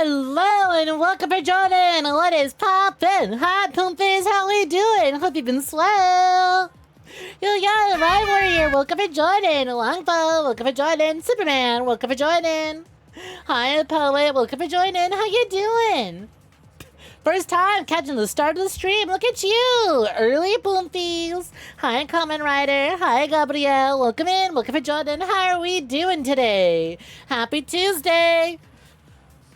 Hello and welcome for joining. What is poppin'? Hi, Poompies. How we doing? Hope you've been swell. Yo, right warrior. Welcome for joining. Longbow. Welcome for joining. Superman. Welcome for joining. Hi, poet. Welcome for joining. How you doing? First time catching the start of the stream. Look at you. Early Poompies. Hi, Common Rider. Hi, Gabrielle. Welcome in. Welcome for joining. How are we doing today? Happy Tuesday.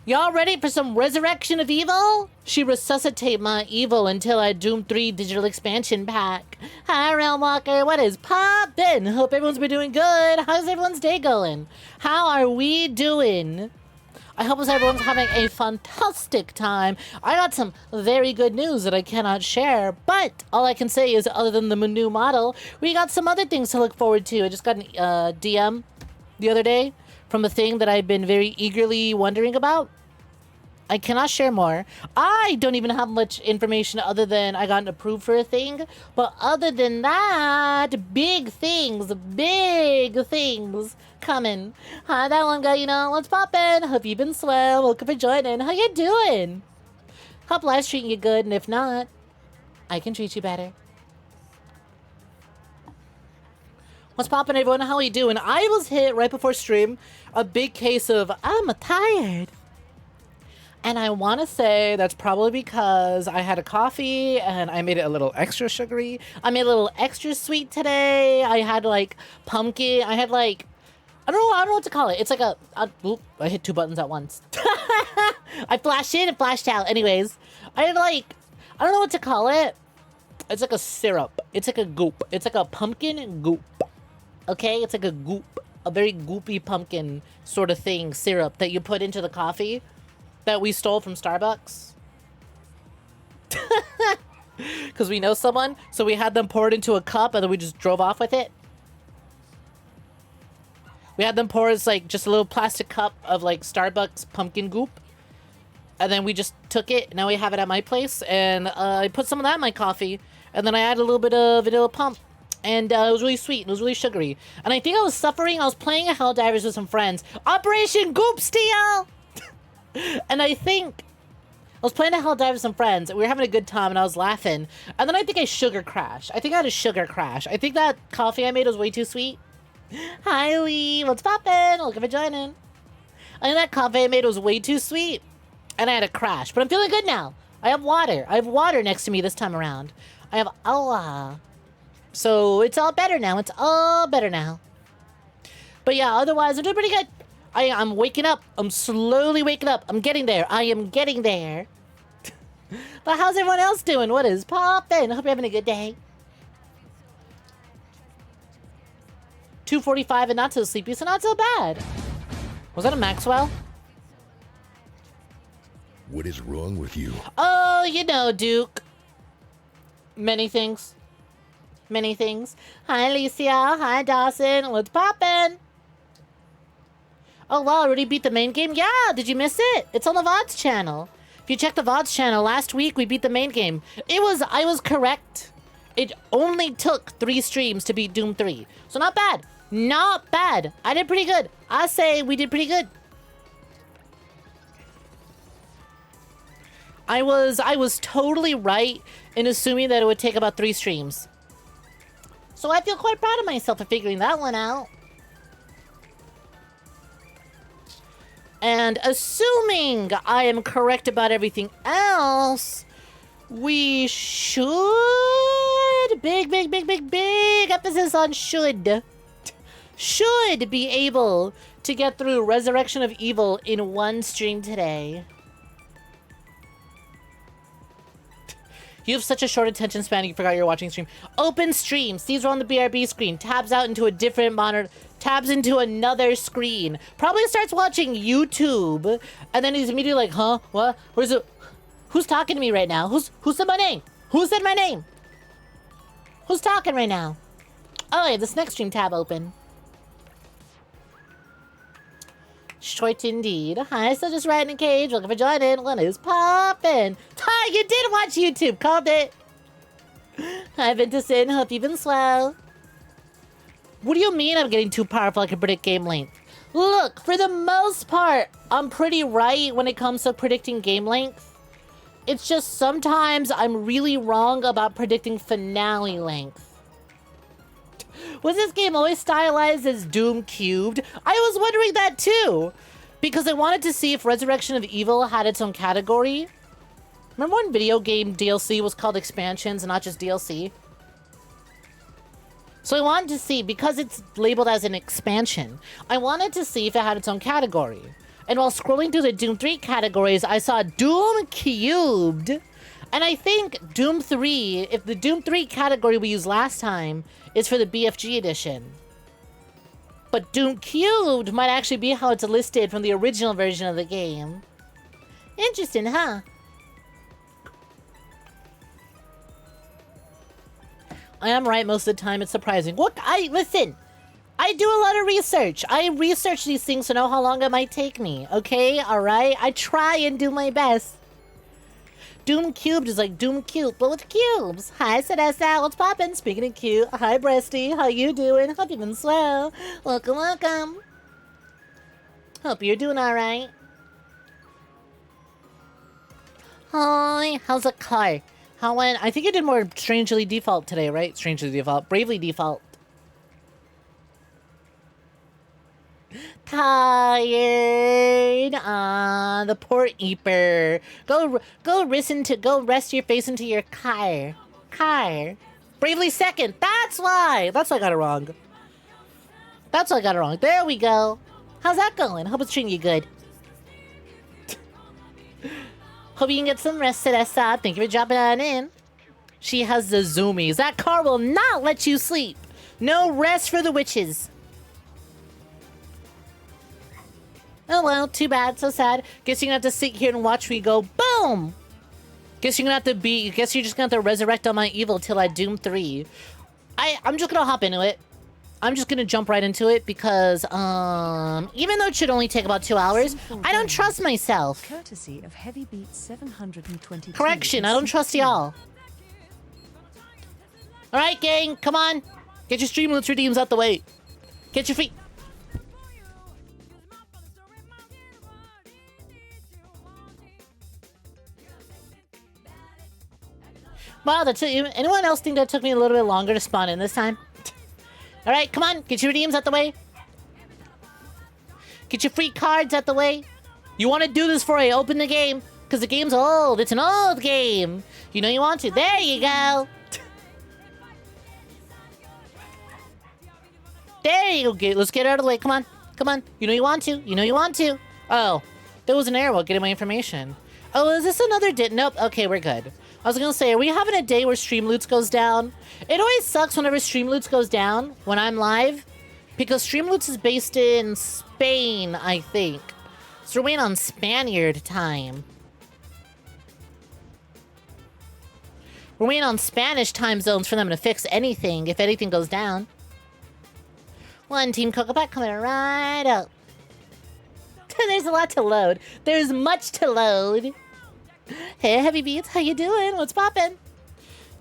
Y'all ready for some Resurrection of Evil? She resuscitate my evil until I Doom 3 digital expansion pack. Hi, Realm Walker. What is poppin'? Hope everyone's been doing good. How's everyone's day going? How are we doing? I hope everyone's having a fantastic time. I got some very good news that I cannot share, but all I can say is other than the new model, we got some other things to look forward to. I just got a DM the other day from a thing that I've been very eagerly wondering about. I cannot share more. I don't even have much information other than I got approved for a thing. But other than that, big things coming. Hi, that one guy, what's poppin'? Hope you've been swell. Welcome for joining. How you doing? Hope life's treating you good, and if not, I can treat you better. What's poppin', everyone? How are you doing? I was hit right before stream a big case of I'm tired. And I want to say that's probably because I had a coffee and I made it a little extra sugary. I made it a little extra sweet today. I had like pumpkin. I had like, I don't know what to call it. It's like oop, I hit two buttons at once. I flashed in and flashed out. Anyways, I had like, I don't know what to call it. It's like a syrup. It's like a goop. It's like a pumpkin goop. Okay? It's like a goop. A very goopy pumpkin sort of thing, syrup that you put into the coffee. That we stole from Starbucks. Because we know someone, so we had them pour it into a cup and then we just drove off with it. We had them pour it's like just a little plastic cup of like Starbucks pumpkin goop. And then we just took it. Now we have it at my place. And I put some of that in my coffee. And then I added a little bit of vanilla pump. And it was really sweet. It was really sugary. And I think I was suffering. I was playing a Helldivers with some friends. Operation Goop Steal! And I think I was playing a Helldivers with some friends. We were having a good time and I was laughing. And then I think I sugar crashed. I think I had a sugar crash. I think that coffee I made was way too sweet. Hi, Lee. What's poppin'? Welcome for joining. I think that coffee I made was way too sweet. And I had a crash. But I'm feeling good now. I have water. I have water next to me this time around. I have Allah. So it's all better now. It's all better now. But yeah, otherwise I'm doing pretty good. I'm waking up. I'm slowly waking up. I'm getting there. I am getting there. But how's everyone else doing? What is poppin'? I hope you're having a good day. 2:45 and not so sleepy, so not so bad. Was that a Maxwell? What is wrong with you? Oh, you know, Duke. Many things. Many things. Hi, Alicia. Hi, Dawson. What's poppin'? Oh, wow, I already beat the main game? Yeah, did you miss it? It's on the Vods channel. If you check the Vods channel, last week we beat the main game. I was correct. It only took 3 streams to beat Doom 3. So not bad. Not bad. I did pretty good. I say we did pretty good. I was totally right in assuming that it would take about 3 streams. So I feel quite proud of myself for figuring that one out. And assuming I am correct about everything else, we should... Big emphasis on should. Should be able to get through Resurrection of Evil in 1 stream today. You have such a short attention span, you forgot you're watching stream. Open stream. Sees her on the BRB screen. Tabs out into a different monitor. Tabs into another screen. Probably starts watching YouTube. And then he's immediately like, huh? What? Where's it? Who's talking to me right now? Who said my name? Who said my name? Who's talking right now? Oh, I have the Snek stream tab open. Short indeed. Hi, still just riding in a cage. Welcome for joining. What is poppin'? Hi, you did watch YouTube. Called it. Hi, Vintasin. Hope you've been swell. What do you mean I'm getting too powerful I can predict game length? Look, for the most part, I'm pretty right when it comes to predicting game length. It's just sometimes I'm really wrong about predicting finale length. Was this game always stylized as Doom Cubed? I was wondering that too, because I wanted to see if Resurrection of Evil had its own category. Remember when video game DLC was called expansions and not just DLC? So I wanted to see, because it's labeled as an expansion, I wanted to see if it had its own category. And while scrolling through the Doom 3 categories, I saw Doom Cubed. And I think Doom 3, if the Doom 3 category we used last time is for the BFG edition. But Doom Cubed might actually be how it's listed from the original version of the game. Interesting, huh? I am right most of the time. It's surprising. Look, listen. I do a lot of research. I research these things to know how long it might take me. Okay, all right. I try and do my best. Doom Cubed is like Doom Cute, but with cubes. Hi, Sedessa. What's poppin'? Speaking of cute. Hi, Breasty. How you doing? Hope you've been swell. Welcome, welcome. Hope you're doing all right. Hi. How's the car? How went? I think you did more Strangely Default today, right? Strangely Default. Bravely Default. Tired. The poor Eeper. Go rest your face into your car. Bravely Second. That's why I got it wrong. There we go. How's that going? Hope it's treating you good. Hope you can get some rest, Sedessa. Thank you for dropping on in. She has the zoomies. That car will not let you sleep. No rest for the witches. Oh well, too bad, so sad. Guess you're gonna have to sit here and watch me go boom! Guess you're just gonna have to resurrect all my evil till I Doom 3. I'm just gonna hop into it. I'm just gonna jump right into it because, even though it should only take about 2 hours, I don't trust myself. Courtesy of Heavy Beat 722. Correction, I don't trust y'all. Alright, gang, come on. Get your Streamloots redeems out the way. Get your feet. Wow, anyone else think that took me a little bit longer to spawn in this time? Alright, come on, get your redeems out the way. Get your free cards out the way. You want to do this before I open the game, because the game's old. It's an old game. You know you want to. There you go. There you go. Let's get it out of the way. Come on. You know you want to. Oh, there was an error while getting my information. Oh, is this another day? Nope. Okay, we're good. I was gonna say, are we having a day where Streamloots goes down? It always sucks whenever Streamloots goes down when I'm live, because Streamloots is based in Spain, I think. So we're waiting on Spaniard time. We're waiting on Spanish time zones for them to fix anything, if anything goes down. One Team Cocopack coming right up. There's a lot to load. There's much to load. Hey, Heavy Beats, how you doing? What's poppin'?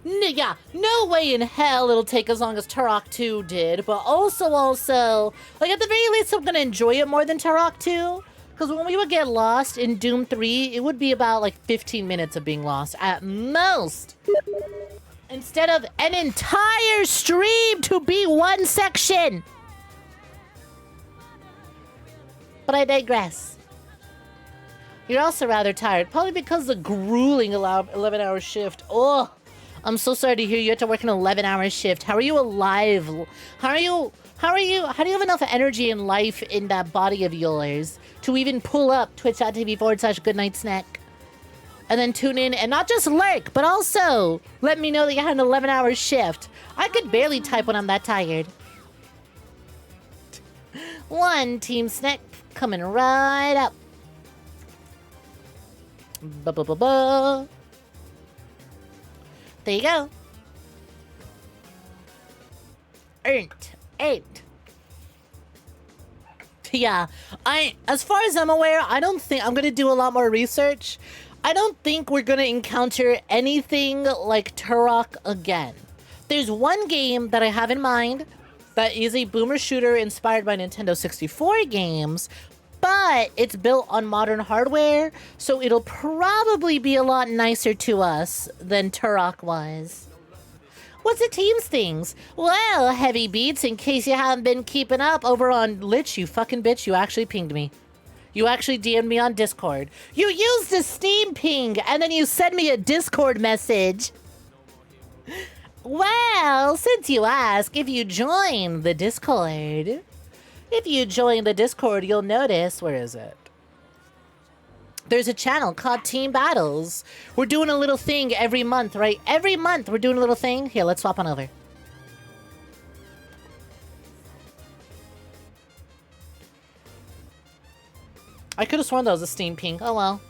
Yeah, no way in hell it'll take as long as Turok 2 did, but also, like, at the very least, I'm gonna enjoy it more than Turok 2, because when we would get lost in Doom 3, it would be about, like, 15 minutes of being lost, at most. Instead of an entire stream to be one section. But I digress. You're also rather tired, probably because of the grueling 11-hour shift. Oh, I'm so sorry to hear you had to work an 11-hour shift. How are you alive? How do you have enough energy and life in that body of yours to even pull up twitch.tv/GoodnightSnek and then tune in and not just lurk, but also let me know that you had an 11-hour shift? I could barely type when I'm that tired. One Team Snek coming right up. Ba-ba-ba-ba. There you go. Earned. Yeah, as far as I'm aware, I don't think I'm gonna do a lot more research. I don't think we're gonna encounter anything like Turok again. There's one game that I have in mind that is a boomer shooter inspired by Nintendo 64 games, but it's built on modern hardware, so it'll probably be a lot nicer to us than Turok was. What's the team's things? Well, Heavy Beats, in case you haven't been keeping up over on Lich, you fucking bitch, you actually pinged me. You actually DM'd me on Discord. You used a Steam ping, and then you sent me a Discord message. Well, since you ask, if you join the Discord, you'll notice, where is it? There's a channel called Team Battles. We're doing a little thing every month, right? Every month we're doing a little thing. Here, let's swap on over. I could have sworn that was a Steam ping. Oh well.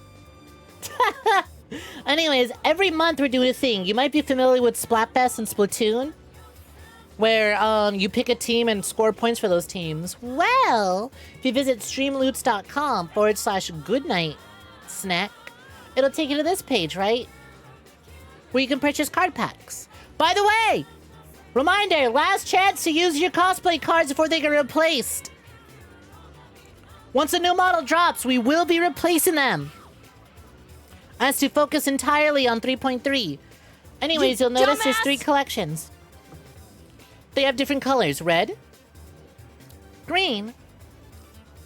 Anyways, every month we're doing a thing. You might be familiar with Splatfest and Splatoon, where you pick a team and score points for those teams. Well, if you visit streamloots.com/GoodnightSnek, it'll take you to this page, right? Where you can purchase card packs. By the way, reminder, last chance to use your cosplay cards before they get replaced. Once a new model drops, we will be replacing them, as to focus entirely on 3.3. Anyways, you'll notice there's 3 collections. They have different colors: red, green,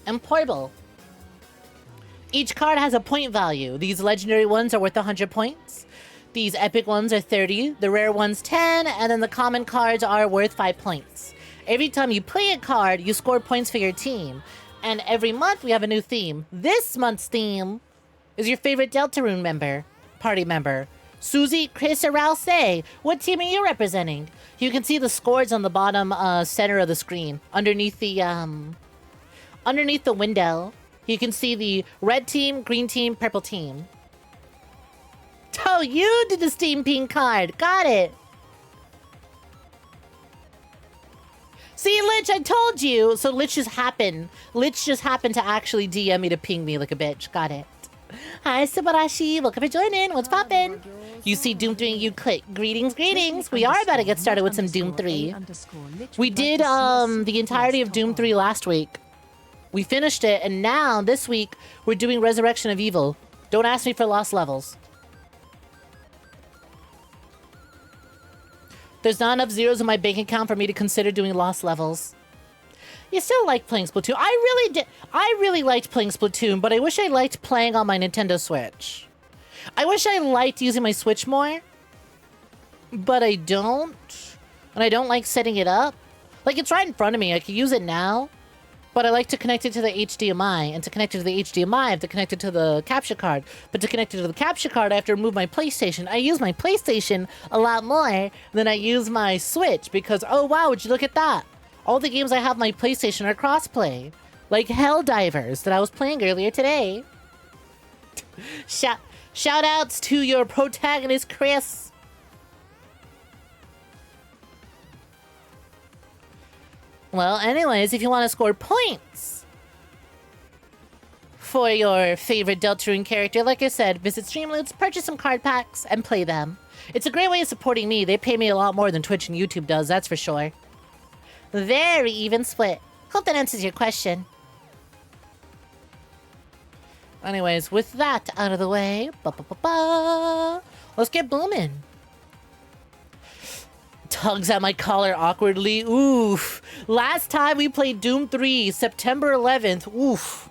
and purple. Each card has a point value. These legendary ones are worth 100 points. These epic ones are 30, the rare ones 10, and then the common cards are worth 5 points. Every time you play a card, you score points for your team. And every month we have a new theme. This month's theme is your favorite Deltarune party member. Susie, Chris, or Ralsei, what team are you representing? You can see the scores on the bottom center of the screen. Underneath the window, you can see the red team, green team, purple team. Oh, you did the Steam Ping card. Got it. See, Lich, I told you. So Lich just happened to actually DM me to ping me like a bitch. Got it. Hi, Subarashi. Welcome for joining. What's poppin'? You see Doom 3 and you click. Greetings, greetings. We are about to get started with some Doom 3. We did the entirety of Doom 3 last week. We finished it, and now, this week, we're doing Resurrection of Evil. Don't ask me for lost levels. There's not enough zeros in my bank account for me to consider doing lost levels. You still like playing Splatoon. I really did. I really liked playing Splatoon, but I wish I liked playing on my Nintendo Switch. I wish I liked using my Switch more, but I don't. And I don't like setting it up. Like, it's right in front of me. I can use it now, but I like to connect it to the HDMI. And to connect it to the HDMI, I have to connect it to the capture card. But to connect it to the capture card, I have to remove my PlayStation. I use my PlayStation a lot more than I use my Switch because, oh wow, would you look at that? All the games I have on my PlayStation are crossplay. Like Helldivers that I was playing earlier today. Shout outs to your protagonist, Chris. Well, anyways, if you want to score points for your favorite Deltarune character, like I said, visit Streamloots, purchase some card packs, and play them. It's a great way of supporting me. They pay me a lot more than Twitch and YouTube does, that's for sure. Very even split. Hope that answers your question. Anyways, with that out of the way, let's get booming. Tugs at my collar awkwardly. Oof. Last time we played Doom 3, September 11th. Oof.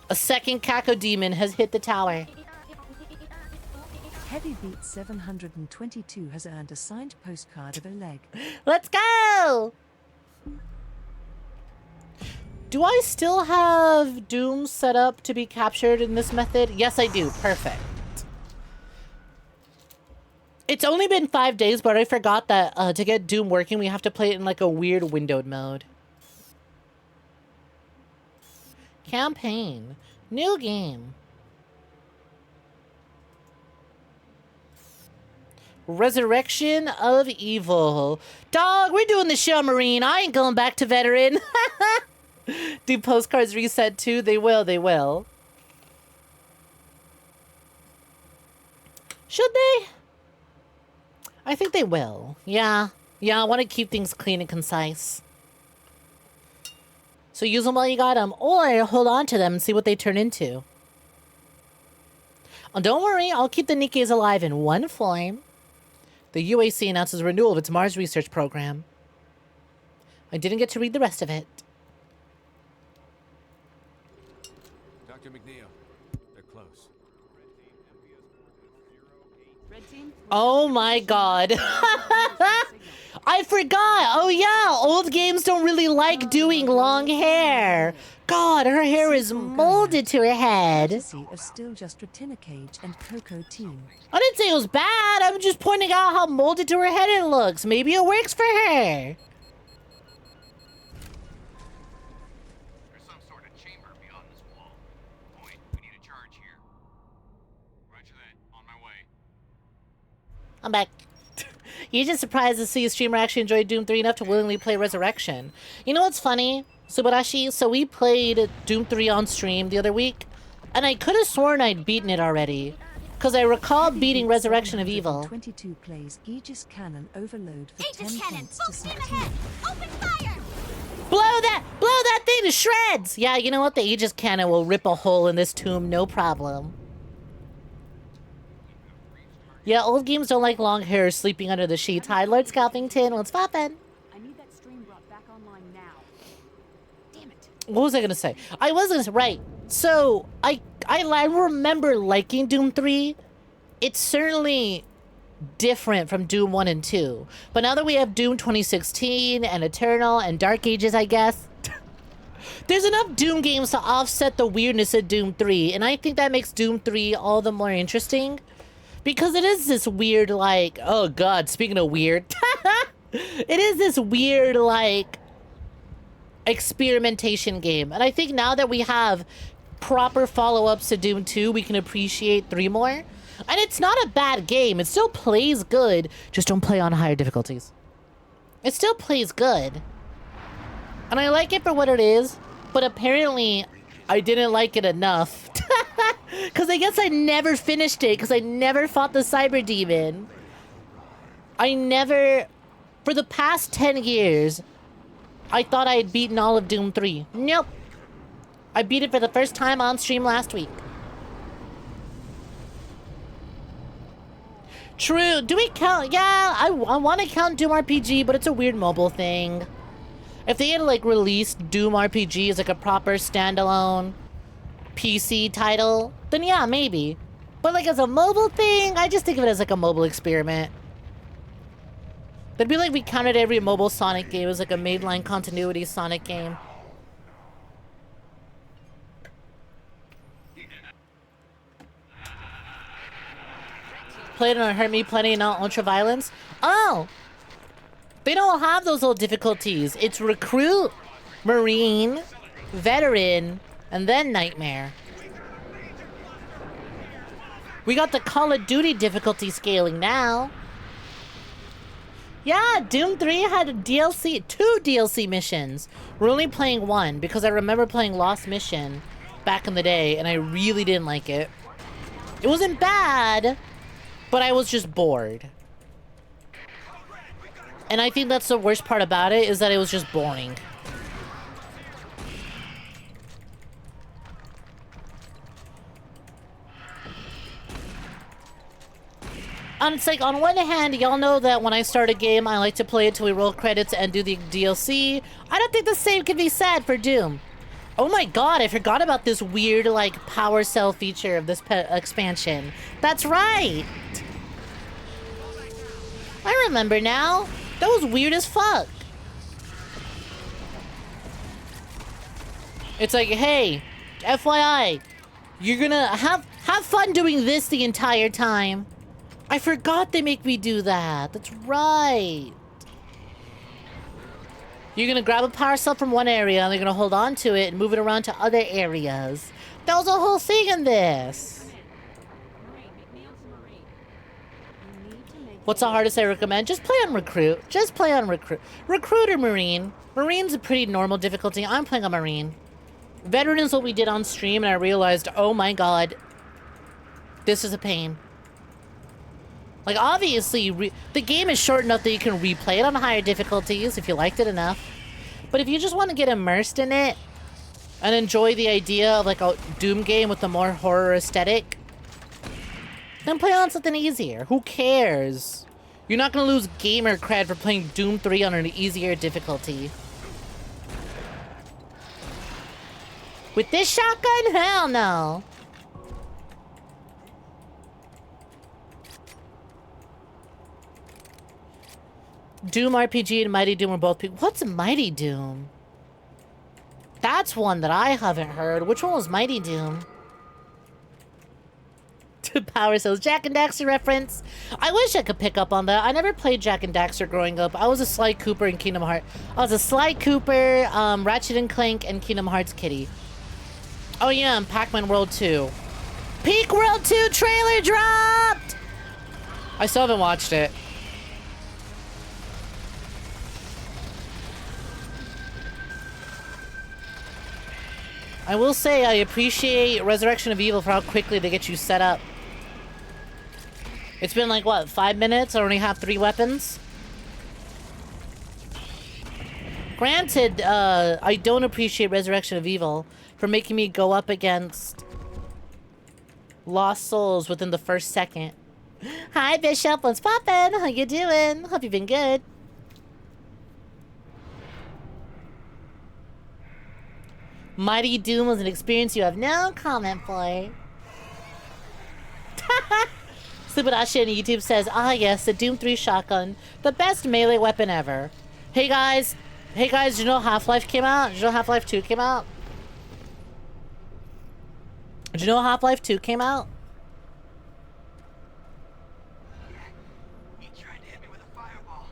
A second Caco demon has hit the tower. Heavy Beat 722 has earned a signed postcard of a leg. Let's go! Do I still have Doom set up to be captured in this method? Yes, I do. Perfect. It's only been 5 days, but I forgot that to get Doom working, we have to play it in like a weird windowed mode. Campaign. New game. Resurrection of Evil. Dog, we're doing the show, Marine. I ain't going back to veteran. Do postcards reset too? They will, they will. Should they? I think they will. Yeah. Yeah, I want to keep things clean and concise. So use them while you got them, or hold on to them and see what they turn into. Oh, don't worry, I'll keep the Nikke's alive in one form. The UAC announces renewal of its Mars research program. I didn't get to read the rest of it. Dr. McNeil, they're close. Red team? Oh my god. I forgot. Oh yeah, old games don't really like doing long hair. God, her hair is molded to her head. Courtesy of Still Just 𝐒𝐴𝐻 and 𝐒𝐫𝐻 team. I didn't say it was bad. I'm just pointing out how molded to her head it looks. Maybe it works for her. There's some sort of chamber beyond this wall. Point, we need a charge here. Roger that. On my way. I'm back. You're just surprised to see a streamer actually enjoy Doom 3 enough to willingly play Resurrection. You know what's funny, Subarashi? So we played Doom 3 on stream the other week, and I could have sworn I'd beaten it already, because I recall beating Resurrection of Evil. 22 plays 𝐒𝐳𝐽 cannon overload for Aegis 10 cannon! points Full to steam 16. ahead! Open fire! Blow that thing to shreds! Yeah, you know what? The Aegis cannon will rip a hole in this tomb, no problem. Yeah, old games don't like long hair sleeping under the sheets. Hi, Lord Scalpington. What's poppin'? I need that stream brought back online now. Damn it. What was I gonna say? I was gonna say, right. So, I remember liking Doom 3. It's certainly different from Doom 1 and 2. But now that we have Doom 2016 and Eternal and Dark Ages, I guess, there's enough Doom games to offset the weirdness of Doom 3. And I think that makes Doom 3 all the more interesting. Because it is this weird, like, oh god, speaking of weird, it is this weird, like, experimentation game. And I think now that we have proper follow-ups to Doom 2, we can appreciate 3 more. And it's not a bad game. It still plays good. Just don't play on higher difficulties. It still plays good. And I like it for what it is, but apparently I didn't like it enough. Because I guess I never finished it, because I never fought the Cyber Demon. I never, for the past 10 years, I thought I had beaten all of Doom 3. Nope. I beat it for the first time on stream last week. True. Do we count? Yeah, I want to count Doom RPG, but it's a weird mobile thing. If they had, like, released Doom RPG as, like, a proper standalone PC title, then yeah, maybe. But, like, as a mobile thing, I just think of it as, like, a mobile experiment. It'd be like we counted every mobile Sonic game as, like, a mainline continuity Sonic game. Played on Hurt Me Plenty and not Ultra Violence. Oh! They don't have those little difficulties. It's Recruit, Marine, Veteran, and then Nightmare. We got the Call of Duty difficulty scaling now. Yeah, Doom 3 had a DLC, 2 DLC missions. We're only playing 1 because I remember playing Lost Mission back in the day and I really didn't like it. It wasn't bad, but I was just bored. And I think that's the worst part about it, is that it was just boring. And it's like, on one hand, y'all know that when I start a game, I like to play it till we roll credits and do the DLC. I don't think the same can be said for Doom. Oh my god, I forgot about this weird, like, power cell feature of this expansion. That's right! I remember now. That was weird as fuck. It's like, hey, FYI, you're gonna have fun doing this the entire time. I forgot they make me do that. That's right. You're gonna grab a power cell from one area and they're gonna hold on to it and move it around to other areas. That was a whole thing in this. What's the hardest I recommend? Just play on Recruit. Just play on Recruit. Recruit or Marine. Marine's a pretty normal difficulty. I'm playing on Marine. Veteran is what we did on stream and I realized, oh my god, this is a pain. Like, obviously, the game is short enough that you can replay it on higher difficulties if you liked it enough. But if you just want to get immersed in it and enjoy the idea of, like, a Doom game with a more horror aesthetic, then play on something easier. Who cares? You're not going to lose gamer cred for playing Doom 3 on an easier difficulty. With this shotgun? Hell no. Doom RPG and Mighty Doom are both people. What's Mighty Doom? That's one that I haven't heard. Which one was Mighty Doom? Power Cells. Jak and Daxter reference. I wish I could pick up on that. I never played Jak and Daxter growing up. I was a Sly Cooper in Kingdom Hearts. I was a Sly Cooper, Ratchet and Clank, and Kingdom Hearts kitty. Oh yeah, and Pac-Man World 2. Peak World 2 trailer dropped! I still haven't watched it. I will say I appreciate Resurrection of Evil for how quickly they get you set up. It's been like, what, 5 minutes? I only have 3 weapons? Granted, I don't appreciate Resurrection of Evil for making me go up against Lost Souls within the first second. Hi, Bishop. What's poppin'? How you doing? Hope you've been good. Mighty Doom was an experience you have no comment for. Subarashi on YouTube says, ah yes, the Doom 3 shotgun. The best melee weapon ever. Hey guys, did you know Half-Life came out? Did you know Half-Life 2 came out? Did you know Half-Life 2 came out? He tried to hit me with a fireball,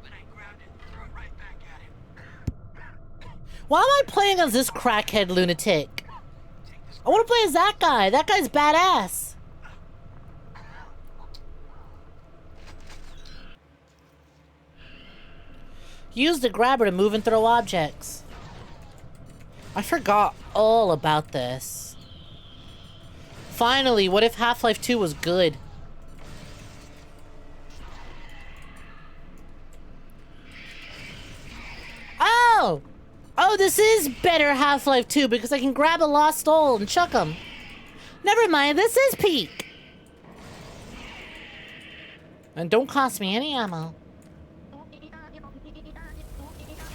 but I grabbed it and threw it right back at him. Why am I playing as this crackhead lunatic? I want to play as that guy. That guy's badass. Use the grabber to move and throw objects. I forgot all about this. Finally, what if Half-Life 2 was good? Oh! Oh, this is better Half-Life 2 because I can grab a lost soul and chuck him. Never mind, this is peak. And don't cost me any ammo.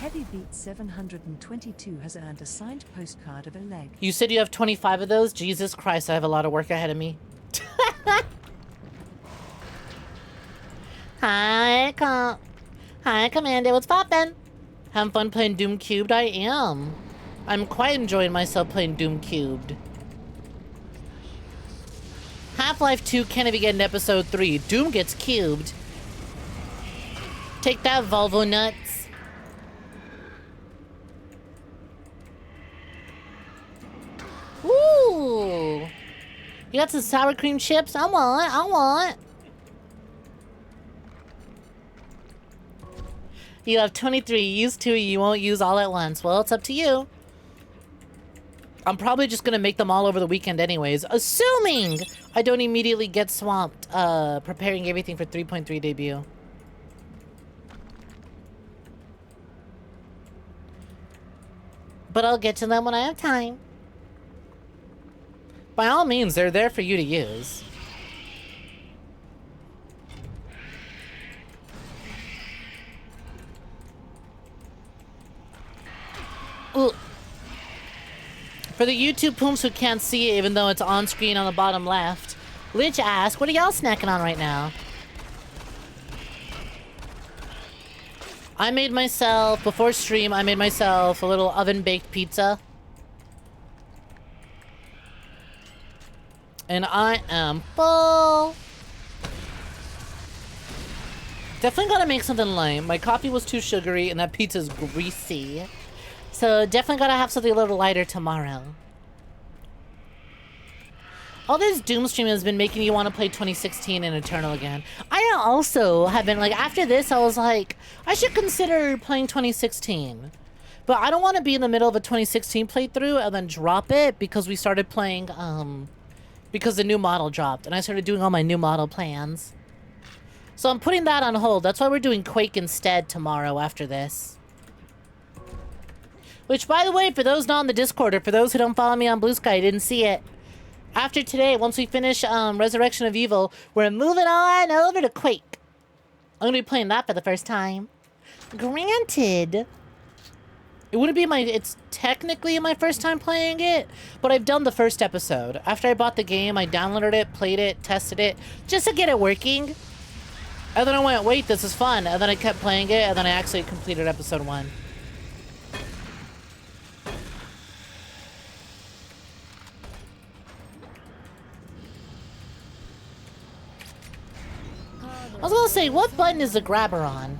Heavybeat 722 has earned a signed postcard of a leg. You said you have 25 of those? Jesus Christ, I have a lot of work ahead of me. Hi, Commander, what's poppin'? Having fun playing Doom Cubed? I am. I'm quite enjoying myself playing Doom Cubed. Half-Life 2 can't even get in episode 3. Doom gets cubed. Take that, Volvo nuts. Ooh. You got some sour cream chips? I want. You have 23. Use 2. You won't use all at once. Well, it's up to you. I'm probably just gonna make them all over the weekend anyways, assuming I don't immediately get swamped preparing everything for 3.3 debut. But I'll get to them when I have time. By all means, they're there for you to use. Ooh. For the YouTube pooms who can't see it, even though it's on screen on the bottom left, Lich asked, what are y'all snacking on right now? I made myself, before stream, I made myself a little oven-baked pizza. And I am full. Definitely gotta make something light. My coffee was too sugary and that pizza's greasy. So definitely gotta have something a little lighter tomorrow. All this Doom stream has been making you want to play 2016 and Eternal again. I also have been like, after this, I was like, I should consider playing 2016. But I don't want to be in the middle of a 2016 playthrough and then drop it because we started playing, because the new model dropped and I started doing all my new model plans. So I'm putting that on hold. That's why we're doing Quake instead tomorrow after this. Which, by the way, for those not in the Discord, or for those who don't follow me on Blue Sky, didn't see it. After today, once we finish Resurrection of Evil, we're moving on over to Quake. I'm going to be playing that for the first time. Granted, it wouldn't be it's technically my first time playing it, but I've done the first episode. After I bought the game, I downloaded it, played it, tested it, just to get it working. And then I went, wait, this is fun. And then I kept playing it, and then I actually completed episode 1. I was gonna say, what button is the grabber on?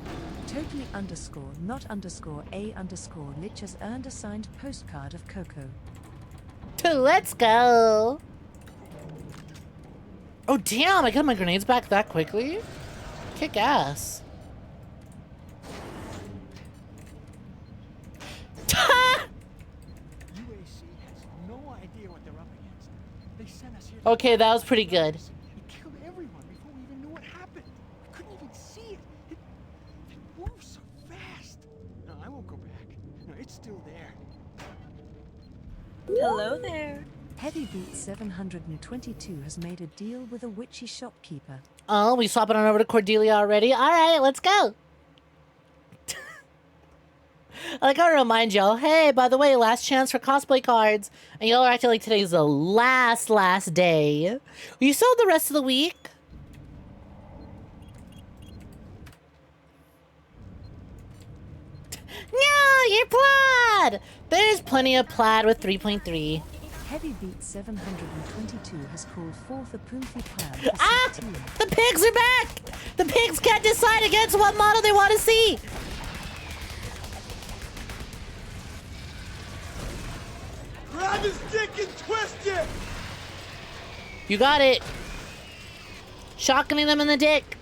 Totally underscore, not underscore, a underscore, Lich has earned a signed postcard of Coco. Let's go. Oh, damn, I got my grenades back that quickly? Kick ass. UAC has no idea what they're up against. They sent us here. Okay, that was pretty good. It killed everyone before we even knew what happened. We couldn't even see it. It moved so fast. No, I won't go back. No, it's still there. Hello there. Heavy Beat 722 has made a deal with a witchy shopkeeper. Oh, we swapping on over to Cordelia already? Alright, let's go. I gotta remind y'all, hey, by the way, last chance for cosplay cards. And y'all are acting like today's the last day. Will you sell the rest of the week? No, you're plaid! There's plenty of plaid with 3.3. Heavy Beat 722 has called forth a Poomfy plan for Ah! 16. The pigs are back! The pigs can't decide against what model they want to see! Grab his dick and twist it! You got it. Shotgunning them in the dick.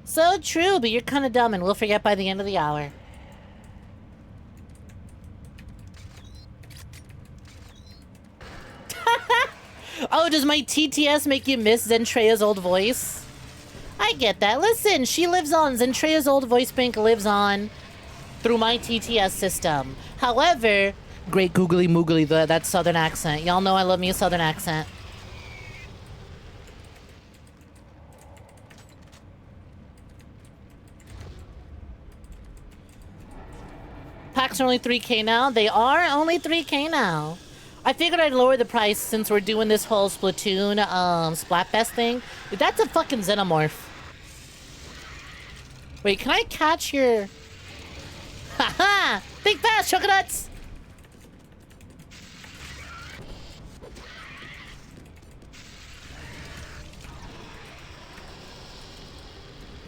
So true, but you're kind of dumb and we'll forget by the end of the hour. Oh, does my TTS make you miss Zentrea's old voice? I get that. Listen, she lives on. Zentrea's old voice bank lives on through my TTS system. However, great googly moogly, that southern accent. Y'all know I love me a southern accent. Packs are only 3K now. They are only 3K now. I figured I'd lower the price since we're doing this whole Splatoon Splatfest thing. That's a fucking xenomorph. Wait, can I catch your... Haha! Think fast, Choconuts!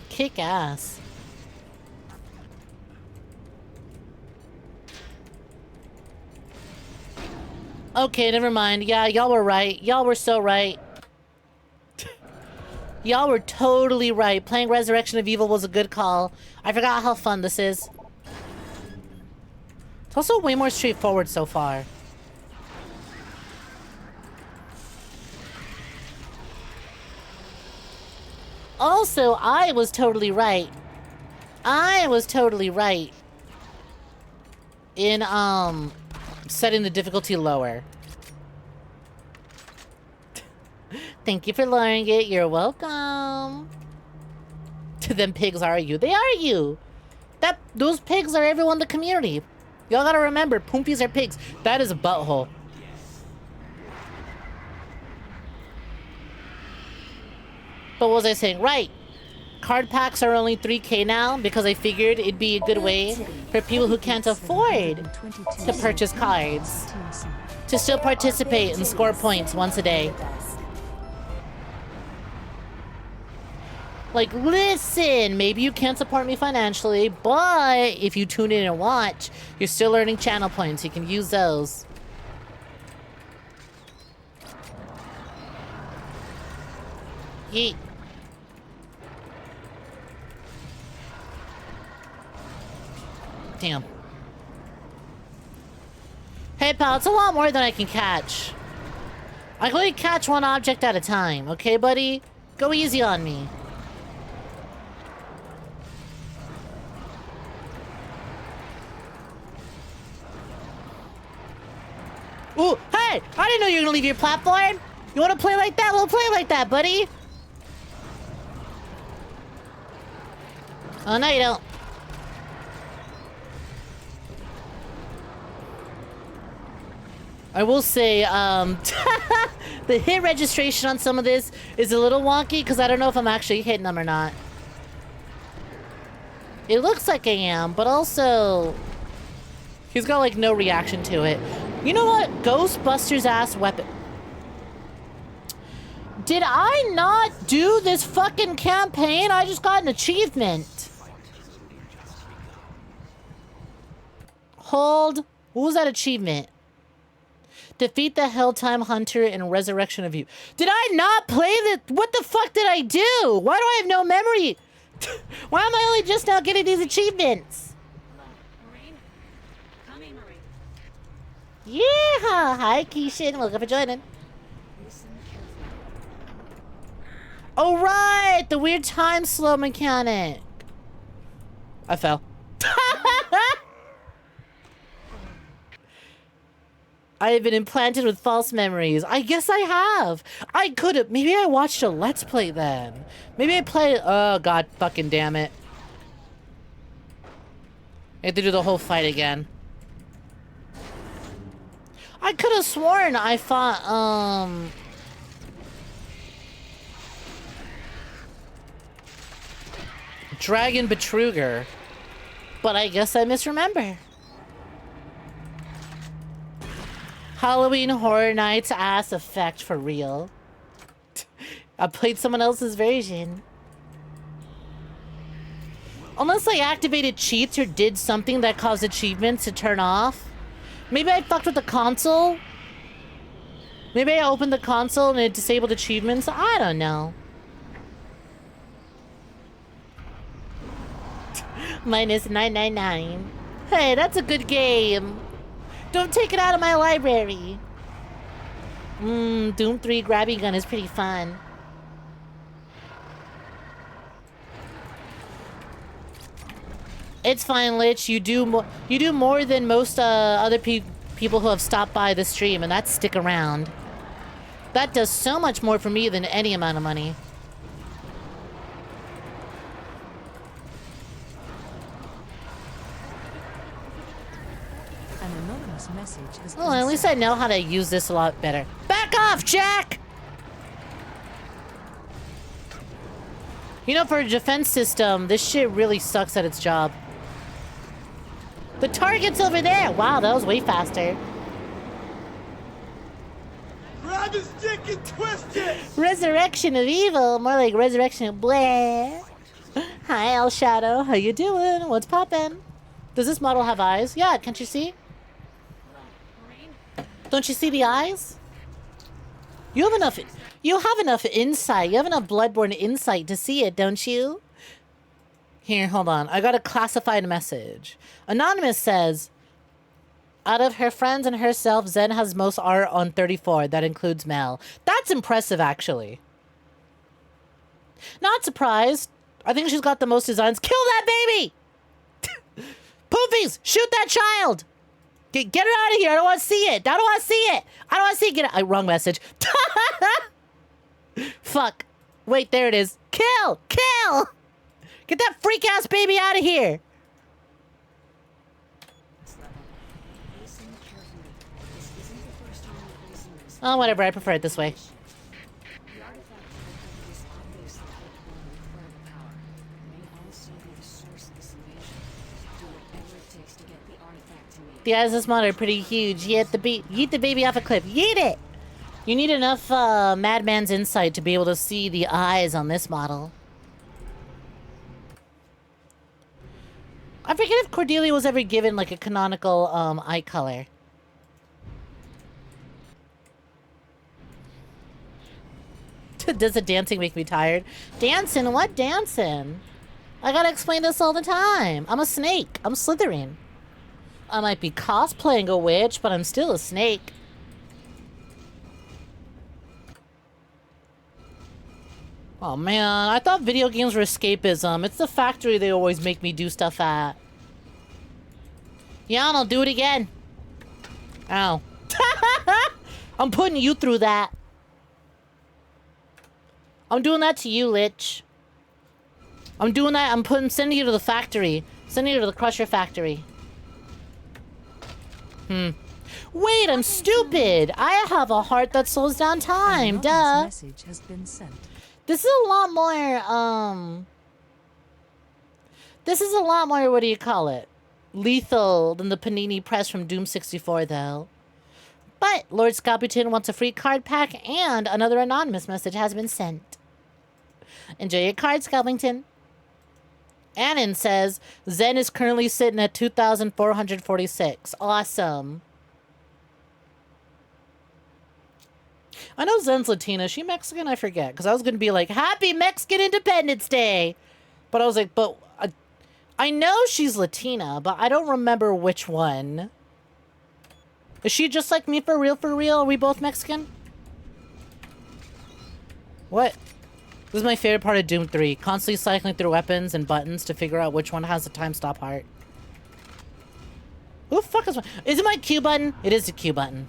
Kick ass. Okay, never mind. Yeah, y'all were right. Y'all were so right. Y'all were totally right. Playing Resurrection of Evil was a good call. I forgot how fun this is. It's also way more straightforward so far. Also, I was totally right. I was totally right in, setting the difficulty lower. Thank you for lowering it. You're welcome. To them pigs are you. They are you. Those pigs are everyone in the community. Y'all gotta remember, Poompies are pigs. That is a butthole. But what was I saying? Right. Card packs are only 3K now because I figured it'd be a good way for people who can't afford to purchase cards to still participate and score points once a day. Like, listen, maybe you can't support me financially, but if you tune in and watch, you're still earning channel points. You can use those. Yeet. Damn. Hey, pal, it's a lot more than I can catch. I can only catch one object at a time, okay, buddy? Go easy on me. Ooh, hey! I didn't know you were gonna leave your platform! You wanna play like that? We'll play like that, buddy! Oh, no you don't. I will say, the hit registration on some of this is a little wonky because I don't know if I'm actually hitting them or not. It looks like I am, but also... He's got, like, no reaction to it. You know what? Ghostbusters ass weapon. Did I not do this fucking campaign? I just got an achievement. Hold. What was that achievement? Defeat the Helltime Hunter in Resurrection of You. Did I not play the... What the fuck did I do? Why do I have no memory? Why am I only just now getting these achievements? Marine? Coming, Marine. Yeah! Hi, 𝐾𝐚. Welcome for joining. Listen carefully. Oh, right! The weird time slow mechanic. I fell. I have been implanted with false memories. I guess I have. I could have. Maybe I watched a Let's Play then. Maybe I played. Oh, God fucking damn it. I have to do the whole fight again. I could have sworn I fought, Dragon Betruger. But I guess I misremember. Halloween Horror Nights ass effect for real. I played someone else's version. Unless I activated cheats or did something that caused achievements to turn off. Maybe I fucked with the console. Maybe I opened the console and it disabled achievements. I don't know. Minus 999. Hey, that's a good game. Don't take it out of my library. Doom 3 grabbing gun is pretty fun. It's fine, Lich. You do more than most other people who have stopped by the stream, and that's stick around. That does so much more for me than any amount of money. An anonymous message has Well, been at least sent. I know how to use this a lot better. Back off, Jack! You know, for a defense system, this shit really sucks at its job. The target's over there! Wow, that was way faster. Grab his dick and twist it! Resurrection of Evil, more like Resurrection of Blair. Hi, El Shadow. How you doing? What's poppin'? Does this model have eyes? Yeah, can't you see? Don't you see the eyes? You have enough insight. You have enough Bloodborne insight to see it, don't you? Here, hold on. I got a classified message. Anonymous says, out of her friends and herself, Zen has most art on 34. That includes Mel. That's impressive, actually. Not surprised. I think she's got the most designs. Kill that baby! Poofies! Shoot that child! Get her out of here. I don't want to see it. I don't want to see it. I don't want to see it. Get it. Wrong message. Fuck. Wait, there it is. Kill! Kill! Get that freak-ass baby out of here. Listen carefully. This isn't the first time we've facing this. Oh, whatever. I prefer it this way. The artifact that is obviously capable of incredible power. It may also be the source of this invasion. Do whatever it takes to get the artifact to me. The eyes of this model are pretty huge. Yeet the baby off a cliff. Yeet it! You need enough madman's insight to be able to see the eyes on this model. I forget if Cordelia was ever given like a canonical eye color. Does the dancing make me tired? Dancing? What dancing? I gotta explain this all the time. I'm a snake. I'm Slytherin. I might be cosplaying a witch, but I'm still a snake. Oh man, I thought video games were escapism. It's the factory they always make me do stuff at. Yeah, and I'll do it again. Ow. I'm putting you through that. I'm doing that to you, Lich. I'm doing that. Sending you to the factory. Sending you to the Crusher factory. Wait, I'm stupid. I have a heart that slows down time. Duh. Message has been sent. This is a lot more, this is a lot more, what do you call it? Lethal than the Panini Press from Doom 64, though. But Lord Scorpion wants a free card pack, and another anonymous message has been sent. Enjoy your card, Scorpion. Annan says, Zen is currently sitting at 2,446. Awesome. I know Zen's Latina. Is she Mexican? I forget. Because I was going to be like, Happy Mexican Independence Day. But I was like, but I know she's Latina, but I don't remember which one. Is she just like me for real, for real? Are we both Mexican? What? This is my favorite part of Doom 3. Constantly cycling through weapons and buttons to figure out which one has the time stop heart. Who the fuck is my... Is it my Q button? It is the Q button.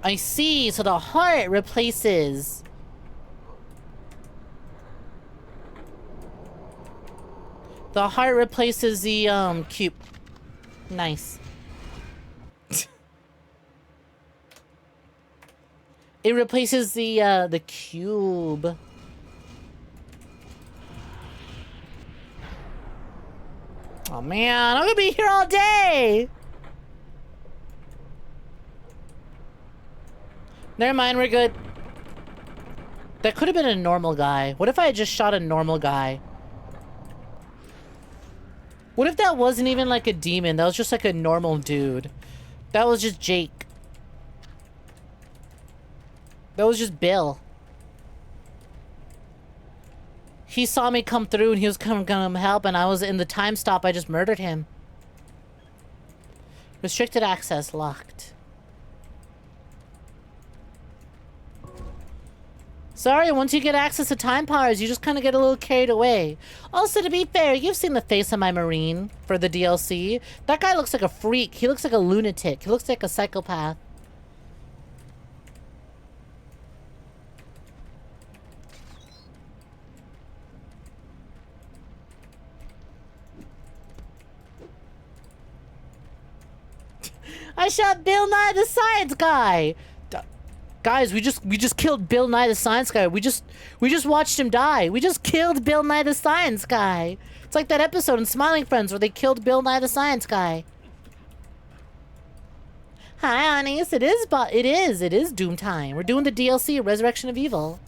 I see. So the heart replaces... The heart replaces the, cube. Nice. It replaces the cube. Oh man, I'm gonna be here all day! Never mind, we're good. That could have been a normal guy. What if I had just shot a normal guy? What if that wasn't even like a demon? That was just like a normal dude. That was just Jake. That was just Bill. He saw me come through and he was gonna help, and I was in the time stop. I just murdered him. Restricted access locked. Sorry, once you get access to time powers, you just kind of get a little carried away. Also, to be fair, you've seen the face of my Marine for the DLC. That guy looks like a freak. He looks like a lunatic. He looks like a psychopath. I shot Bill Nye the Science Guy. Guys, we just killed Bill Nye the Science Guy. We just watched him die. We just killed Bill Nye the Science Guy. It's like that episode in Smiling Friends where they killed Bill Nye the Science Guy. Hi, honeys. It is Doom time. We're doing the DLC, Resurrection of Evil.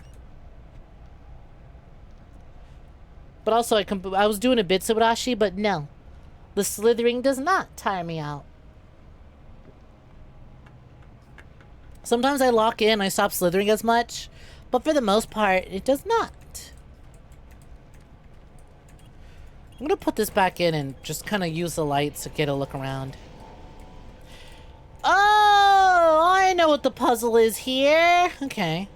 But also, I was doing a Bitsubarashi, but no. The slithering does not tire me out. Sometimes I lock in, I stop slithering as much, but for the most part, it does not. I'm gonna put this back in and just kind of use the lights to get a look around. Oh, I know what the puzzle is here. Okay.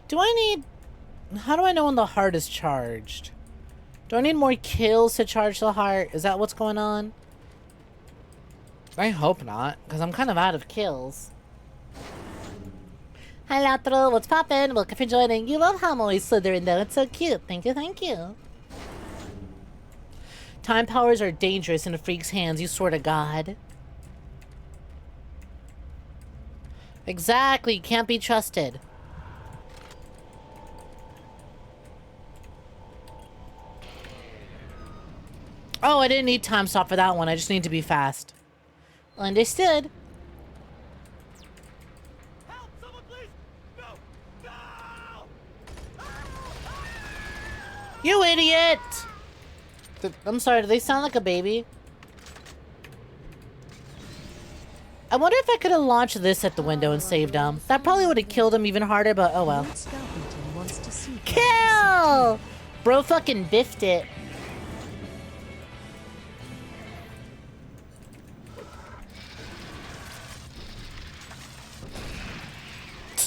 Do I need... How do I know when the heart is charged? Do I need more kills to charge the heart? Is that what's going on? I hope not, because I'm kind of out of kills. Hi, Latro. What's poppin'? Welcome for joining. You love how I'm always slithering, though. It's so cute. Thank you, thank you. Time powers are dangerous in a freak's hands, you swear to God. Exactly. Can't be trusted. Oh, I didn't need time stop for that one. I just need to be fast. Understood. Help! Someone please! No! No! You idiot! I'm sorry, do they sound like a baby? I wonder if I could have launched this at the window and saved him. That probably would have killed him even harder, but oh well. Lord Scorpion wants to see Kill! Bro fucking biffed it.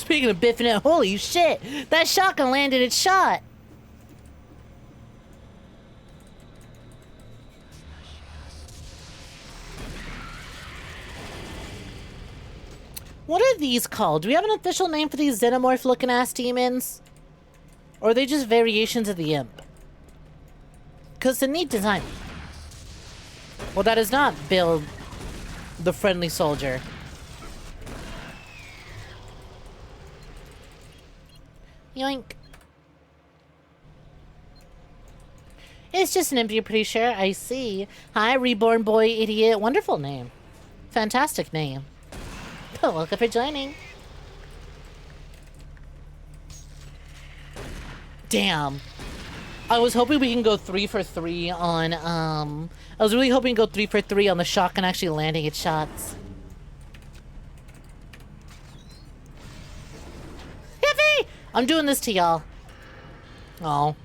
Speaking of biffing it, holy shit! That shotgun landed its shot! What are these called? Do we have an official name for these xenomorph looking ass demons? Or are they just variations of the imp? Because it's a neat design. Well, that is not Bill, the friendly soldier. Yoink. It's just an imp, you're pretty sure. I see. Hi, reborn boy idiot. Wonderful name. Fantastic name. Welcome for joining. Damn. I was hoping we can go 3 for 3 on, I was really hoping to go 3 for 3 on the shotgun actually landing its shots. Yippee! I'm doing this to y'all. Oh.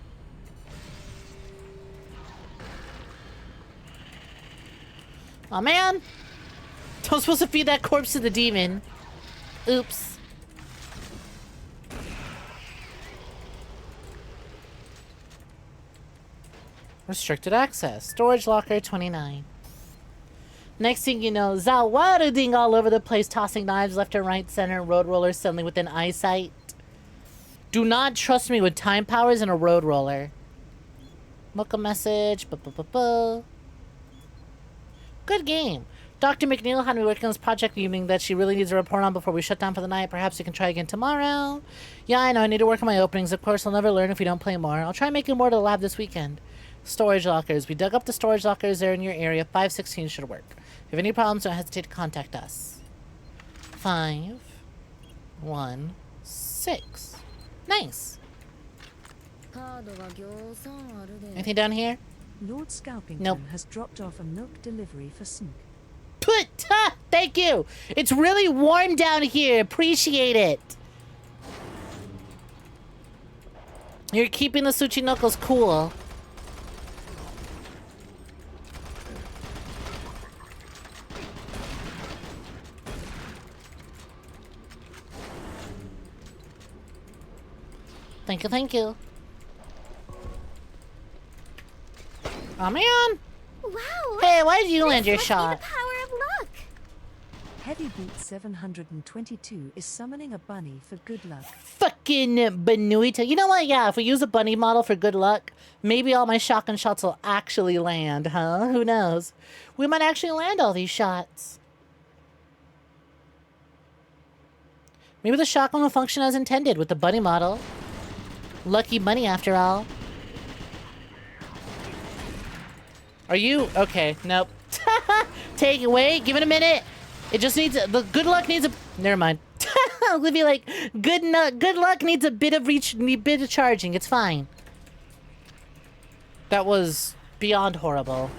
Oh man! I was supposed to feed that corpse to the demon. Oops. Restricted access. Storage locker 29. Next thing you know, zawading all over the place, tossing knives left and right, center, road rollers suddenly within eyesight. Do not trust me with time powers and a road roller. Mocha message. Good game. Dr. McNeil had me working on this project evening that she really needs a report on before we shut down for the night. Perhaps we can try again tomorrow. Yeah, I know. I need to work on my openings. Of course, I'll never learn if we don't play more. I'll try making more to the lab this weekend. Storage lockers. We dug up the storage lockers there in your area. 516 should work. If you have any problems, don't hesitate to contact us. 516. Nice. Anything down here? Lord Scalpington Nope. has dropped off a milk delivery for Snek. Thank you. It's really warm down here. Appreciate it. You're keeping the Suchi Knuckles cool. Thank you, thank you. Oh man. Wow! Hey, why did you This land your must be shot? the power of luck. Heavy Beat 722 is summoning a bunny for good luck. Fucking Benuita. You know what? Yeah, if we use a bunny model for good luck, maybe all my shotgun shots will actually land, huh? Who knows? We might actually land all these shots. Maybe the shotgun will function as intended with the bunny model. Lucky bunny after all. Are you? Okay, nope. Take it, wait, give it a minute. It just needs, the good luck needs a, never mind. We'll be like, good luck needs a bit of bit of charging, it's fine. That was beyond horrible.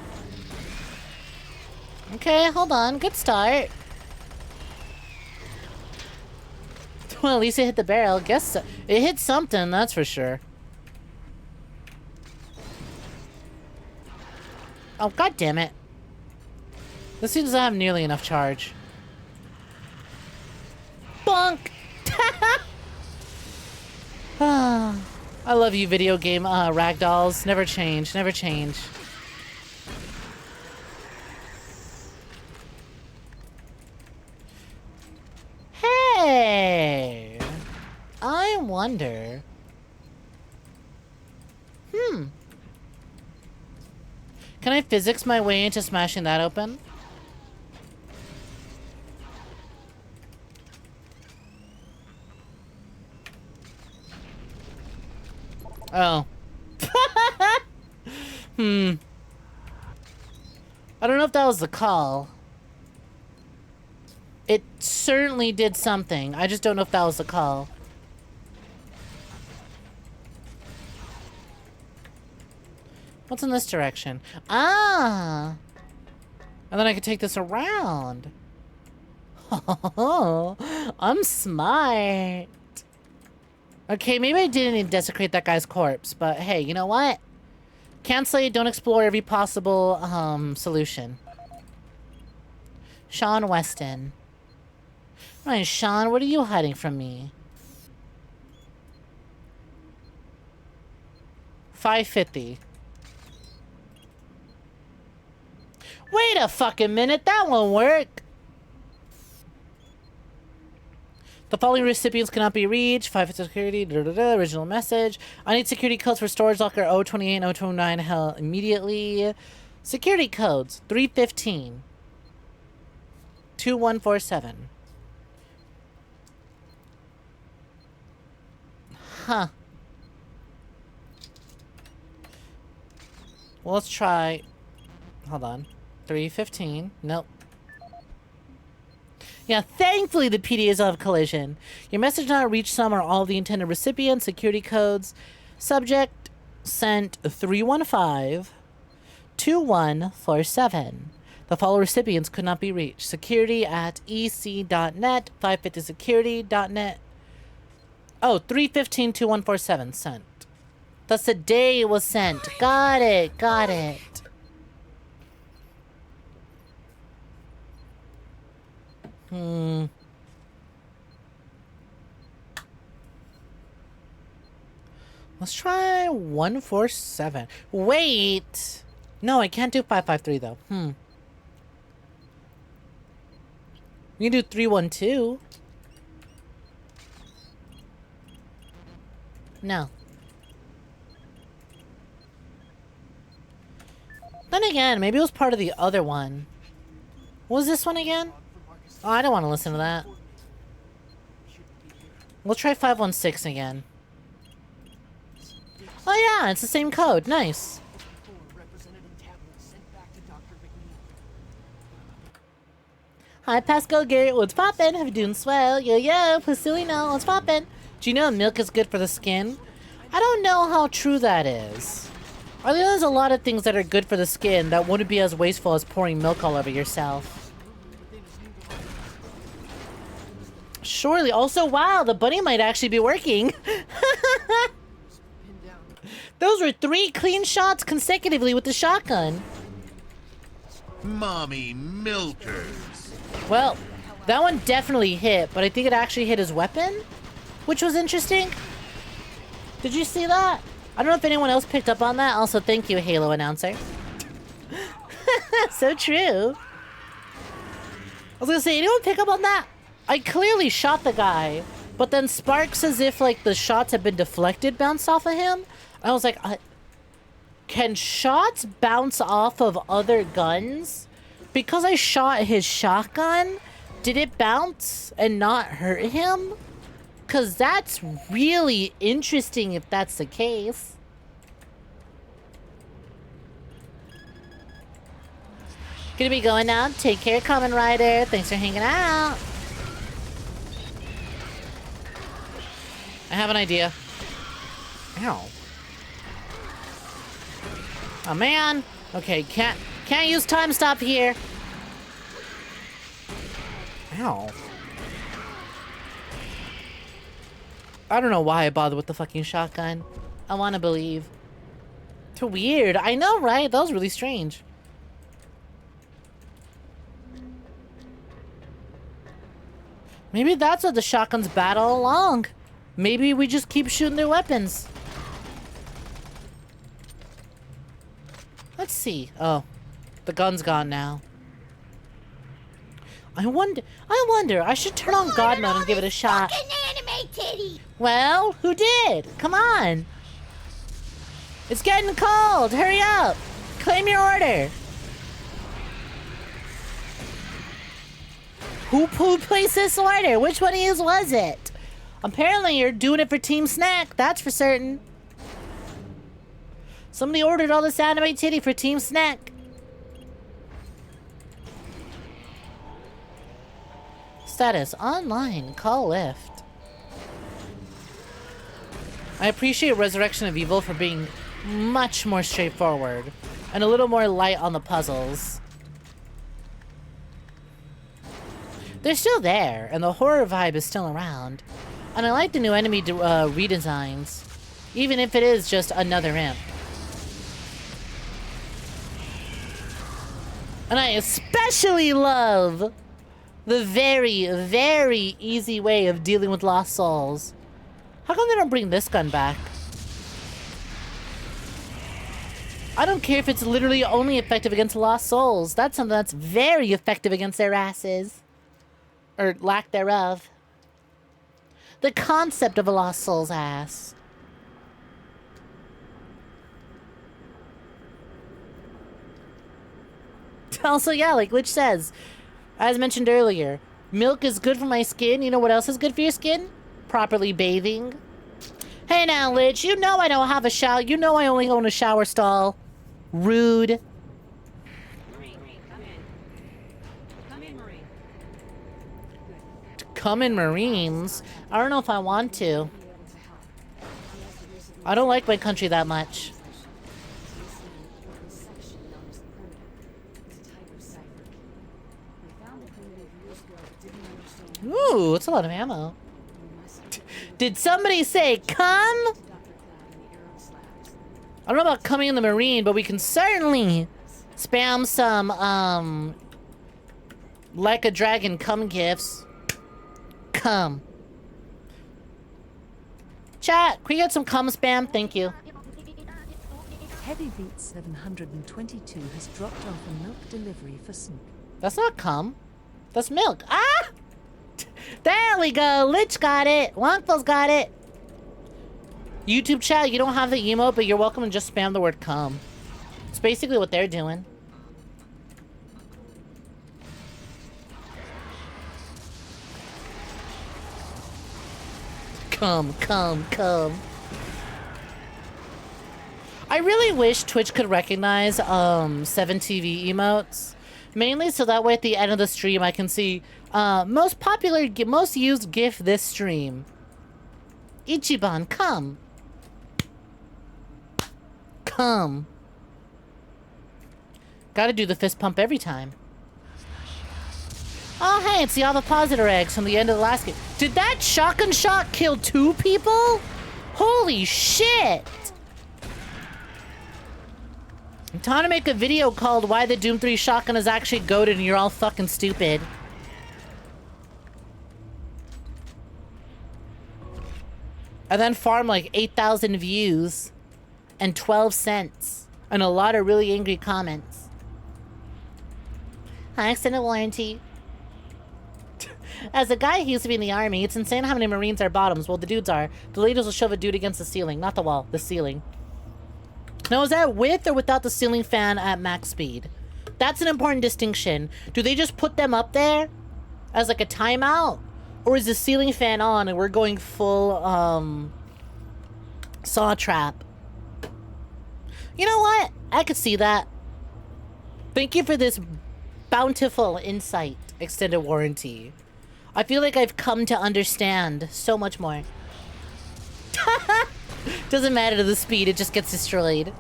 Okay, hold on, good start. Well, at least it hit the barrel, guess so. It hit something, that's for sure. Oh, god damn it. This seems to have nearly enough charge. Bonk! I love you, video game ragdolls. Never change, never change. Hey! I wonder... Can I physics my way into smashing that open? Oh. I don't know if that was the call. It certainly did something. I just don't know if that was the call. What's in this direction? Ah! And then I could take this around. Oh, I'm smart. Okay, maybe I didn't need to desecrate that guy's corpse, but hey, you know what? Can't say don't explore every possible solution. Sean Weston. Right, Sean, what are you hiding from me? 550. Wait a fucking minute, that won't work. The following recipients cannot be reached. 550 security, original message. I need security codes for storage locker 028 and 029 hell immediately. Security codes 315 2147. Huh. Well, let's try. Hold on. 315. Nope. Yeah, thankfully the PDAs will have collision. Your message did not reach some or all of the intended recipients. Security codes. Subject sent 315 2147. The following recipients could not be reached. Security at ec.net. 550security.net. Oh, 315 2147 sent. That's the day it was sent. Got it. Got it. Let's try 147. Wait. No, I can't do 553 though. We can do 312. No. Then again, maybe it was part of the other one. What was this one again? Oh, I don't want to listen to that. We'll try 516 again. Oh yeah, it's the same code. Nice. Hi, Pascal Garrett. What's poppin'? How you doing, swell? Yo, yo, Pursuino. What's poppin'? Do you know milk is good for the skin? I don't know how true that is. I think there's a lot of things that are good for the skin that wouldn't be as wasteful as pouring milk all over yourself. Surely. Also, wow, the bunny might actually be working. Those were 3 clean shots consecutively with the shotgun. Mommy milkers. Well, that one definitely hit, but I think it actually hit his weapon, which was interesting. Did you see that? I don't know if anyone else picked up on that. Also, thank you, Halo announcer. So true. I was gonna say, anyone pick up on that? I clearly shot the guy, but then sparks as if like the shots had been deflected bounced off of him. I was like, can shots bounce off of other guns? Because I shot his shotgun, did it bounce and not hurt him? Because that's really interesting if that's the case. Gonna be going now. Take care, Kamen Rider. Thanks for hanging out. I have an idea. Ow. Oh man. Okay, can't use time stop here. Ow. I don't know why I bothered with the fucking shotgun. I want to believe. It's weird. I know, right? That was really strange. Maybe that's what the shotguns battle along. Maybe we just keep shooting their weapons. Let's see. Oh, the gun's gone now. I wonder. I should turn on God mode and give it a shot. Anime titty. Well, who did? Come on. It's getting cold. Hurry up. Claim your order. Who placed this order? Which one of you was it? Apparently you're doing it for Team Snek. That's for certain. Somebody ordered all this anime titty for Team Snek. Status online. Call lift. I appreciate Resurrection of Evil for being much more straightforward and a little more light on the puzzles. They're still there, and the horror vibe is still around. And I like the new enemy redesigns, even if it is just another imp. And I especially love the very, very easy way of dealing with lost souls. How come they don't bring this gun back? I don't care if it's literally only effective against lost souls. That's something that's very effective against their asses. Or lack thereof. The concept of a lost soul's ass. Also, yeah, like Lich says, as mentioned earlier, milk is good for my skin. You know what else is good for your skin? Properly bathing. Hey now, Lich, you know I don't have a shower. You know I only own a shower stall. Rude. Marine, come in. Come in, Marine. Come in, Marines. I don't know if I want to. Be able to help. He has the use of I don't like my country that much. This is an important section known as the primitive. It's a type of cipher key. We found the primitive years ago, but didn't understand. Ooh, that's a lot of ammo. We must Did somebody say come? Dr. Cloud in the Aeros labs. I don't know about coming in the Marine, but we can certainly spam some, like a dragon come gifts. Come. Chat, can we get some cum spam? Thank you. Heavy Beat 722 has dropped off a milk delivery for Snek. That's not cum. That's milk. Ah! There we go. Lich got it. Wonkful's got it. YouTube chat, you don't have the emote, but you're welcome to just spam the word cum. It's basically what they're doing. Come, come, come. I really wish Twitch could recognize 7TV emotes. Mainly so that way at the end of the stream I can see most popular, most used GIF this stream. Ichiban, come. Come. Gotta do the fist pump every time. Oh hey, it's the ovipositor eggs from the end of the last game. Did that shotgun shot kill 2 people? Holy shit! I'm trying to make a video called Why the Doom 3 Shotgun is actually goated and you're all fucking stupid. And then farm like 8,000 views and 12 cents and a lot of really angry comments. High extended warranty. As a guy who used to be in the army, it's insane how many Marines are bottoms. Well, the dudes are. The ladies will shove a dude against the ceiling. Not the wall, the ceiling. Now, is that with or without the ceiling fan at max speed? That's an important distinction. Do they just put them up there as like a timeout? Or is the ceiling fan on and we're going full, saw trap? You know what? I could see that. Thank you for this bountiful insight, extended warranty. I feel like I've come to understand so much more. Doesn't matter to the speed, it just gets destroyed.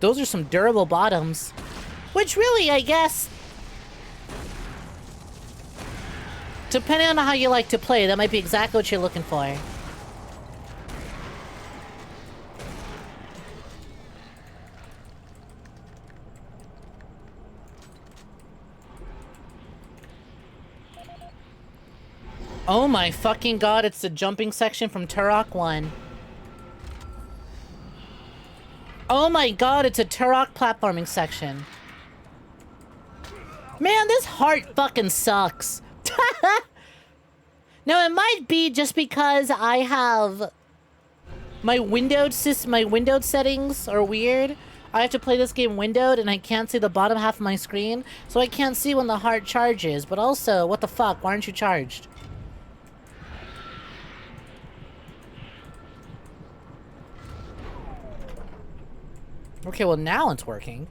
Those are some durable bottoms. Which really, I guess, depending on how you like to play, that might be exactly what you're looking for. Oh my fucking god, it's the jumping section from Turok 1. Oh my god, it's a Turok platforming section. Man, this heart fucking sucks. Now, it might be just because I have my windowed settings are weird. I have to play this game windowed and I can't see the bottom half of my screen, so I can't see when the heart charges. But also, what the fuck? Why aren't you charged? Okay, well now it's working.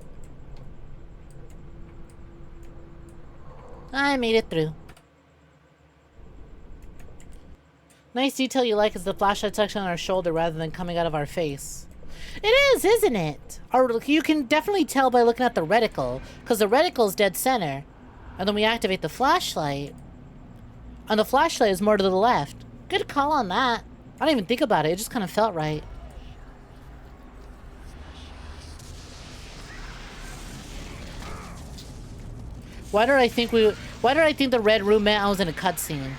I made it through. Nice detail you like is the flashlight section on our shoulder rather than coming out of our face. It is, isn't it? Or you can definitely tell by looking at the reticle, because the reticle is dead center. And then we activate the flashlight. And the flashlight is more to the left. Good call on that. I didn't even think about it, it just kind of felt right. Why did I think the red room meant I was in a cutscene?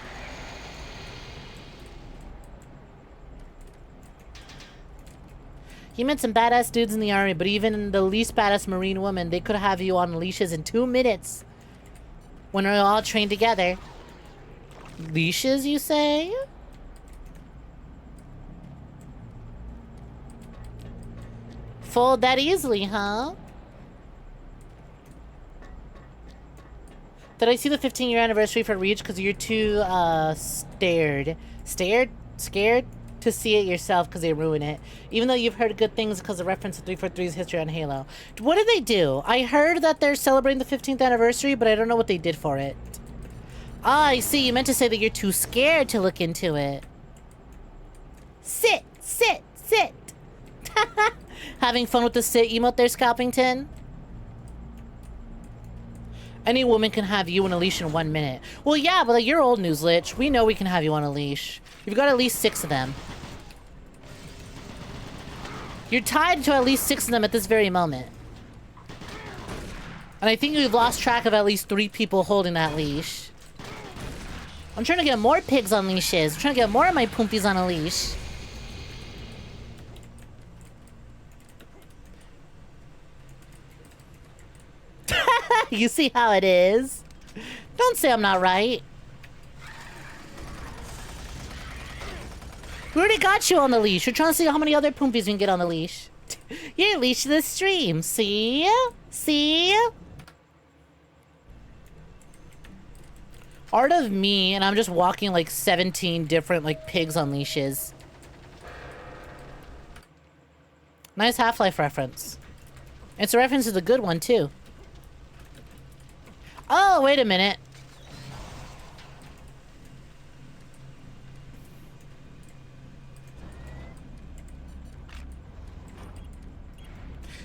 He met some badass dudes in the army, but even the least badass Marine woman, they could have you on leashes in 2 minutes. When we're all trained together. Leashes, you say? Fold that easily, huh? Did I see the 15-year anniversary for Reach? Because you're too, scared to see it yourself because they ruin it. Even though you've heard good things because of reference to 343's history on Halo. What did they do? I heard that they're celebrating the 15th anniversary, but I don't know what they did for it. Ah, I see. You meant to say that you're too scared to look into it. Sit. Having fun with the sit emote there, Scalpington? Any woman can have you on a leash in 1 minute. Well, yeah, but like, you're old news, Lich. We know we can have you on a leash. You've got at least 6 of them. You're tied to at least 6 of them at this very moment. And I think you've lost track of at least 3 people holding that leash. I'm trying to get more pigs on leashes. I'm trying to get more of my poompies on a leash. You see how it is? Don't say I'm not right. We already got you on the leash. We're trying to see how many other poompies we can get on the leash. You're leashed to the stream. See? See? Art of me, and I'm just walking like 17 different like pigs on leashes. Nice Half-Life reference. It's a reference to the good one too. Oh, wait a minute.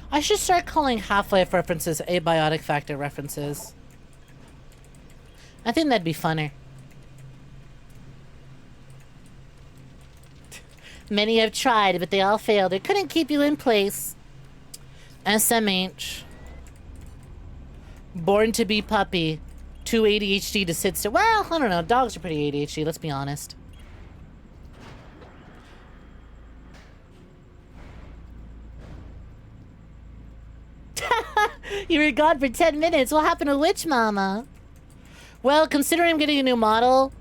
I should start calling Half-Life references abiotic factor references. I think that'd be funner. Many have tried, but they all failed. They couldn't keep you in place. SMH. Born to be puppy. Too ADHD to sit still. Well, I don't know. Dogs are pretty ADHD, let's be honest. You were gone for 10 minutes. What happened to Witch Mama? Well, considering I'm getting a new model,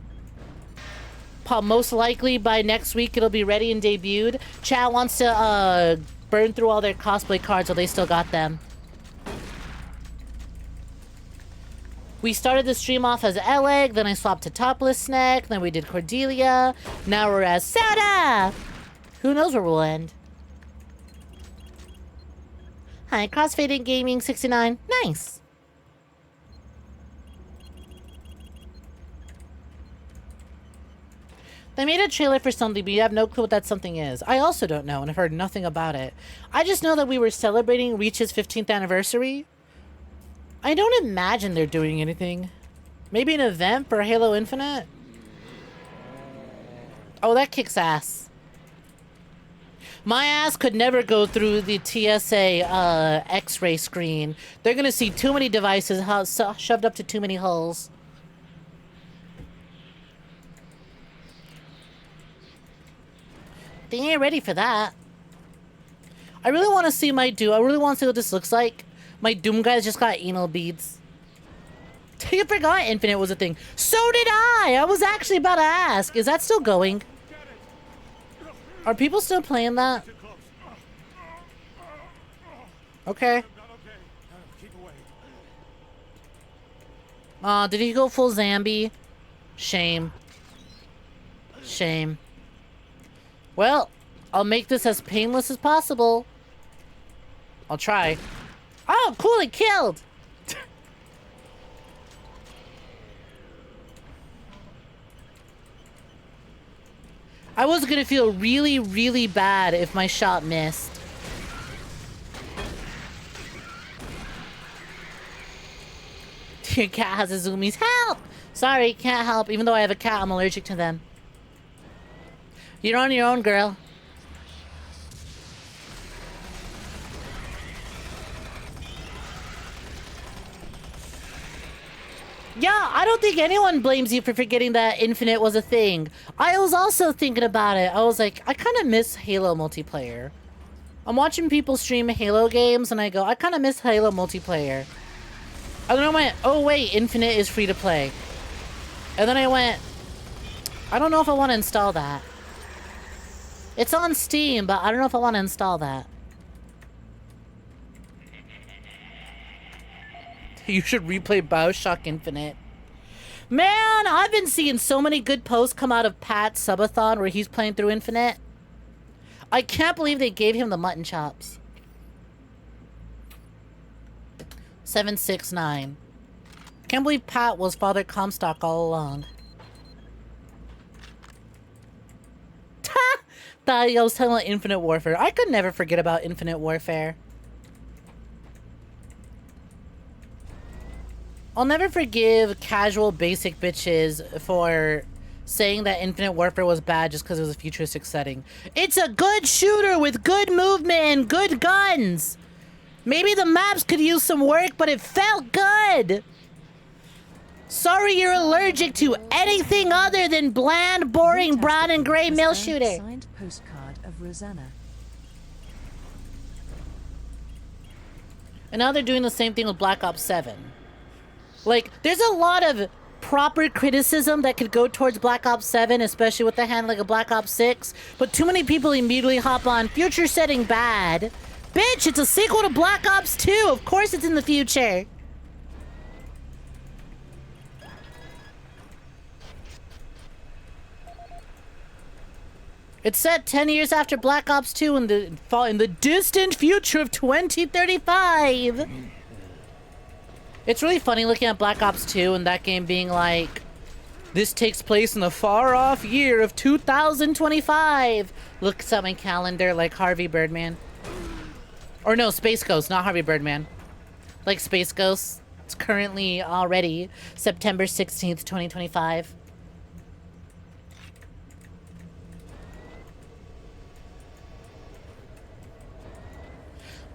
most likely by next week it'll be ready and debuted. Chat wants to burn through all their cosplay cards while they still got them. We started the stream off as Eleg, then I swapped to Topless Snek, then we did Cordelia, now we're as Soda! Who knows where we'll end? Hi, Crossfaded Gaming 69. Nice! They made a trailer for something, but you have no clue what that something is. I also don't know, and I've heard nothing about it. I just know that we were celebrating Reach's 15th anniversary. I don't imagine they're doing anything. Maybe an event for Halo Infinite? Oh, that kicks ass. My ass could never go through the TSA X-ray screen. They're gonna see too many devices shoved up to too many holes. They ain't ready for that. I really want to see my Doom. I really want to see what this looks like. My Doom guys just got anal beads. You forgot Infinite was a thing. So did I! I was actually about to ask. Is that still going? Are people still playing that? Okay. Aw, did he go full zombie? Shame. Shame. Well, I'll make this as painless as possible. I'll try. Oh, cool, it killed! I was gonna feel really, really bad if my shot missed. Your cat has a zoomies. Help! Sorry, can't help. Even though I have a cat, I'm allergic to them. You're on your own, girl. Yeah, I don't think anyone blames you for forgetting that Infinite was a thing. I was also thinking about it. I was like, I kind of miss Halo multiplayer. I'm watching people stream Halo games, and I go, I kind of miss Halo multiplayer. And then I went, oh wait, Infinite is free to play. And then I went, I don't know if I want to install that. It's on Steam, but I don't know if I want to install that. You should replay BioShock Infinite. Man, I've been seeing so many good posts come out of Pat's subathon where he's playing through Infinite. I can't believe they gave him the mutton chops. 769. Can't believe Pat was Father Comstock all along. Thought I was talking about Infinite Warfare. I could never forget about Infinite Warfare. I'll never forgive casual basic bitches for saying that Infinite Warfare was bad just because it was a futuristic setting. It's a good shooter with good movement and good guns. Maybe the maps could use some work, but it felt good. Sorry you're allergic to anything other than bland, boring, brown and gray mill shooter. Signed postcard of Rosanna. And now they're doing the same thing with Black Ops 7. Like, there's a lot of proper criticism that could go towards Black Ops 7, especially with the handling of Black Ops 6. But too many people immediately hop on future setting bad. Bitch, it's a sequel to Black Ops 2. Of course it's in the future. It's set 10 years after Black Ops 2 in the distant future of 2035. It's really funny looking at Black Ops 2 and that game being like, this takes place in the far-off year of 2025. Looks at my calendar like Harvey Birdman. Or no, Space Ghost, not Harvey Birdman. Like Space Ghost. It's currently already September 16th, 2025.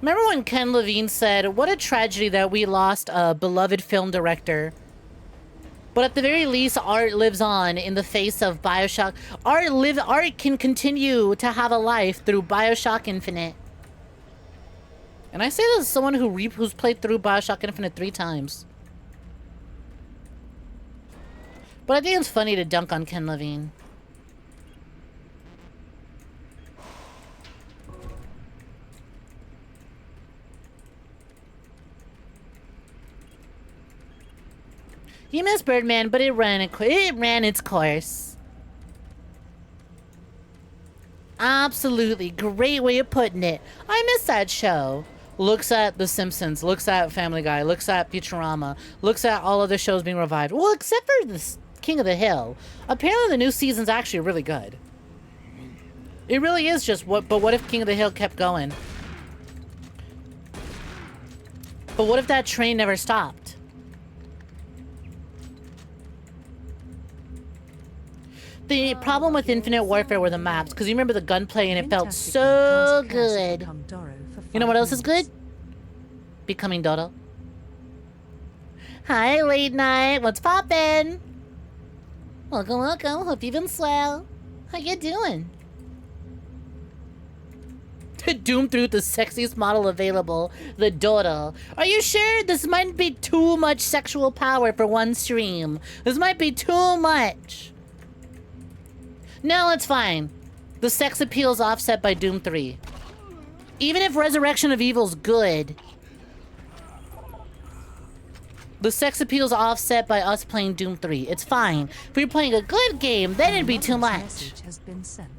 Remember when Ken Levine said, what a tragedy that we lost a beloved film director. But at the very least, art lives on in the face of BioShock. Art can continue to have a life through BioShock Infinite. And I say this as someone who's played through BioShock Infinite 3 times. But I think it's funny to dunk on Ken Levine. You missed Birdman, but it ran its course. Absolutely. Great way of putting it. I miss that show. Looks at The Simpsons, looks at Family Guy, looks at Futurama, looks at all other shows being revived. Well, except for this King of the Hill. Apparently the new season's actually really good. It really is just but what if King of the Hill kept going? But what if that train never stopped? The problem with Infinite Warfare were the maps, because you remember the gunplay and it felt so good. You know what else is good? Becoming Dodo. Hi, late night. What's poppin'? Welcome, welcome. Hope you've been swell. How you doing? Doom through the sexiest model available, the Dodo. Are you sure this might be too much sexual power for one stream? This might be too much. No, it's fine. The sex appeal is offset by Doom 3. Even if Resurrection of Evil's good, the sex appeal is offset by us playing Doom 3. It's fine. If we were playing a good game, then it'd be too much. Has been sent.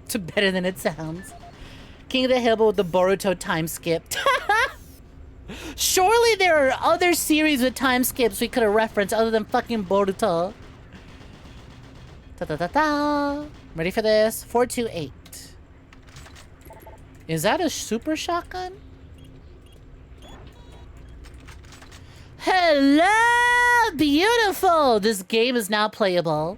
It's better than it sounds. King of the Hill with the Boruto time skip. Surely there are other series with time skips we could have referenced other than fucking Boruto. Ta-ta-ta-ta. Ready for this? 428. Is that a super shotgun? Hello, beautiful! This game is now playable.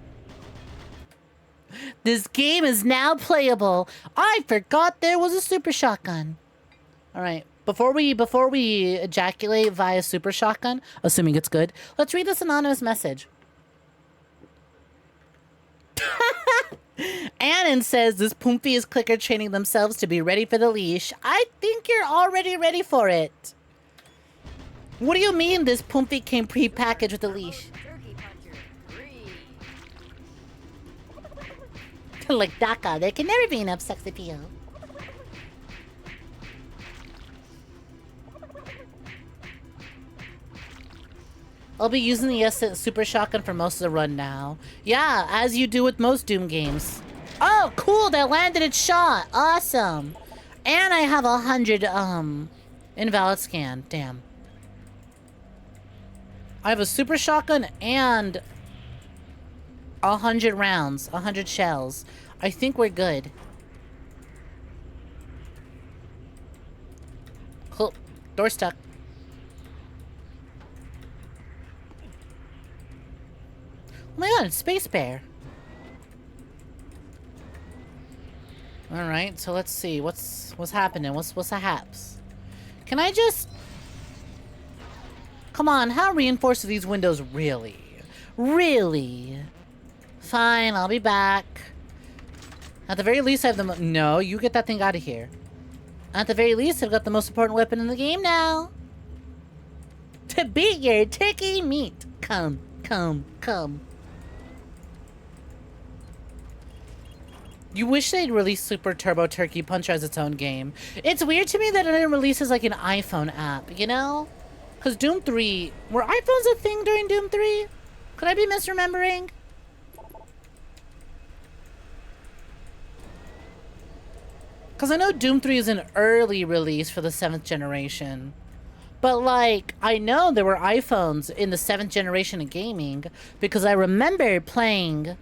This game is now playable. I forgot there was a super shotgun. All right, before we ejaculate via super shotgun, assuming it's good, let's read this anonymous message. And Shannon says this Poomfy is clicker training themselves to be ready for the leash. I think you're already ready for it. What do you mean this Poomfy came pre-packaged with a leash? Like DACA, there can never be enough sex appeal. I'll be using the Super Shotgun for most of the run now. Yeah, as you do with most Doom games. Oh, cool, that landed its shot. Awesome. And I have 100, invalid scan. Damn. I have a Super Shotgun and 100 rounds, 100 shells. I think we're good. Cool. Door stuck. Oh my god, it's Space Bear. Alright, so let's see. What's happening? What's the haps? Can I just... Come on, how reinforced are these windows really? Really? Fine, I'll be back. At the very least, I have the No, you get that thing out of here. At the very least, I've got the most important weapon in the game now. To beat your turkey meat. Come, come, come. You wish they'd release Super Turbo Turkey Puncher as its own game. It's weird to me that it didn't release as like an iPhone app, you know? Because Doom 3... Were iPhones a thing during Doom 3? Could I be misremembering? Because I know Doom 3 is an early release for the 7th generation. But, like, I know there were iPhones in the 7th generation of gaming because I remember playing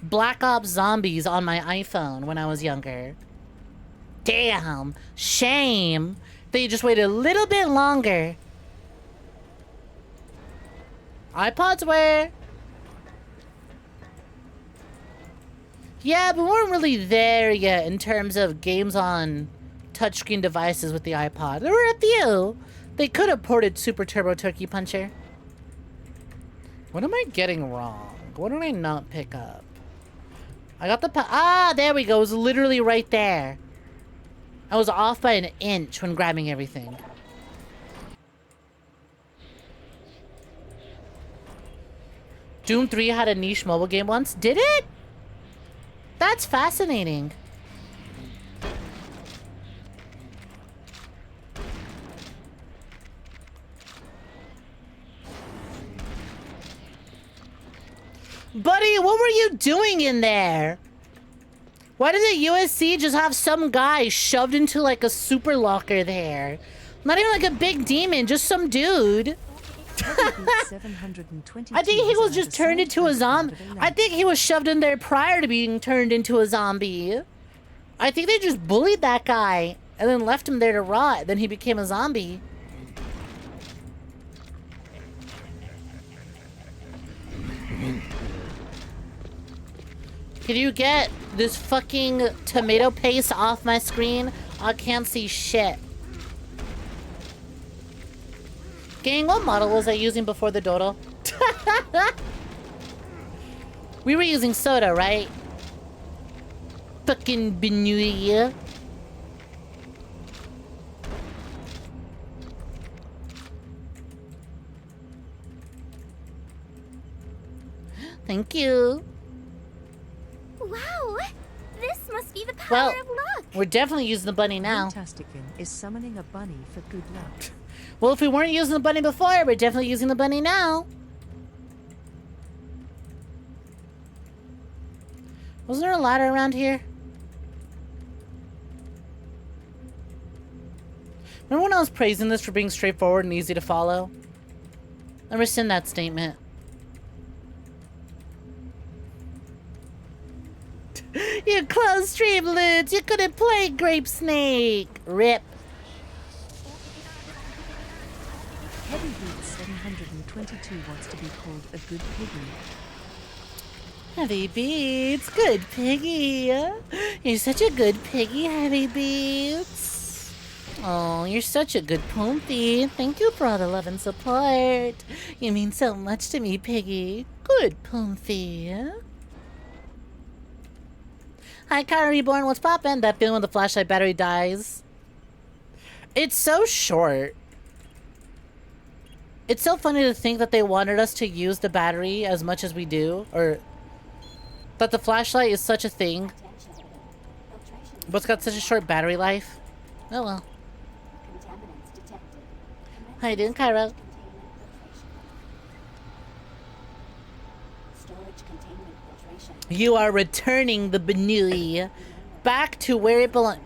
Black Ops Zombies on my iPhone when I was younger. Damn. Shame. They just waited a little bit longer. iPods were... Yeah, but we weren't really there yet in terms of games on touchscreen devices with the iPod. There were a few. They could have ported Super Turbo Turkey Puncher. What am I getting wrong? What did I not pick up? I got the... Ah, there we go. It was literally right there. I was off by an inch when grabbing everything. Doom 3 had a niche mobile game once. Did it? That's fascinating. Buddy, what were you doing in there? Why does the USC just have some guy shoved into like a super locker there? Not even like a big demon, just some dude. I think he was just turned into a zombie. I think he was shoved in there prior to being turned into a zombie. I think they just bullied that guy and then left him there to rot. Then he became a zombie. Can you get this fucking tomato paste off my screen? I can't see shit. Gang, what model was I using before the dodo? We were using soda, right? Fucking Benuia. Thank you. Wow, this must be the power of luck. We're definitely using the bunny now. Fantasticin is summoning a bunny for good luck. Well, if we weren't using the bunny before, we're definitely using the bunny now. Wasn't there a ladder around here? Remember when I was praising this for being straightforward and easy to follow? I rescind that statement. You closed Streamloots! You couldn't play Grape Snake! Rip. Heavy Beats 722 wants to be called a good piggy. Heavy Beats, good piggy. You're such a good piggy, Heavy Beats. Oh, you're such a good Poomfy. Thank you for all the love and support. You mean so much to me, piggy. Good Poomfy. Hi, Kyra Reborn. What's poppin'? That feeling when the flashlight battery dies. It's so short. It's so funny to think that they wanted us to use the battery as much as we do, or that the flashlight is such a thing, but it's got such a short battery life. Oh well. How you doing, Kyra? You are returning the Benui back to where it belongs.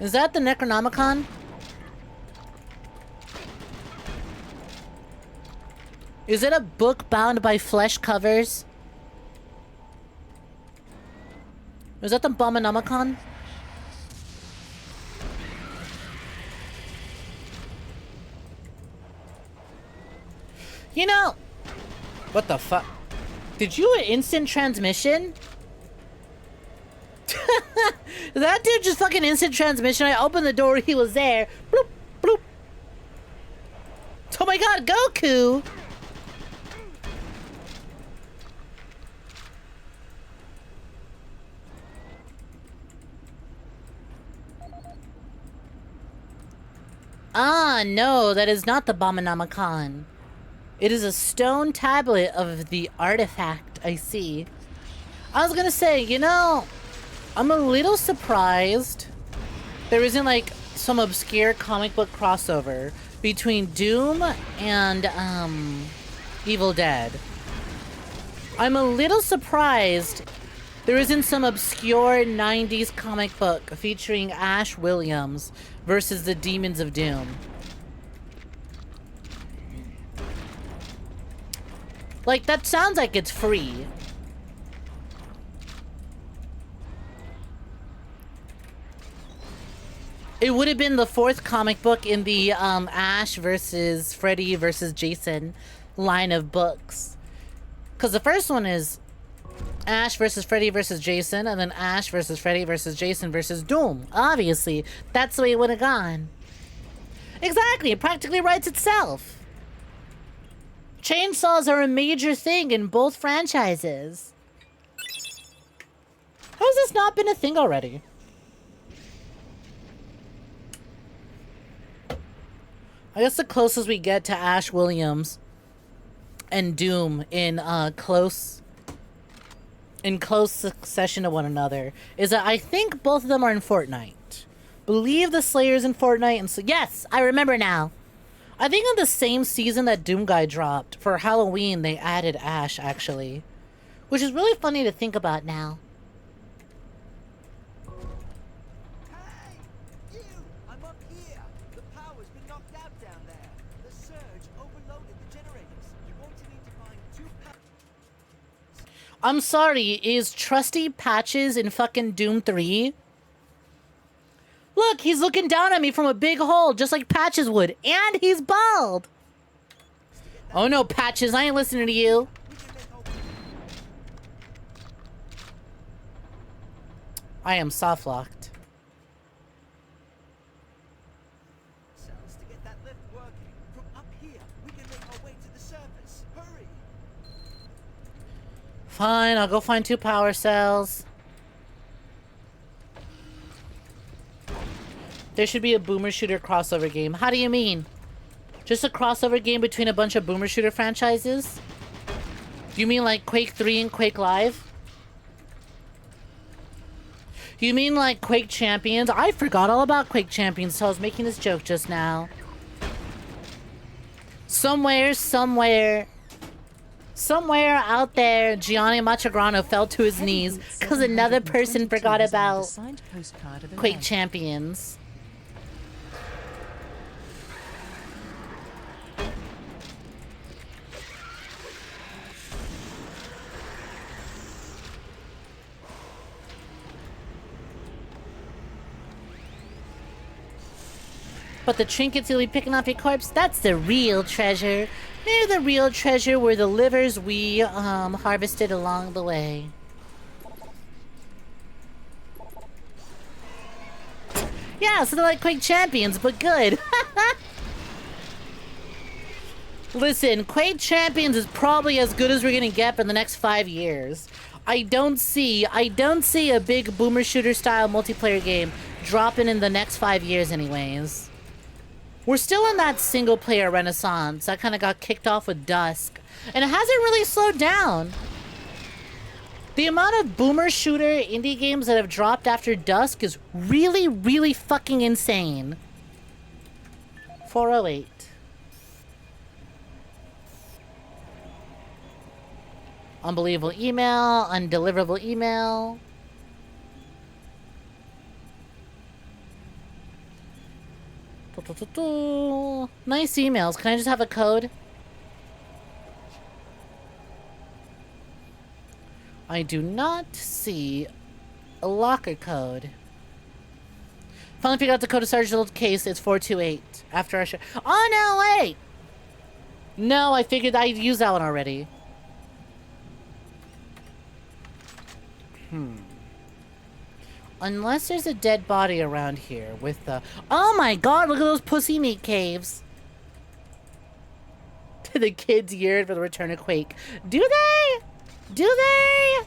Is that the Necronomicon? Is it a book bound by flesh covers? Is that the Abominomicon? You know... What the fuck? Did you instant transmission? That dude just fucking instant transmission. I opened the door, he was there. Bloop, bloop. Oh my god, Goku! Ah, no, that is not the Abominomicon. It is a stone tablet of the artifact, I see. I was gonna say, you know, I'm a little surprised there isn't like some obscure comic book crossover between Doom and Evil Dead. I'm a little surprised there isn't some obscure 90s comic book featuring Ash Williams versus the Demons of Doom. Like, that sounds like it's free. It would have been the fourth comic book in the Ash versus Freddy versus Jason line of books. Because the first one is Ash versus Freddy versus Jason, and then Ash versus Freddy versus Jason versus Doom. Obviously, that's the way it would have gone. Exactly, it practically writes itself. Chainsaws are a major thing in both franchises. How has this not been a thing already? I guess the closest we get to Ash Williams and Doom in close succession to one another is that I think both of them are in Fortnite. Believe the Slayer's in Fortnite, and so yes, I remember now. I think in the same season that Doom Guy dropped, for Halloween, they added Ash, actually. Which is really funny to think about now. Hey! You! I'm up here! The power's been knocked out down there. The surge overloaded the generators. You're going to need to find 2 patches. I'm sorry, is Trusty Patches in fucking Doom 3? Look, he's looking down at me from a big hole, just like Patches would. And he's bald! Oh no, Patches, I ain't listening to you. I am soft-locked. Cells to get that lift working. From up here, we can make our way to the surface. Hurry! Fine, I'll go find 2 power cells. There should be a Boomer Shooter crossover game. How do you mean? Just a crossover game between a bunch of Boomer Shooter franchises? Do you mean like Quake 3 and Quake Live? You mean like Quake Champions? I forgot all about Quake Champions, so I was making this joke just now. Somewhere out there, Gianni Machagrano fell to his knees because another person forgot about Quake Champions. But the trinkets you'll be picking off your corpse, that's the real treasure. They're the real treasure were the livers we harvested along the way. Yeah, so they're like Quake Champions, but good. Listen, Quake Champions is probably as good as we're gonna get for the next 5 years. I don't see a big boomer shooter style multiplayer game dropping in the next 5 years anyways. We're still in that single player renaissance that kind of got kicked off with Dusk, and it hasn't really slowed down. The amount of boomer shooter indie games that have dropped after Dusk is really, really fucking insane. 408. Unbelievable email, undeliverable email. Nice emails. Can I just have a code? I do not see a locker code. Finally figured out the code to Sergeant's little case. It's 428. After our show. Oh, no, wait! No, I figured I'd use that one already. Unless there's a dead body around here with the... Oh my god, look at those pussy meat caves. The kids yearn for the return of Quake. Do they? Do they?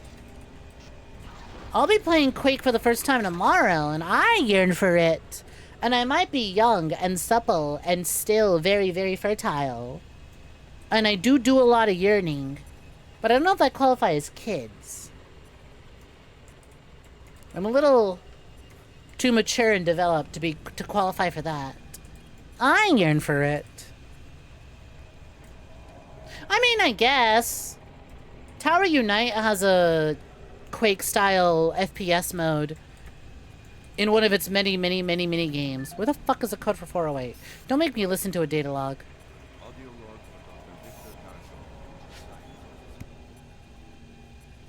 I'll be playing Quake for the first time tomorrow, and I yearn for it. And I might be young and supple and still very, very fertile. And I do a lot of yearning. But I don't know if I qualify as kids. I'm a little too mature and developed to qualify for that. I yearn for it. I mean, I guess. Tower Unite has a Quake-style FPS mode in one of its many, many, many, many games. Where the fuck is the code for 408? Don't make me listen to a data log. Audio log for Dr. Victor Garson.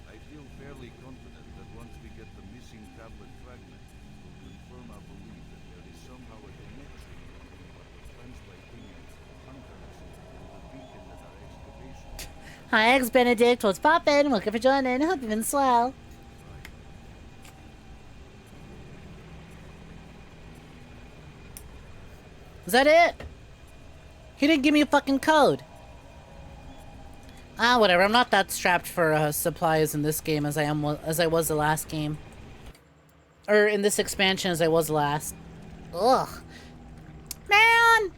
I feel fairly confident that once we get the missing tablet fragment, we'll confirm our belief that there is somehow a connection between what was translating as hunters and the beacon that our excavation. Hi, 𝐒𝐳𝐵enedict. What's poppin'? Welcome for joining. Hope you've been swell. Is that it? He didn't give me a fucking code. Ah, whatever. I'm not that strapped for supplies in this game as I was the last game. Or in this expansion as I was last. Ugh. Man!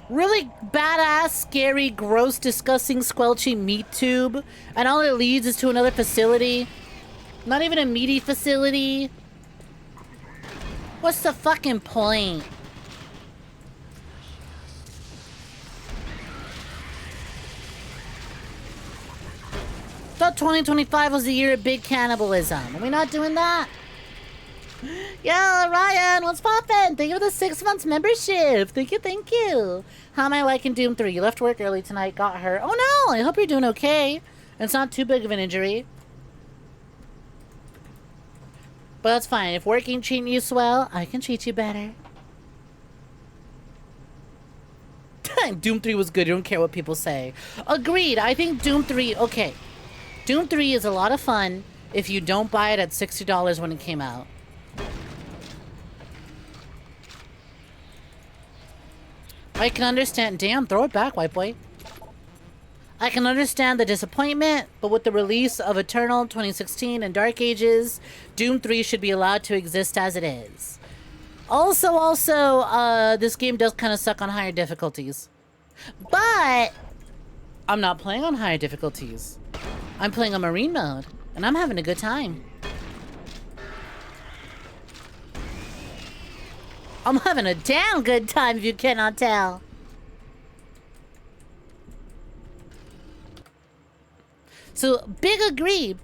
Really badass, scary, gross, disgusting, squelchy meat tube. And all it leads is to another facility. Not even a meaty facility. What's the fucking point? Thought 2025 was the year of big cannibalism. Are we not doing that? Yeah, Ryan, what's poppin'? Thank you for the 6 months membership. Thank you, thank you. How am I liking Doom 3? You left work early tonight, got hurt. Oh no, I hope you're doing okay. It's not too big of an injury. But that's fine. If work ain't treating you swell, I can treat you better. Doom 3 was good. You don't care what people say. Agreed. I think Doom 3... Okay. Doom 3 is a lot of fun if you don't buy it at $60 when it came out. I can understand... Damn, throw it back, white boy. I can understand the disappointment, but with the release of Eternal 2016 and Dark Ages, Doom 3 should be allowed to exist as it is. Also, this game does kind of suck on higher difficulties. But I'm not playing on higher difficulties. I'm playing on Marine mode, and I'm having a good time. I'm having a damn good time if you cannot tell. So, big agree.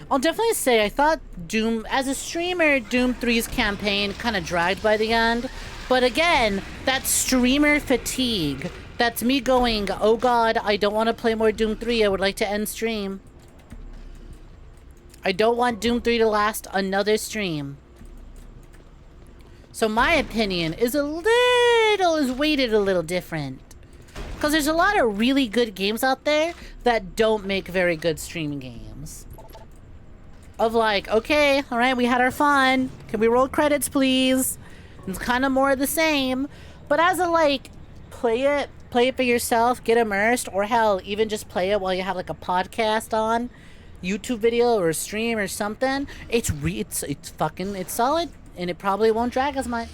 I'll definitely say I thought Doom, as a streamer, Doom 3's campaign kind of dragged by the end. But again, that streamer fatigue, that's me going, oh god, I don't want to play more Doom 3, I would like to end stream. I don't want Doom 3 to last another stream. So my opinion is weighted a little different. Because there's a lot of really good games out there that don't make very good streaming games. Of like, okay, alright, we had our fun. Can we roll credits, please? It's kind of more of the same. But as a, like, play it play it for yourself, get immersed, or hell, even just play it while you have like a podcast on, YouTube video or a stream or something, it's solid, and it probably won't drag as much.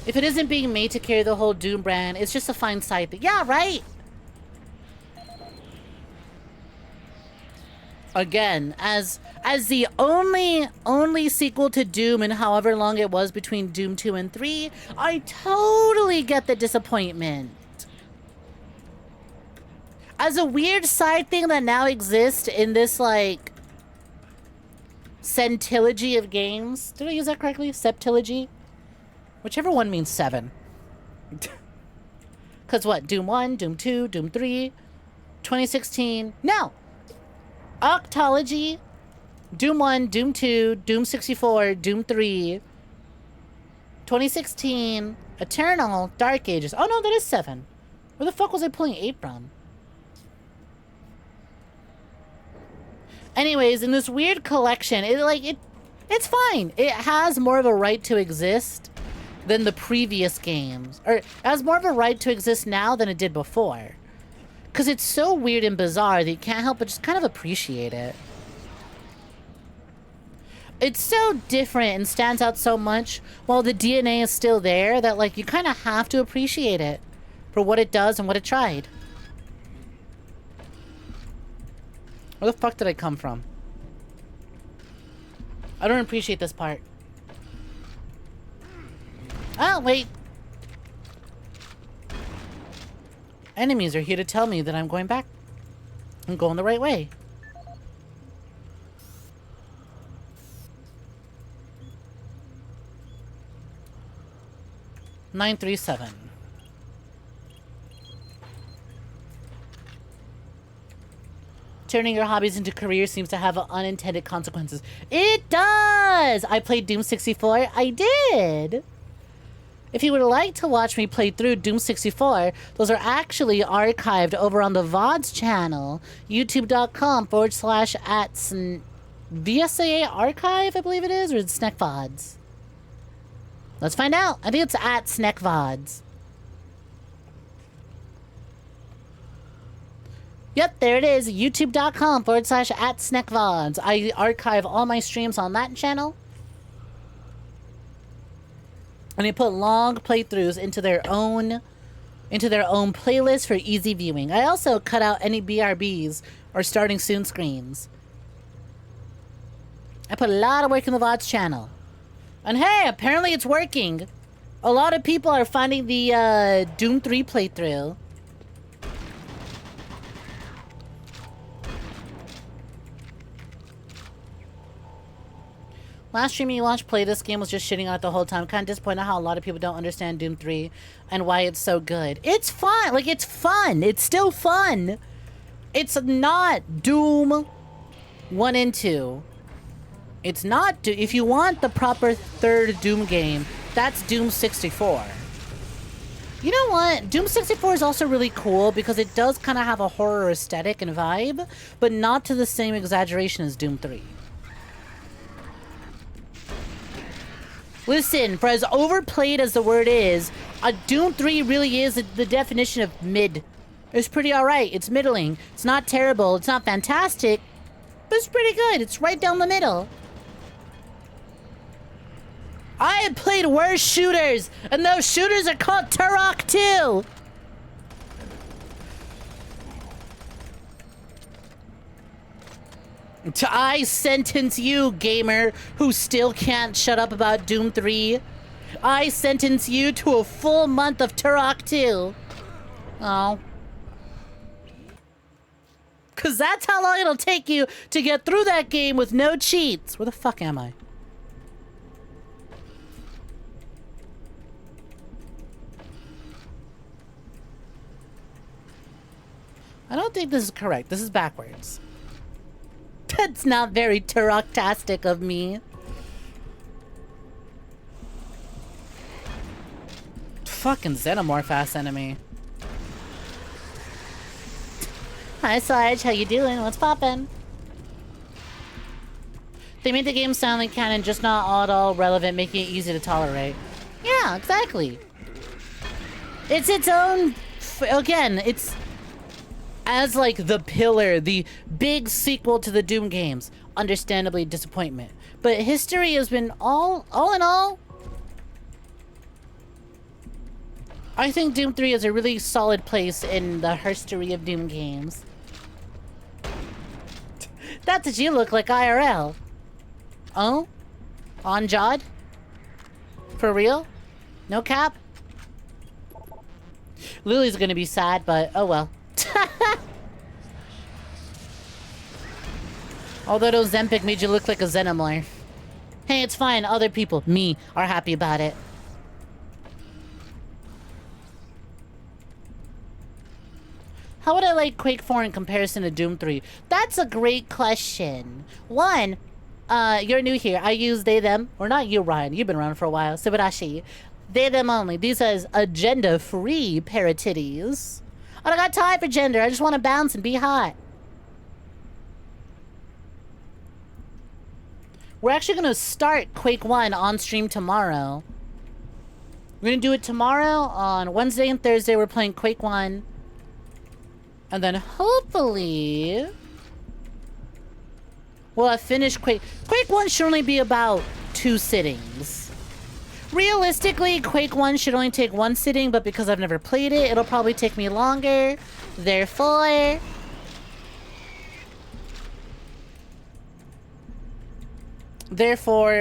If it isn't being made to carry the whole Doom brand, it's just a fine side thing. Yeah, right? Again, as the only sequel to Doom in however long it was between Doom 2 and 3, I totally get the disappointment. As a weird side thing that now exists in this, like, centillogy of games. Did I use that correctly? Septillogy? Whichever one means 7. Because what? Doom 1, Doom 2, Doom 3, 2016. No! Octology, Doom 1, Doom 2, Doom 64, Doom 3, 2016, Eternal, Dark Ages. Oh no, that is 7. Where the fuck was I pulling 8 from? Anyways, in this weird collection, it's fine. It has more of a right to exist than the previous games. Or it has more of a right to exist now than it did before. Because it's so weird and bizarre that you can't help but just kind of appreciate it. It's so different and stands out so much while the DNA is still there that, like, you kind of have to appreciate it for what it does and what it tried. Where the fuck did I come from? I don't appreciate this part. Oh, wait. Enemies are here to tell me that I'm going back. I'm going the right way. $937. Turning your hobbies into careers seems to have unintended consequences. It does! I played Doom 64. I did! If you would like to watch me play through Doom 64, those are actually archived over on the VODs channel, youtube.com/@ VSAA archive, I believe it is, or it's Snek VODs. Let's find out. I think it's at Snek VODs. Yep, there it is. youtube.com/@ Snek VODs. I archive all my streams on that channel. And they put long playthroughs into their own playlist for easy viewing. I also cut out any BRBs or starting soon screens. I put a lot of work in the VODs channel. And hey, apparently it's working. A lot of people are finding the Doom 3 playthrough. Last stream you watched play this game was just shitting on it the whole time. Kind of disappointed how a lot of people don't understand Doom 3 and why it's so good. It's fun. Like, it's fun. It's still fun. It's not Doom 1 and 2. It's not... If you want the proper third Doom game, that's Doom 64. You know what? Doom 64 is also really cool because it does kind of have a horror aesthetic and vibe, but not to the same exaggeration as Doom 3. Listen, for as overplayed as the word is, Doom 3 really is the definition of mid. It's pretty alright. It's middling. It's not terrible. It's not fantastic. But it's pretty good. It's right down the middle. I have played worse shooters, and those shooters are called Turok 2. I sentence you, gamer, who still can't shut up about Doom 3. I sentence you to a full month of Turok 2. Oh. Because that's how long it'll take you to get through that game with no cheats. Where the fuck am I? I don't think this is correct. This is backwards. That's not very Turok-tastic of me. Fucking xenomorph-ass enemy. Hi, 𝐒𝐧𝐞𝐤, how you doing? What's poppin'? They made the game sound like canon, just not at all relevant, making it easy to tolerate. Yeah, exactly. It's its own... Again, it's... As, like, the pillar, the big sequel to the Doom games. Understandably, disappointment. But history has been all in all... I think Doom 3 is a really solid place in the history of Doom games. That's what you look like IRL. Oh? On Jod? For real? No cap? Lily's gonna be sad, but oh well. Although those Zempic made you look like a Xenomorph. Hey, it's fine. Other people, me, are happy about it. How would I like Quake 4 in comparison to Doom 3? That's a great question. One, you're new here. I use they, them. Or not you, Ryan. You've been around for a while. Subarashi. They, them only. These are agenda-free paratitties. I don't got time for gender. I just want to bounce and be hot. We're actually going to start Quake 1 on stream tomorrow. We're going to do it tomorrow. On Wednesday and Thursday, we're playing Quake 1. And then hopefully... we'll have finished Quake... Quake 1 should only be about 2 sittings. Realistically, Quake 1 should only take 1 sitting, but because I've never played it, it'll probably take me longer. Therefore...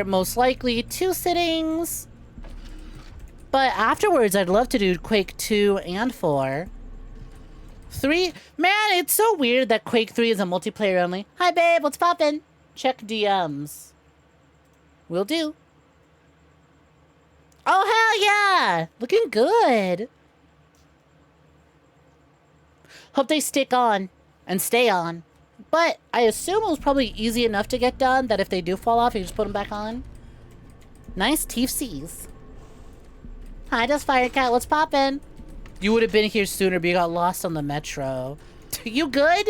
most likely 2 sittings. But afterwards, I'd love to do Quake 2 and 4. 3? Man, it's so weird that Quake 3 is a multiplayer only. Hi, babe. What's poppin'? Check DMs. Will do. Oh, hell yeah! Looking good. Hope they stick on and stay on. But I assume it was probably easy enough to get done that if they do fall off, you just put them back on. Nice TFCs. Hi, just Firecat. What's poppin'? You would have been here sooner, but you got lost on the metro. You good?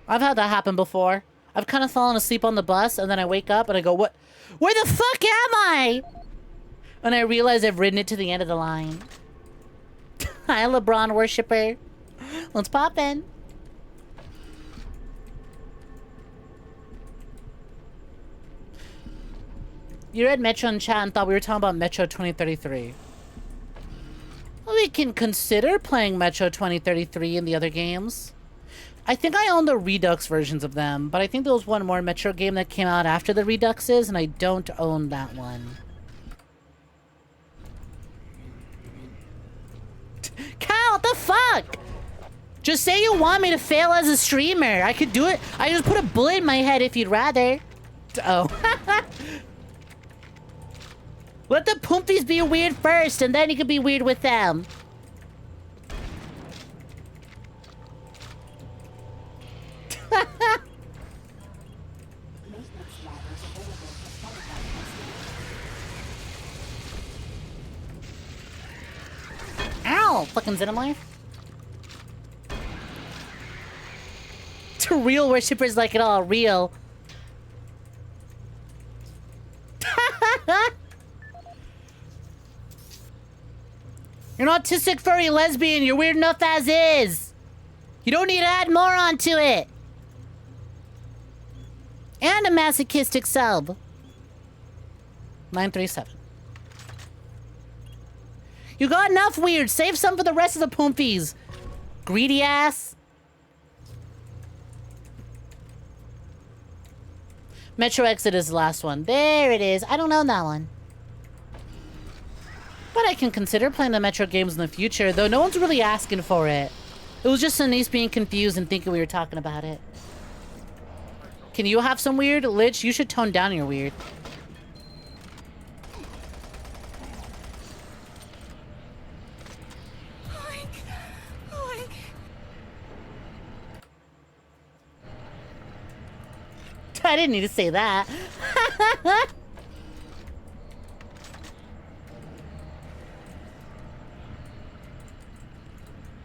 I've had that happen before. I've kind of fallen asleep on the bus, and then I wake up and I go, what? Where the fuck am I? And I realize I've ridden it to the end of the line. Hi, LeBron worshiper. Let's pop in. You read Metro in chat and thought we were talking about Metro 2033. Well, we can consider playing Metro 2033 in the other games. I think I own the Redux versions of them, but I think there was one more Metro game that came out after the Reduxes, and I don't own that one. Cal, what the fuck? Just say you want me to fail as a streamer. I could do it. I just put a bullet in my head if you'd rather. Oh. Let the Poompies be weird first, and then you can be weird with them. Ow! Fucking Xenomorph. To real worshippers like it all real. You're an autistic furry lesbian. You're weird enough as is. You don't need to add more onto it. And a masochistic sub. 937. You got enough weird. Save some for the rest of the Poompies. Greedy ass. Metro Exit is the last one. There it is. I don't own that one. But I can consider playing the Metro games in the future, though no one's really asking for it. It was just Denise being confused and thinking we were talking about it. Can you have some weird? Lich, you should tone down your weird. I didn't need to say that.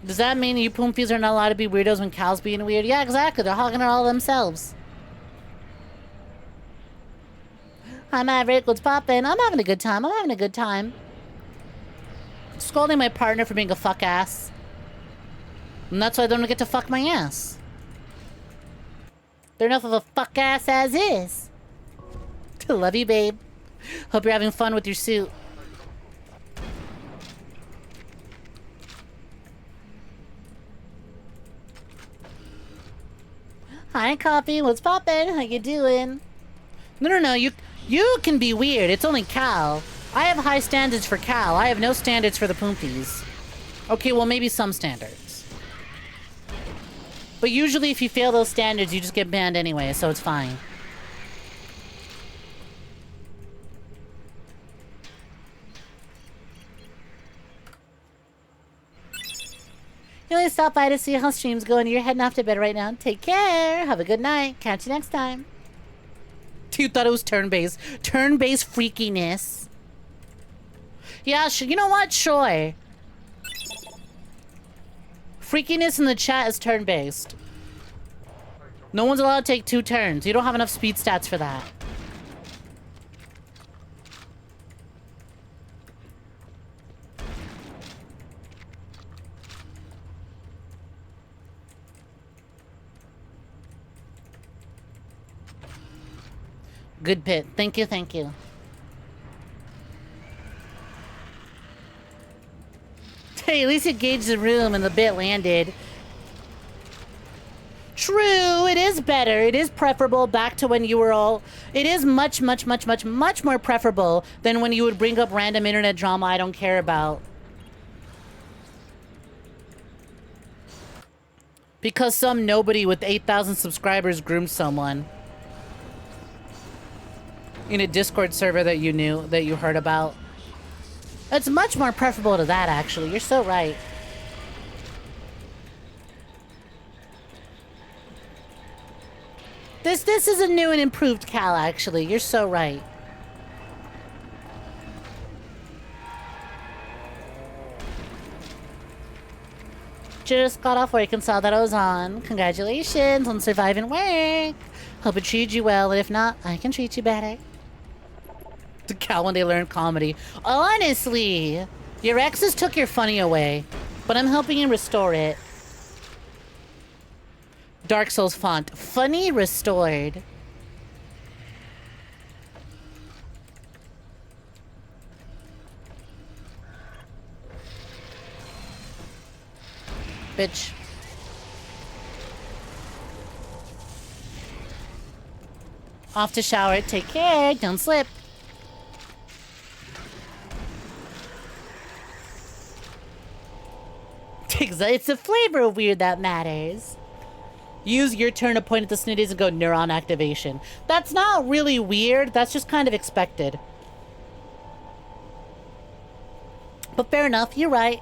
Does that mean you Poompies are not allowed to be weirdos when Cal's being weird? Yeah, exactly. They're hogging it all themselves. Hi, Maverick. What's poppin'? I'm having a good time. I'm having a good time. Scolding my partner for being a fuck ass. And that's why I don't get to fuck my ass. They're enough of a fuck ass as is. Love you, babe. Hope you're having fun with your suit. Hi, Coffee. What's poppin'? How you doing? No. You can be weird. It's only Cal. I have high standards for Cal. I have no standards for the Poompies. Okay, well, maybe some standards. But usually if you fail those standards, you just get banned anyway, so it's fine. You only stop by to see how stream's going. You're heading off to bed right now. Take care. Have a good night. Catch you next time. You thought it was turn-based. Turn-based freakiness. Yeah, you know what? Sure. Freakiness in the chat is turn-based. No one's allowed to take 2 turns. You don't have enough speed stats for that. Good pit. Thank you, thank you. Hey, at least you gauged the room and the bit landed. True, it is better. It is preferable back to when you were all... It is much more preferable than when you would bring up random internet drama I don't care about. Because some nobody with 8,000 subscribers groomed someone. In a Discord server that you knew, that you heard about. It's much more preferable to that, actually. You're so right. This is a new and improved Cal, actually. You're so right. Just got off work and saw that I was on. Congratulations on surviving work. Hope it treated you well, and if not, I can treat you better. The Cal when they learned comedy. Honestly, your exes took your funny away, but I'm helping you restore it. Dark Souls font. Funny restored. Bitch. Off to shower. Take care. Don't slip. It's the flavor of weird that matters. Use your turn to point at the snitties and go neuron activation. That's not really weird. That's just kind of expected. But fair enough. You're right.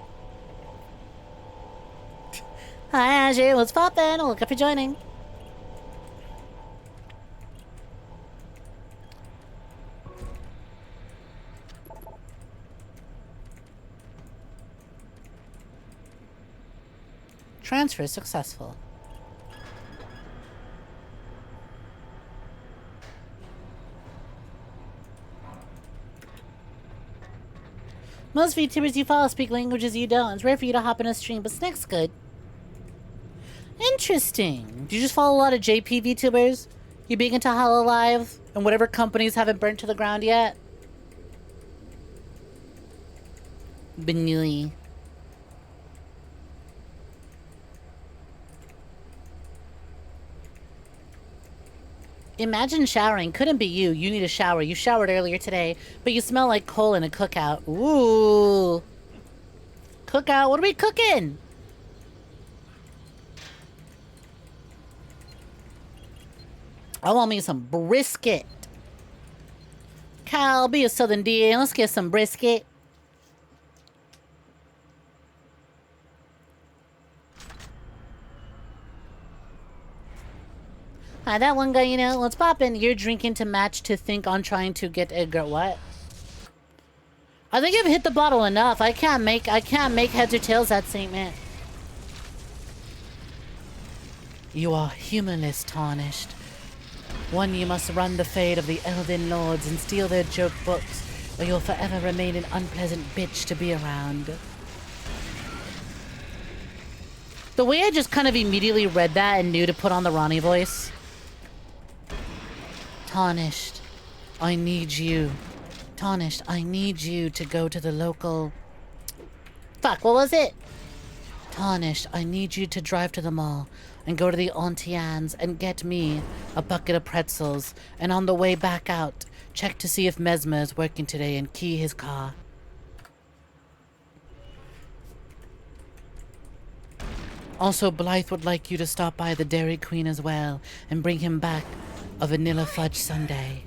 Hi, Ajay. What's poppin'? Look up for joining. Transfer successful. Most VTubers you follow speak languages you don't. It's rare for you to hop in a stream, but Snek's good. Interesting. Do you just follow a lot of JP VTubers? You big into Hololive and whatever companies haven't burnt to the ground yet? Benui. Imagine showering. Couldn't be you. You need a shower. You showered earlier today, but you smell like coal in a cookout. Ooh. Cookout? What are we cooking? I want me some brisket. Cal, be a Southern DA. Let's get some brisket. Hi, that one guy, you know, what's poppin'? You're drinking to match to think on trying to get a girl. What? I think I've hit the bottle enough. I can't make heads or tails that statement. You are humanless, tarnished. One, you must run the fate of the Elden Lords and steal their joke books. or you'll forever remain an unpleasant bitch to be around. The way I just kind of immediately read that and knew to put on the Ronnie voice. Tarnished, I need you. Tarnished, I need you to go to the local... Fuck, what was it? Tarnished, I need you to drive to the mall and go to the Auntie Anne's and get me a bucket of pretzels. And on the way back out, check to see if Mesmer is working today and key his car. Also, Blythe would like you to stop by the Dairy Queen as well and bring him back a vanilla fudge sundae.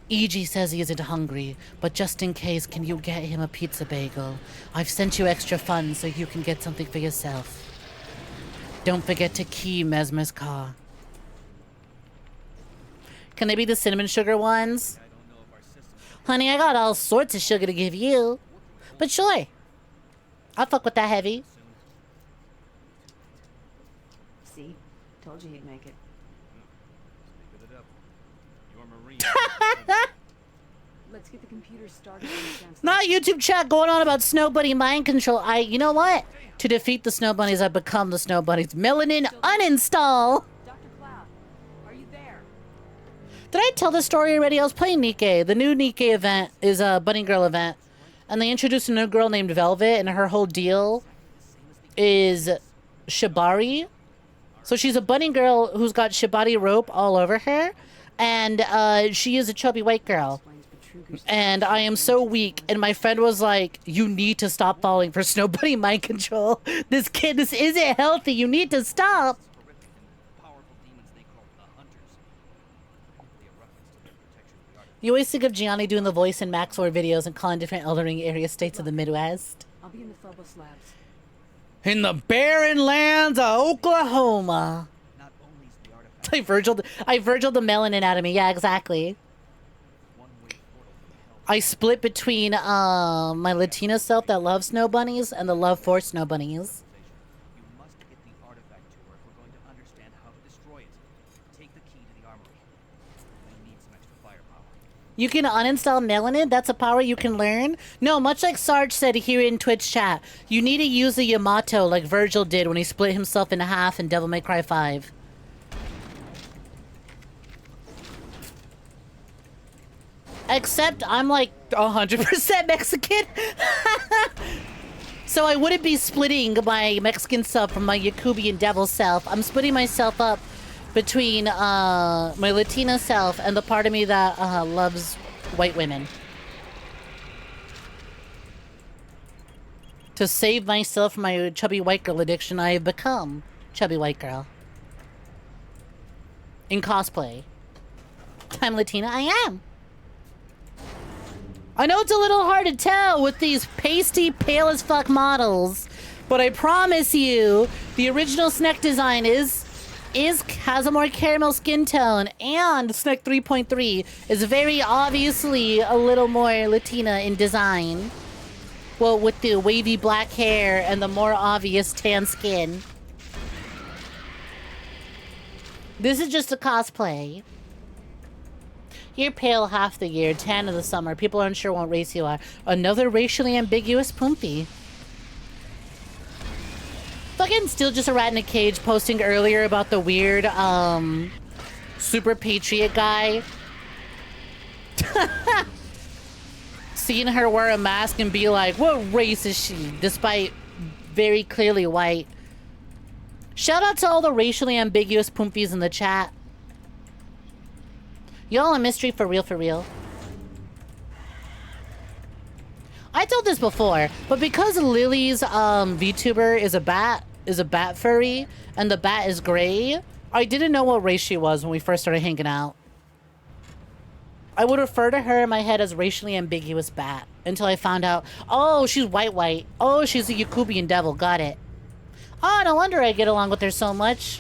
E.G. says he isn't hungry, but just in case, can you get him a pizza bagel? I've sent you extra funds so you can get something for yourself. Don't forget to key Mesmer's car. Can they be the cinnamon sugar ones? Honey, I got all sorts of sugar to give you. But sure. I'll fuck with that heavy. See? Told you he'd make it. Let's get the computer started. Not YouTube chat going on about Snow Bunny mind control. You know what? To defeat the Snow Bunnies, I've become the Snow Bunnies. Melanin uninstall. Dr. Cloud, are you there? Did I tell this story already? I was playing 𝐒𝐽. The new 𝐒𝐽 event is a bunny girl event. And they introduced a new girl named Velvet, and her whole deal is shibari. So she's a bunny girl who's got shibari rope all over her. And she is a chubby white girl. And I am so weak. And my friend was like, you need to stop falling for Snow Bunny mind control. This isn't healthy. You need to stop. You always think of Gianni doing the voice in Max Lord videos and calling different Elden Ring area states of the Midwest. I'll be in the Phobos labs. In the barren lands of Oklahoma. I Virgil the melanin anatomy. Yeah, exactly. I split between my Latina self that loves snow bunnies and the love for snow bunnies. You must get the artifact to her if we're going to understand how to destroy it. Take the key to the armory. We need some extra firepower. You can uninstall melanin? That's a power you can learn? No, much like Sarge said here in Twitch chat, you need to use the Yamato like Virgil did when he split himself in half in Devil May Cry 5. Except I'm like 100% Mexican. So I wouldn't be splitting my Mexican self from my Yakubian devil self. I'm splitting myself up between my Latina self and the part of me that loves white women. To save myself from my chubby white girl addiction, I have become chubby white girl. In cosplay. I'm Latina, I am. I know it's a little hard to tell with these pasty, pale as fuck models, but I promise you, the original Snek design has a more caramel skin tone, and Snek 3.3 is very obviously a little more Latina in design. Well, with the wavy black hair and the more obvious tan skin. This is just a cosplay. You're pale half the year, tan of the summer. People aren't sure what race you are. Another racially ambiguous Pumpy. Fucking still just a rat in a cage posting earlier about the weird, super patriot guy. Seeing her wear a mask and be like, what race is she? Despite very clearly white. Shout out to all the racially ambiguous Pumpies in the chat. Y'all a mystery for real, for real. I told this before, but because Lily's VTuber is a bat furry, and the bat is gray, I didn't know what race she was when we first started hanging out. I would refer to her in my head as racially ambiguous bat until I found out, oh, she's white. Oh, she's a Yakubian devil. Got it. Oh, no wonder I get along with her so much.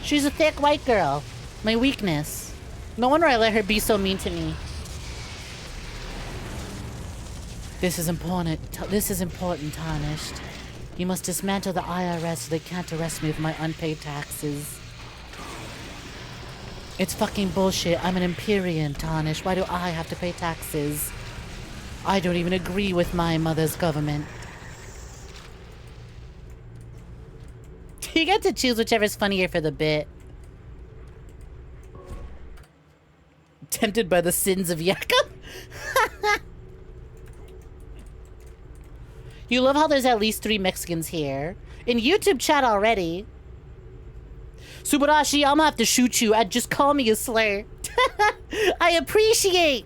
She's a thick white girl. My weakness. No wonder I let her be so mean to me. This is important. This is important, Tarnished. You must dismantle the IRS so they can't arrest me for my unpaid taxes. It's fucking bullshit. I'm an Empyrean, Tarnish. Why do I have to pay taxes? I don't even agree with my mother's government. You get to choose whichever's funnier for the bit. Tempted by the sins of Yakub? You love how there's at least 3 Mexicans here. In YouTube chat already. Subarashi, I'm gonna have to shoot you. Just call me a slur. I appreciate.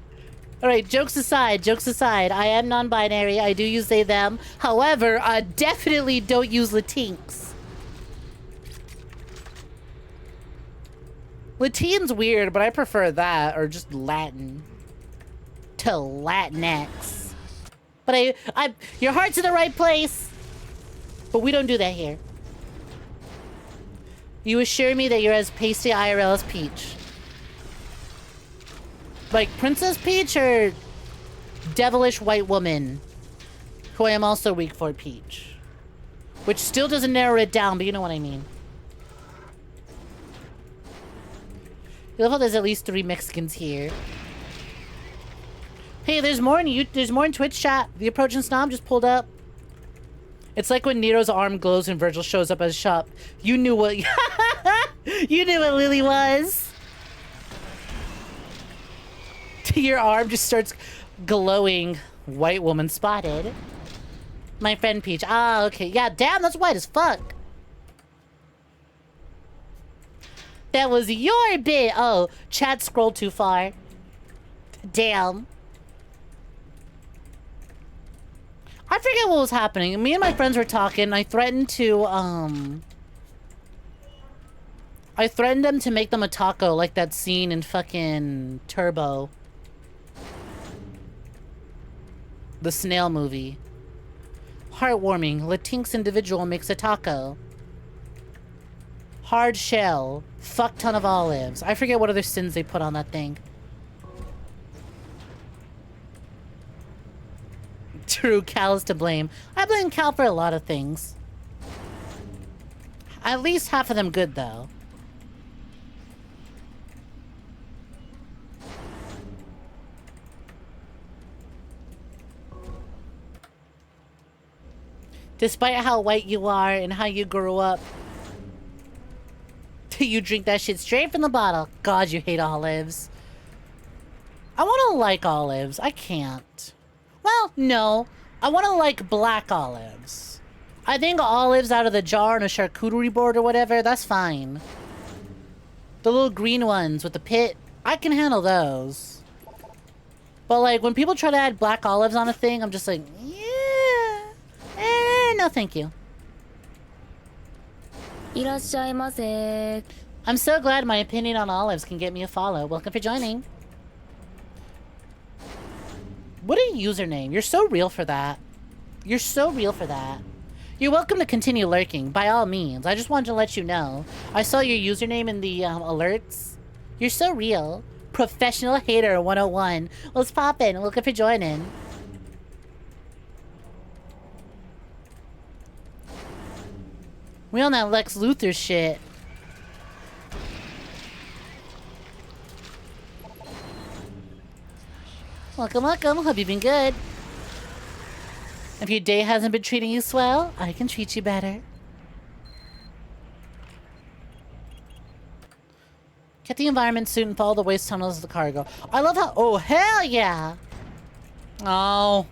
Alright, jokes aside, I am non-binary. I do use they, them. However, I definitely don't use Latinx. Latin's weird, but I prefer that, or just Latin. To Latinx. But your heart's in the right place. But we don't do that here. You assure me that you're as pasty IRL as Peach. Like Princess Peach or devilish white woman, who I am also weak for Peach. Which still doesn't narrow it down, but you know what I mean. You love how there's at least 3 Mexicans here. Hey, there's more in Twitch chat. The approaching snob just pulled up. It's like when Nero's arm glows and Virgil shows up at his shop. You knew what you knew what Lily was. Your arm just starts glowing. White woman spotted. My friend Peach. Ah, okay. Yeah, damn, that's white as fuck. That was your bit. Oh, chat scrolled too far. Damn. I forget what was happening. Me and my friends were talking. I threatened them to make them a taco like that scene in fucking Turbo. The snail movie. Heartwarming. Latinx individual makes a taco. Hard shell. Fuck ton of olives. I forget what other sins they put on that thing. True, Cal is to blame. I blame Cal for a lot of things. At least half of them good, though. Despite how white you are and how you grew up, you drink that shit straight from the bottle. God, you hate olives. I want to like olives. I can't. Well, no. I want to like black olives. I think olives out of the jar on a charcuterie board or whatever, that's fine. The little green ones with the pit, I can handle those. But like, when people try to add black olives on a thing, I'm just like, yeah. No thank you. いらっしゃいませ。 I'm so glad my opinion on olives can get me a follow. Welcome for joining. What a username. You're so real for that. You're so real for that. You're welcome to continue lurking, by all means. I just wanted to let you know. I saw your username in the alerts. You're so real. Professional hater 101. What's poppin'? Welcome for joining. We on that Lex Luthor shit. Welcome, welcome. Hope you've been good. If your day hasn't been treating you swell, I can treat you better. Get the environment suit and follow the waste tunnels of the cargo. I love how... Oh, hell yeah! Oh...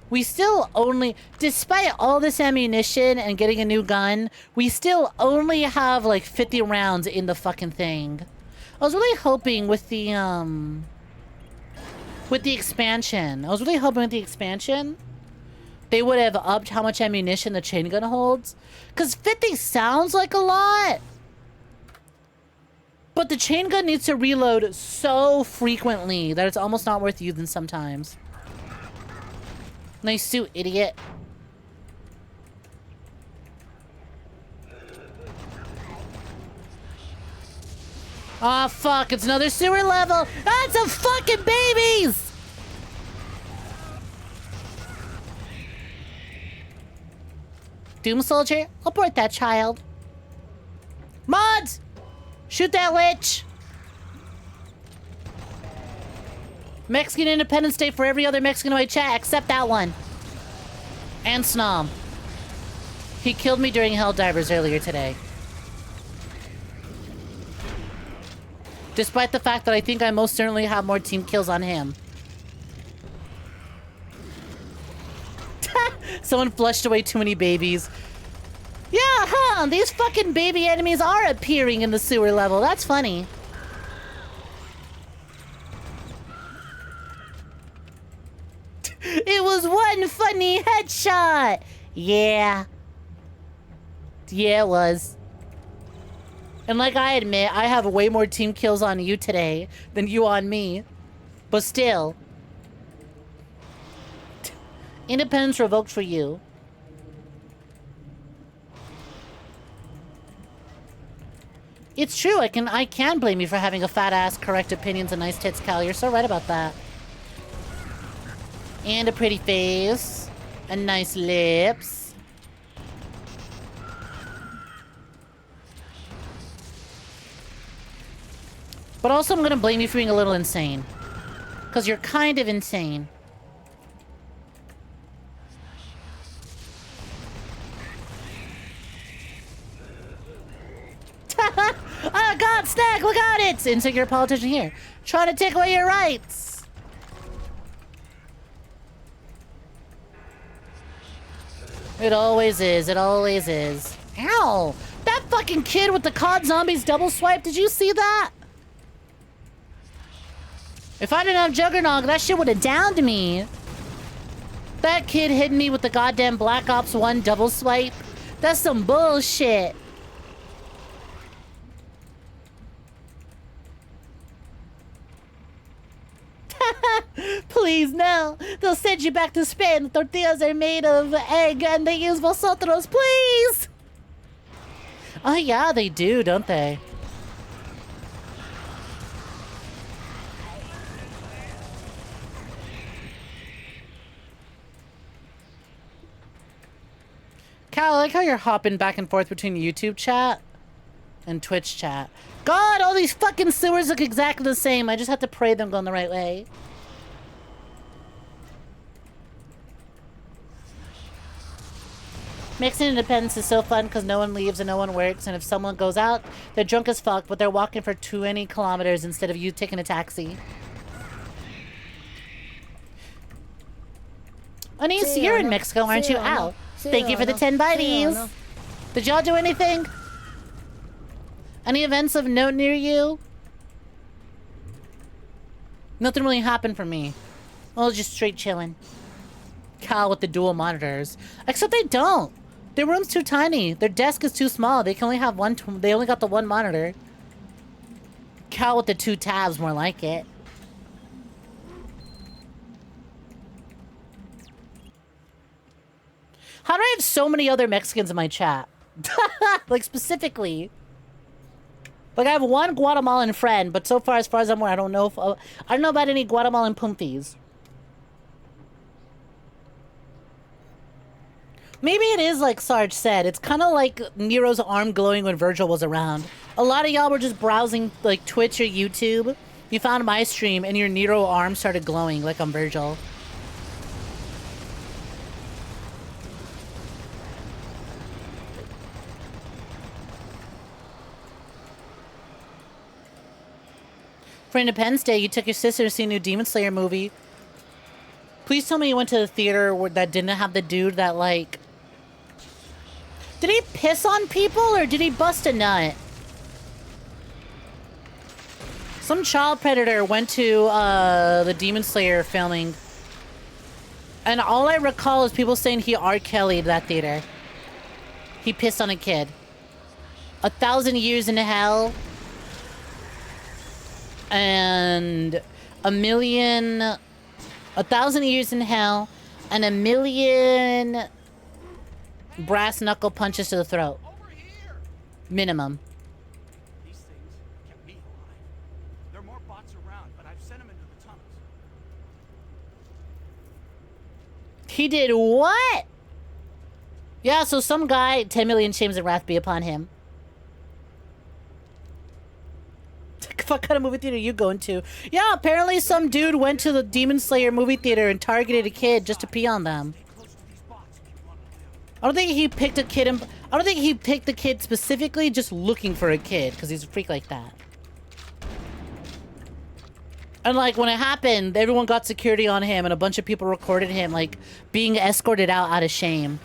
We still only, despite all this ammunition and getting a new gun, we still only have like 50 rounds in the fucking thing. I was really hoping with the expansion, they would have upped how much ammunition the chain gun holds. Because 50 sounds like a lot. But the chain gun needs to reload so frequently that it's almost not worth using sometimes. Nice suit, idiot. Aw, fuck, it's another sewer level. That's a fucking babies! Doom Soldier, abort that child. Mods! Shoot that lich! Mexican Independence Day for every other Mexicanoid chat except that one. And Snom. He killed me during Helldivers earlier today. Despite the fact that I think I most certainly have more team kills on him. Someone flushed away too many babies. Yeah, huh? These fucking baby enemies are appearing in the sewer level. That's funny. It was one funny headshot. Yeah. Yeah, it was. And like I admit, I have way more team kills on you today than you on me. But still. Independence revoked for you. It's true, I can blame you for having a fat ass, correct opinions, and nice tits, Cal. You're so right about that. And a pretty face. And nice lips. But also I'm gonna blame you for being a little insane. Because you're kind of insane. Oh God, Snek, look at it! Insecure politician here. Trying to take away your rights. It always is. It always is. Ow! That fucking kid with the COD Zombies double swipe, did you see that? If I didn't have Juggernog, that shit would have downed me. That kid hit me with the goddamn Black Ops 1 double swipe. That's some bullshit. Please, no. They'll send you back to Spain. The tortillas are made of egg and they use vosotros, please. Oh, yeah, they do, don't they? Cal, I like how you're hopping back and forth between YouTube chat and Twitch chat. God, all these fucking sewers look exactly the same. I just have to pray them going the right way. Mixing Independence is so fun because no one leaves and no one works, and if someone goes out, they're drunk as fuck, but they're walking for 20 kilometers instead of you taking a taxi. Anise, you're in Mexico, aren't you? Ow. Thank you for the 10 biddies. Did y'all do anything? Any events of note near you? Nothing really happened for me. Well, just straight chilling. Cal with the dual monitors. Except they don't. Their room's too tiny. Their desk is too small. They can only have one. They only got the one monitor. Cal with the 2 tabs, more like it. How do I have so many other Mexicans in my chat? Like, specifically. Like, I have one Guatemalan friend, but so far as I'm aware, I don't know if... I don't know about any Guatemalan pumpies. Maybe it is like Sarge said. It's kind of like Nero's arm glowing when Virgil was around. A lot of y'all were just browsing, like, Twitch or YouTube. You found my stream, and your Nero arm started glowing, like on Virgil. For Independence Day, you took your sister to see a new Demon Slayer movie. Please tell me you went to the theater that didn't have the dude that, like... Did he piss on people, or did he bust a nut? Some child predator went to the Demon Slayer filming. And all I recall is people saying he R. Kelly'd that theater. He pissed on a kid. 1,000 Years in Hell... and 1,000 Years in Hell, and 1,000,000 brass knuckle punches to the throat. Minimum. These things kept me alive. There are more bots around, but I've sent them into the tunnels. He did what? Yeah, so some guy, 10 million shames of wrath be upon him. What kind of movie theater are you going to? Yeah, apparently some dude went to the Demon Slayer movie theater and targeted a kid just to pee on them. I don't think he picked a kid. I don't think he picked the kid specifically, just looking for a kid because he's a freak like that. And like when it happened, everyone got security on him, and a bunch of people recorded him like being escorted out of shame.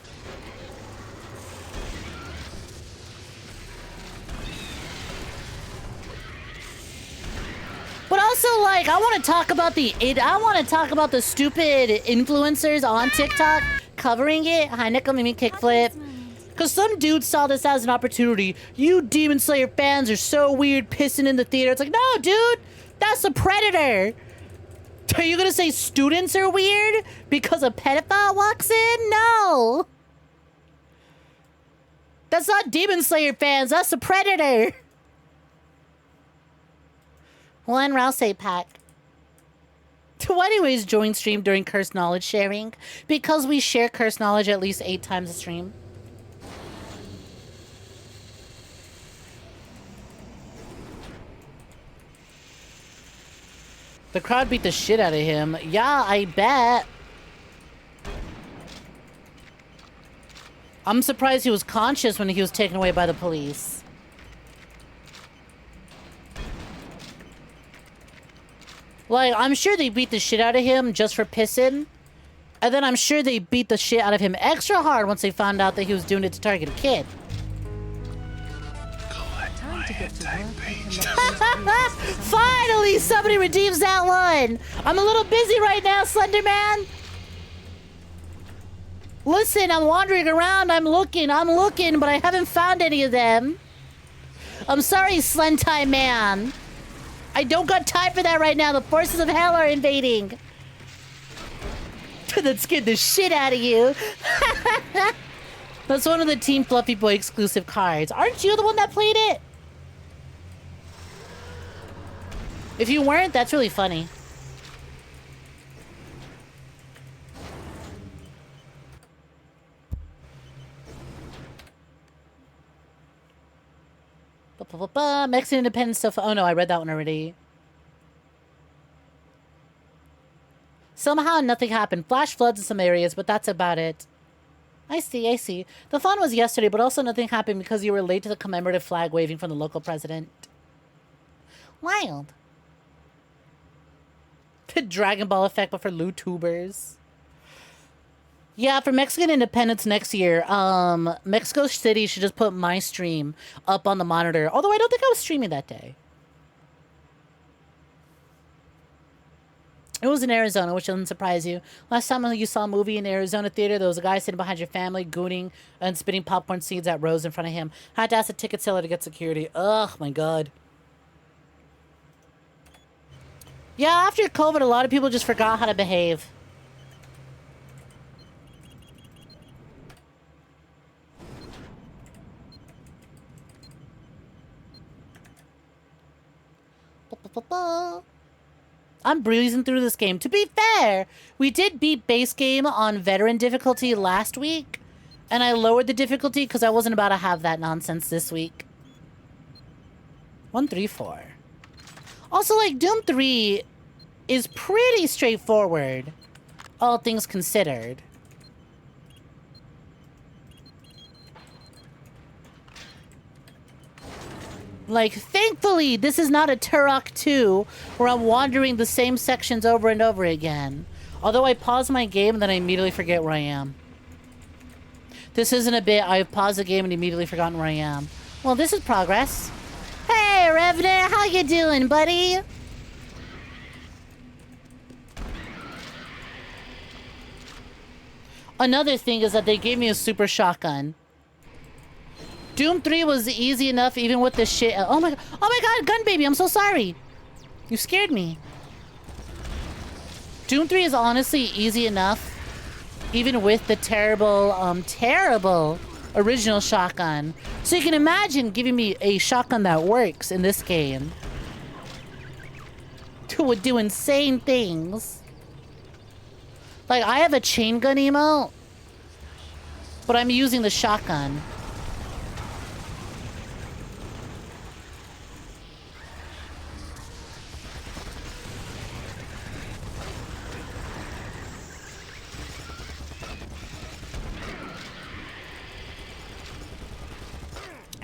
But also, like, I want to talk about the stupid influencers on TikTok covering it. Hi, Nickel, made me kickflip. Because some dude saw this as an opportunity. You Demon Slayer fans are so weird pissing in the theater. It's like, no, dude, that's a predator. Are you going to say students are weird because a pedophile walks in? No. That's not Demon Slayer fans. That's a predator. One Rouse pack. To anyways join stream during cursed knowledge sharing because we share cursed knowledge at least 8 times a stream. The crowd beat the shit out of him. Yeah, I bet. I'm surprised he was conscious when he was taken away by the police. Like, I'm sure they beat the shit out of him just for pissing. And then I'm sure they beat the shit out of him extra hard once they found out that he was doing it to target a kid. Finally, somebody redeems that one. I'm a little busy right now, Slenderman. Listen, I'm wandering around. I'm looking, but I haven't found any of them. I'm sorry, Slentai Man. I don't got time for that right now. The forces of hell are invading. That scared the shit out of you. That's one of the Team Fluffy Boy exclusive cards. Aren't you the one that played it? If you weren't, that's really funny. Mexican independence stuff. Oh no, I read that one already. Somehow nothing happened. Flash floods in some areas, but that's about it. I see. The fun was yesterday, but also nothing happened because you were late to the commemorative flag waving from the local president. Wild. The Dragon Ball effect, but for Vtubers. Yeah, for Mexican independence next year, Mexico City should just put my stream up on the monitor. Although I don't think I was streaming that day. It was in Arizona, which doesn't surprise you. Last time you saw a movie in Arizona theater, there was a guy sitting behind your family, gooning and spitting popcorn seeds at rows in front of him. Had to ask the ticket seller to get security. Ugh, my God. Yeah, after COVID, a lot of people just forgot how to behave. I'm breezing through this game. To be fair, we did beat base game on veteran difficulty last week, and I lowered the difficulty because I wasn't about to have that nonsense this week. 134. Also, like, Doom 3 is pretty straightforward, all things considered. Like, thankfully, this is not a Turok 2 where I'm wandering the same sections over and over again. Although I pause my game and then I immediately forget where I am. This isn't a bit, I've paused the game and immediately forgotten where I am. Well, this is progress. Hey, Revenant, how you doing, buddy? Another thing is that they gave me a super shotgun. Doom 3 was easy enough even with this shit. Oh my God, Gun Baby, I'm so sorry. You scared me. Doom 3 is honestly easy enough even with the terrible original shotgun. So you can imagine giving me a shotgun that works in this game. Would do insane things. Like, I have a chain gun emote, but I'm using the shotgun.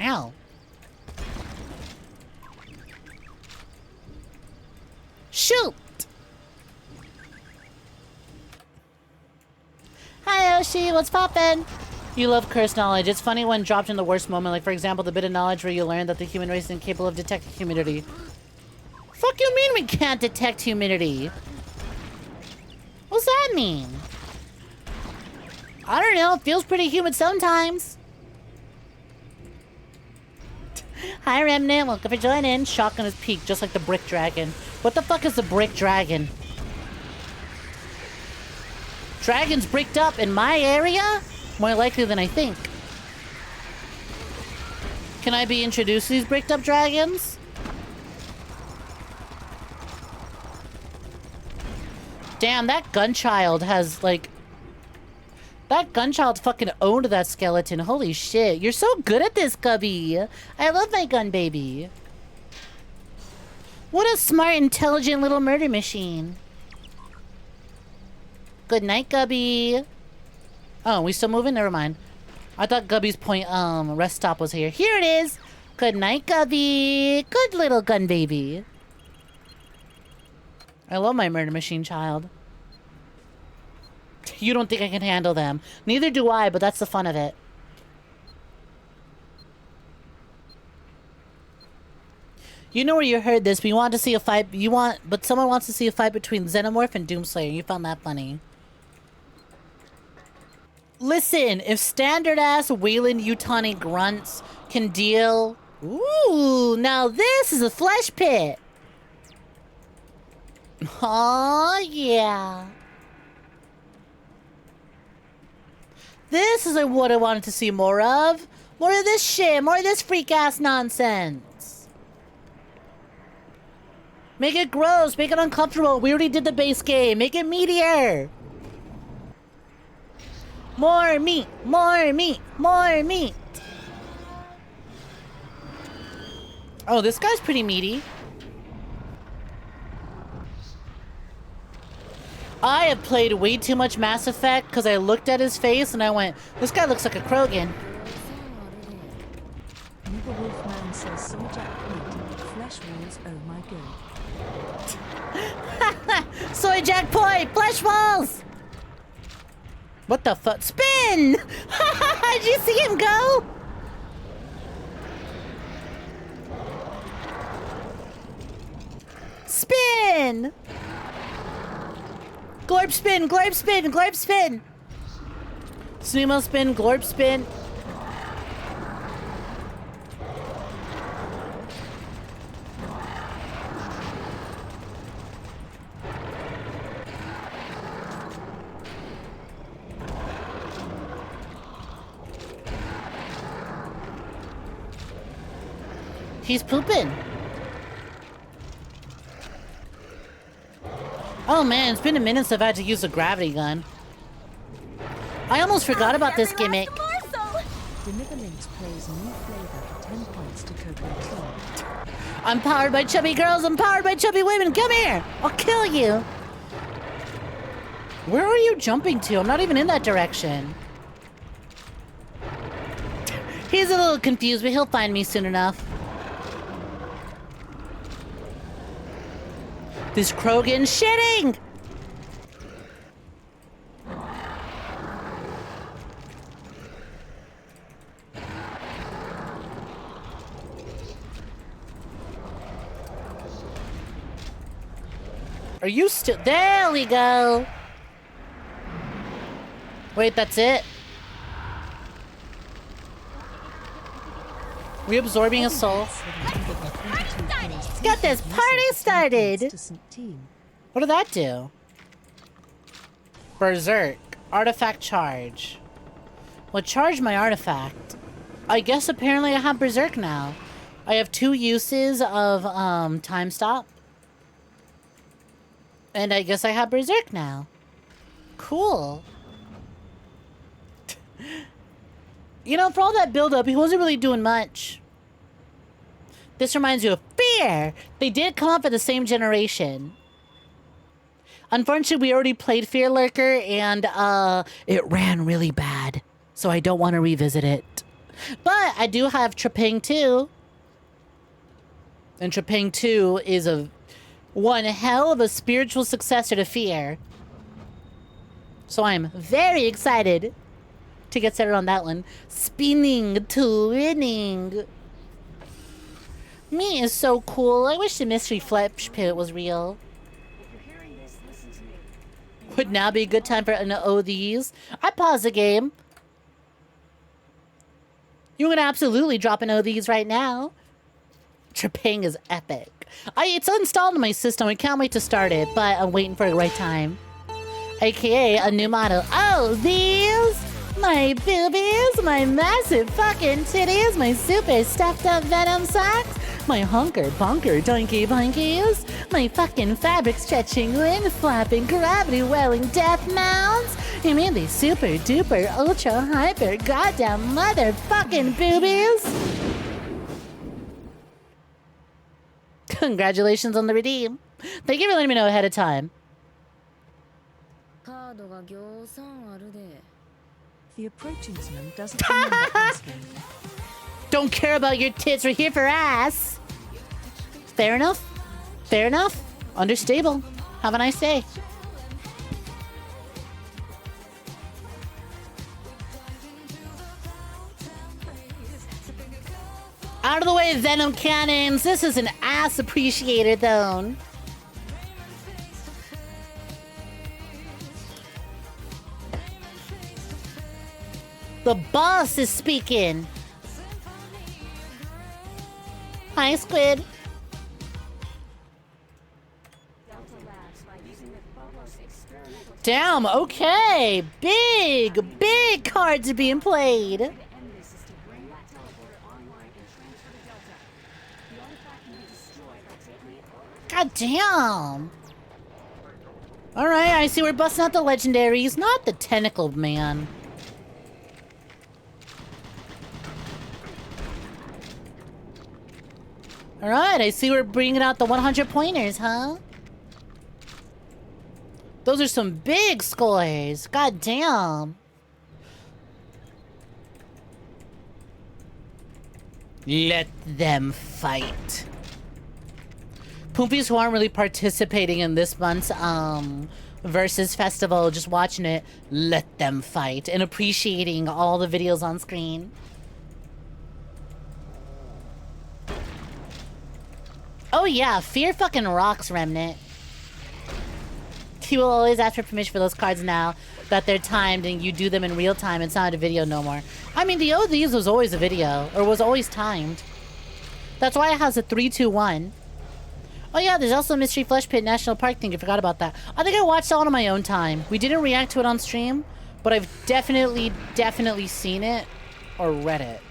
Ow. Shoot! Hi, Oshi. What's poppin'? You love cursed knowledge. It's funny when dropped in the worst moment. Like, for example, the bit of knowledge where you learn that the human race is incapable of detecting humidity. Fuck you mean we can't detect humidity? What's that mean? I don't know. It feels pretty humid sometimes. Hi, Remnant. Welcome for joining. Shotgun is peaked, just like the brick dragon. What the fuck is the brick dragon? Dragons bricked up in my area? More likely than I think. Can I be introduced to these bricked up dragons? Damn, that gunchild has, like... That gunchild fucking owned that skeleton. Holy shit. You're so good at this, Gubby. I love my gun baby. What a smart, intelligent little murder machine. Good night, Gubby. Oh, we still moving? Never mind. I thought Gubby's rest stop was here. Here it is. Good night, Gubby. Good little gun baby. I love my murder machine child. You don't think I can handle them. Neither do I, but that's the fun of it. You know where you heard this, but you want to see a fight. But someone wants to see a fight between Xenomorph and Doomslayer. You found that funny. Listen, if standard-ass 𝐒𝐬𝐬 grunts can deal... Ooh, now this is a flesh pit. Oh, yeah. This is what I wanted to see more of. More of this shit. More of this freak-ass nonsense. Make it gross. Make it uncomfortable. We already did the base game. Make it meatier. More meat. More meat. More meat. Oh, this guy's pretty meaty. I have played way too much Mass Effect because I looked at his face and I went, this guy looks like a Krogan. Nigger Wolfman says 𝐒𝐧𝐞𝐤 flesh walls, oh my god. 𝐒𝐧𝐞𝐤 flesh walls! What the fuck? Spin! Did you see him go? Spin! Glorp spin, glorp spin, glorp spin! Sumo spin, glorp spin. He's pooping. Oh man, it's been a minute since I've had to use a gravity gun. I almost forgot about this gimmick. Deliverlinks plays new flavor for 10 points to 𝐾𝐞𝐤. I'm powered by chubby girls. I'm powered by chubby women. Come here. I'll kill you. Where are you jumping to? I'm not even in that direction. He's a little confused, but he'll find me soon enough. This Krogan shitting! Are you still... There we go! Wait, that's it? Reabsorbing a soul. Let's get this party started! What did that do? Berserk. Artifact charge. Well, charge my artifact. I guess apparently I have Berserk now. I have 2 uses of time stop. And I guess I have Berserk now. Cool. You know, for all that build-up, he wasn't really doing much. This reminds you of Fear! They did come up at the same generation. Unfortunately, we already played Fear Lurker, and it ran really bad. So I don't want to revisit it. But I do have Trepang 2. And Trepang 2 is one hell of a spiritual successor to Fear. So I'm very excited to get started on that one. Spinning to winning. Me is so cool. I wish the mystery flesh pit was real. Would now be a good time for an ODs. I pause the game. You can absolutely drop an ODs right now. Trepang is epic. It's installed in my system. I can't wait to start it, but I'm waiting for the right time. AKA a new model. Oh, these? My boobies, my massive fucking titties, my super stuffed up venom socks, my hunker bunker donkey bunkies, my fucking fabric stretching, wind flapping, gravity welling death mounts. You mean these super duper ultra hyper goddamn motherfucking boobies? Congratulations on the redeem. Thank you for letting me know ahead of time. カードがぎょうさんあるで。 The approachingsman doesn't remember asking. Don't care about your tits. We're here for ass. Fair enough. Fair enough. Understable. Have a nice day. Out of the way, Venom Cannons. This is an ass appreciator zone. The boss is speaking. Hi, Squid. Damn, okay. Big cards are being played. God damn. Alright, I see we're busting out the legendaries, not the tentacle man. Alright, I see we're bringing out the 100 pointers, huh? Those are some big scores. God damn. Let them fight. Poopies who aren't really participating in this month's Versus Festival, just watching it, let them fight and appreciating all the videos on screen. Oh yeah, Fear fucking rocks, Remnant. He will always ask for permission for those cards now that they're timed and you do them in real time. It's not a video no more. I mean, the ODs was always a video, or was always timed. That's why it has a 3-2-1. Oh yeah, there's also a Mystery Flesh Pit National Park thing. I forgot about that. I think I watched that one on my own time. We didn't react to it on stream, but I've definitely seen it or read it.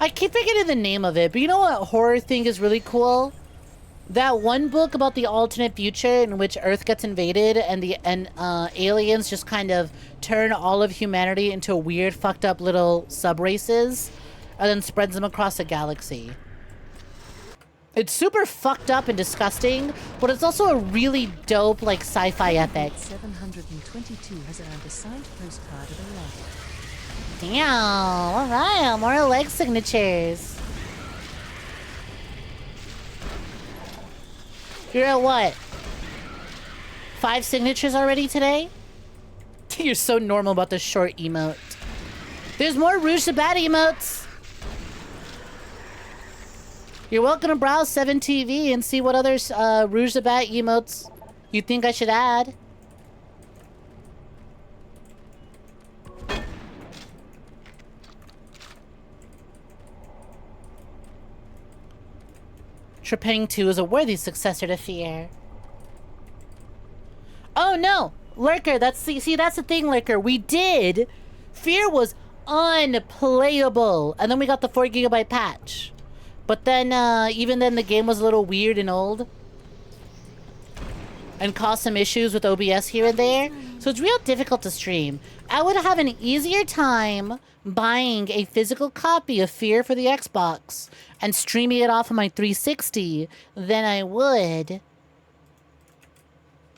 I keep forgetting the name of it, but you know what horror thing is really cool? That one book about the alternate future in which Earth gets invaded and the aliens just kind of turn all of humanity into weird, fucked up little sub-races and then spreads them across the galaxy. It's super fucked up and disgusting, but it's also a really dope, like, sci-fi epic. 722 has earned a signed postcard of a leg. Damn, alright, more leg signatures. You're at what? 5 signatures already today? You're so normal about the short emote. There's more Rouge the Bat emotes. You're welcome to browse 7TV and see what other Rouge the Bat emotes you think I should add. Trepang 2 is a worthy successor to Fear. Oh no! Lurker, that's the thing, Lurker. We did! Fear was unplayable. And then we got the 4 GB patch. But then, even then the game was a little weird and old. And caused some issues with OBS here and there. So it's real difficult to stream. I would have an easier time buying a physical copy of Fear for the Xbox and streaming it off of my 360 than I would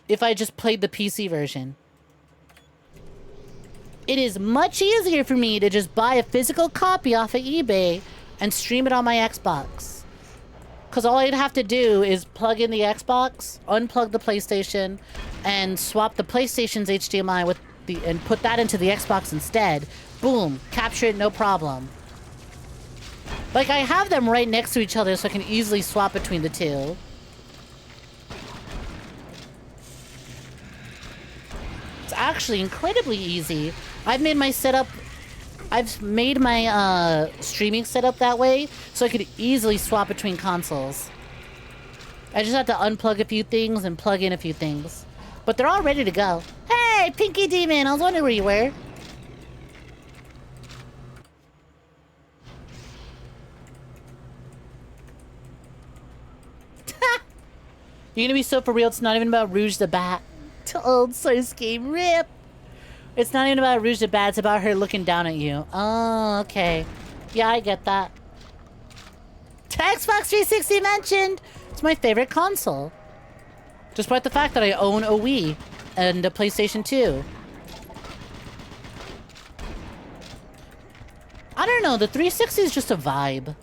if I just played the PC version. It is much easier for me to just buy a physical copy off of eBay and stream it on my Xbox. Because all I'd have to do is plug in the Xbox, unplug the PlayStation, and swap the PlayStation's HDMI with and put that into the Xbox instead. Boom, capture it, no problem. Like, I have them right next to each other so I can easily swap between the two. It's actually incredibly easy. I've made my streaming setup that way so I could easily swap between consoles. I just have to unplug a few things and plug in a few things. But they're all ready to go. Hey, Pinky Demon, I was wondering where you were. You're gonna be so for real, it's not even about Rouge the Bat. To old source game, rip! It's not even about Rouge the Bat, it's about her looking down at you. Oh, okay. Yeah, I get that. Xbox 360 mentioned! It's my favorite console. Despite the fact that I own a Wii and a PlayStation 2. I don't know, the 360 is just a vibe.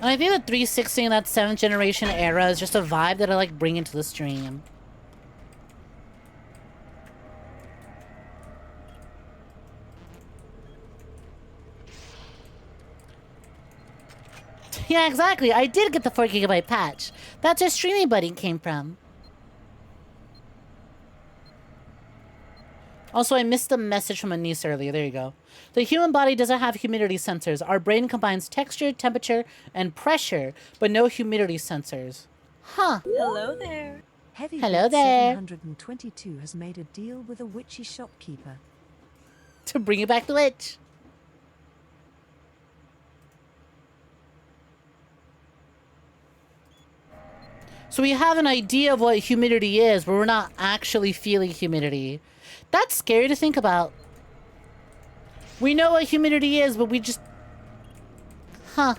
And I think the 360 in that 7th generation era is just a vibe that I like bring into the stream. Yeah, exactly. I did get the 4GB patch. That's where Streaming Buddy came from. Also, I missed a message from a niece earlier. There you go. The human body doesn't have humidity sensors. Our brain combines texture, temperature, and pressure, but no humidity sensors. Huh. Hello there. Hello there. 722 has made a deal with a witchy shopkeeper. To bring you back the witch. So we have an idea of what humidity is, but we're not actually feeling humidity. That's scary to think about. We know what humidity is, but we just... Huh.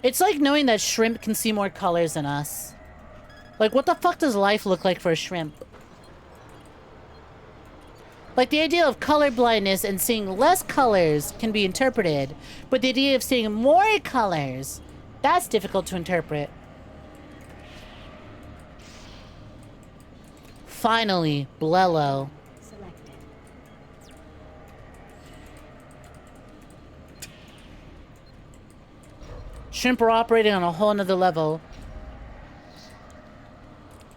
It's like knowing that shrimp can see more colors than us. Like, what the fuck does life look like for a shrimp? Like, the idea of color blindness and seeing less colors can be interpreted, but the idea of seeing more colors, that's difficult to interpret. Finally, Blello. Shrimp are operating on a whole nother level.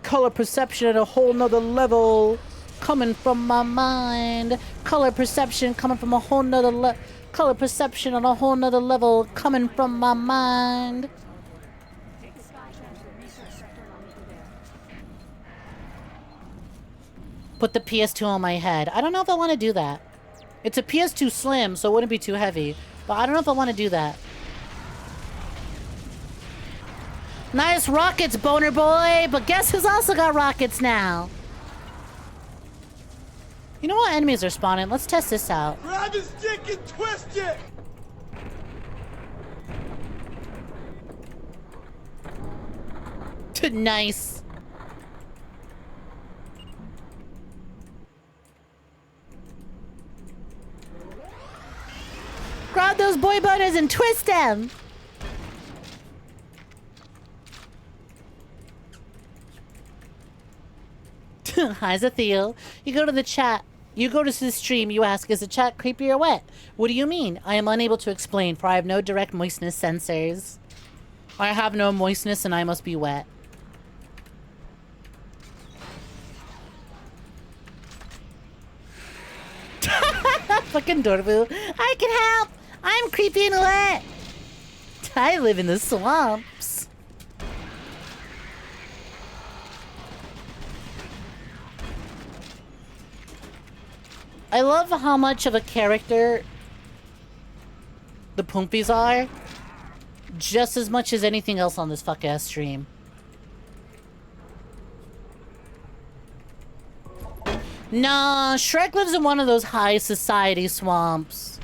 Color perception at a whole nother level. Coming from my mind. Color perception coming from a whole nother level. Color perception on a whole nother level. Coming from my mind. Put the PS2 on my head. I don't know if I want to do that. It's a PS2 Slim, so it wouldn't be too heavy. But I don't know if I want to do that. Nice rockets, boner boy! But guess who's also got rockets now? You know what enemies are spawning? Let's test this out. Grab his dick and twist it! Nice. Grab those boy boners and twist them! Hi, Zathiel. You go to the chat. You go to the stream, you ask, is the chat creepy or wet? What do you mean? I am unable to explain, for I have no direct moistness sensors. I have no moistness and I must be wet. Fucking Dorbu. I can help! I'm creepy and wet! I live in the swamps. I love how much of a character the Poompies are. Just as much as anything else on this fuck-ass stream. Nah, Shrek lives in one of those high society swamps.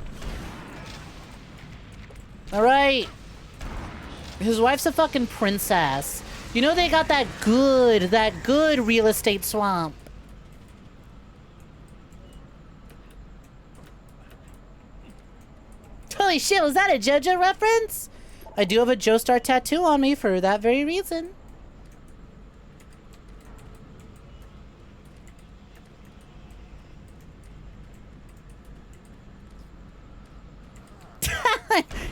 Alright. His wife's a fucking princess. You know they got that good real estate swamp. Holy shit, was that a JoJo reference? I do have a Joestar tattoo on me for that very reason.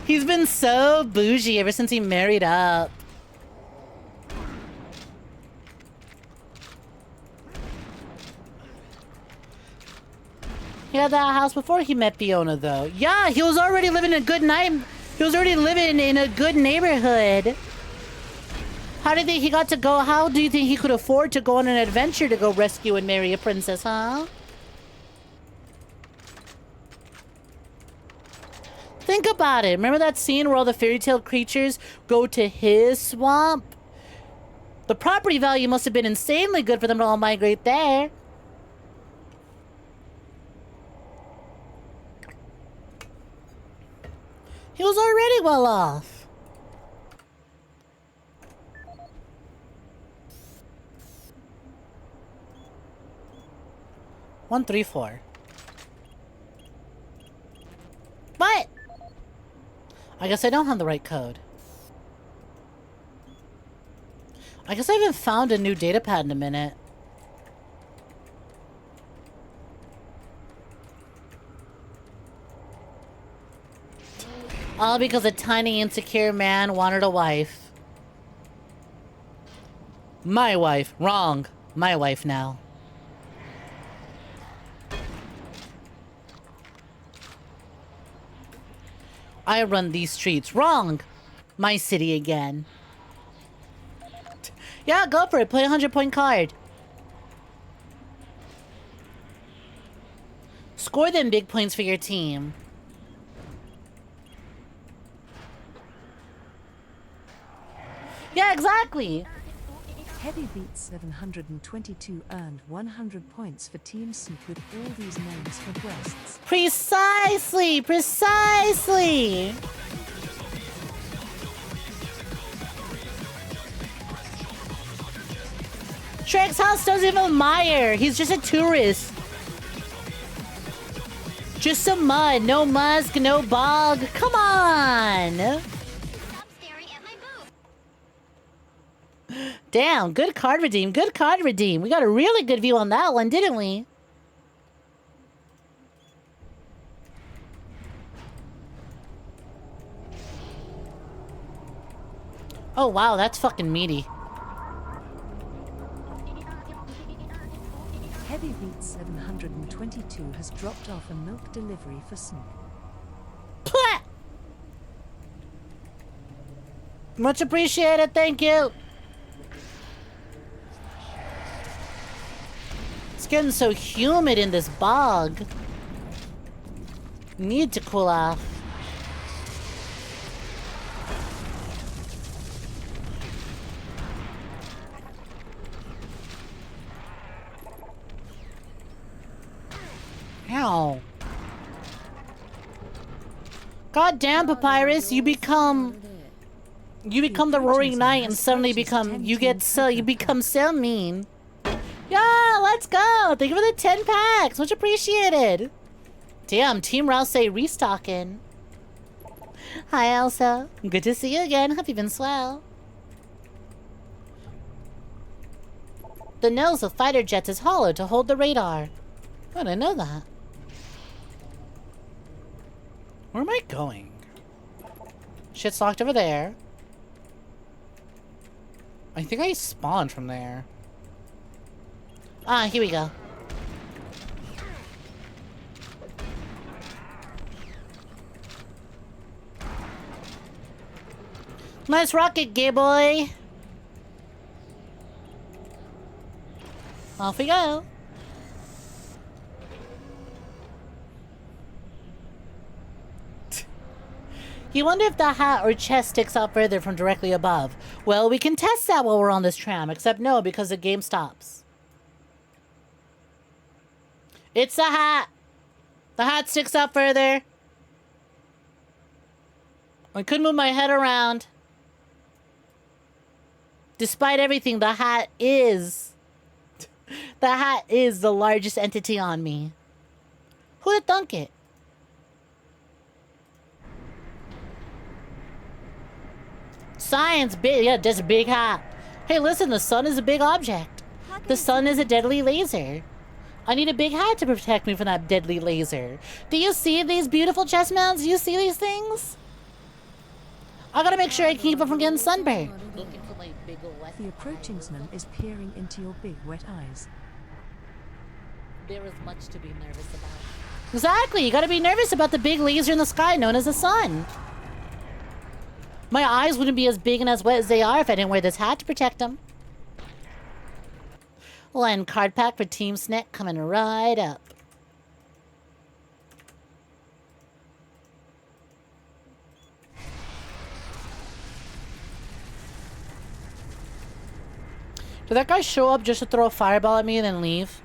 He's been so bougie ever since he married up. He had that house before he met Fiona, though. Yeah, he was already living in a good He was already living in a good neighborhood. How do you think he got to go? How do you think he could afford to go on an adventure to go rescue and marry a princess, huh? Think about it. Remember that scene where all the fairy tale creatures go to his swamp? The property value must have been insanely good for them to all migrate there. He was already well off. One, 3, 4. What? I guess I don't have the right code. I guess I haven't found a new data pad in a minute. All because a tiny, insecure man wanted a wife. My wife. Wrong. My wife now. I run these streets. Wrong. My city again. Yeah, go for it. Play a 100-point card. Score them big points for your team. Yeah, exactly. Heavy Beats 722 earned 100 points for Team Snek with all these names for breasts. Precisely! Precisely! Shrek's house doesn't even admire. He's just a tourist. Just some mud. No musk, no bog. Come on! Damn, good card redeem, good card redeem. We got a really good view on that one, didn't we? Oh wow, that's fucking meaty. Heavy Beats 722 has dropped off a milk delivery for Snek. Pwah! Much appreciated, thank you. It's getting so humid in this bog. Need to cool off. Ow. God damn, Papyrus, you become the Roaring Knight and suddenly become you become so mean. Yeah, let's go! Thank you for the 10 packs! Much appreciated! Damn, Team 𝐉𝐸 restocking. Hi, Elsa. Good to see you again. Hope you've been swell. The nose of fighter jets is hollow to hold the radar. I didn't know that. Where am I going? Shit's locked over there. I think I spawned from there. Ah, here we go. Let's rock it, gay boy. Off we go. You wonder if the hat or chest sticks out further from directly above. Well, we can test that while we're on this tram, except no, because the game stops. It's the hat! The hat sticks out further. I could move my head around. Despite everything, the hat is... the hat is the largest entity on me. Who'd have thunk it? Science, big, yeah, just a big hat. Hey, listen, the sun is a big object. The sun is a deadly laser. I need a big hat to protect me from that deadly laser. Do you see these beautiful chest mounts? Do you see these things? I gotta make sure I keep it from getting sunburned. Looking for my big wet The approachingsman is peering into your big wet eyes. There is much to be nervous about. Exactly, you gotta be nervous about the big laser in the sky known as the sun. My eyes wouldn't be as big and as wet as they are if I didn't wear this hat to protect them. One card pack for Team Snek coming right up. Did that guy show up just to throw a fireball at me and then leave?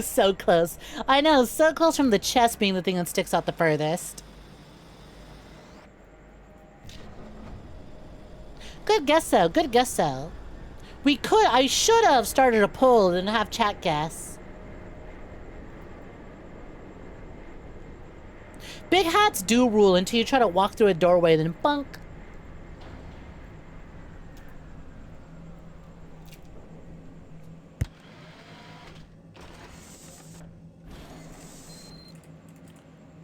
So close. I know, so close from the chest being the thing that sticks out the furthest. Good guess though, good guess though. I should have started a poll and have chat guess. Big hats do rule until you try to walk through a doorway, then bunk.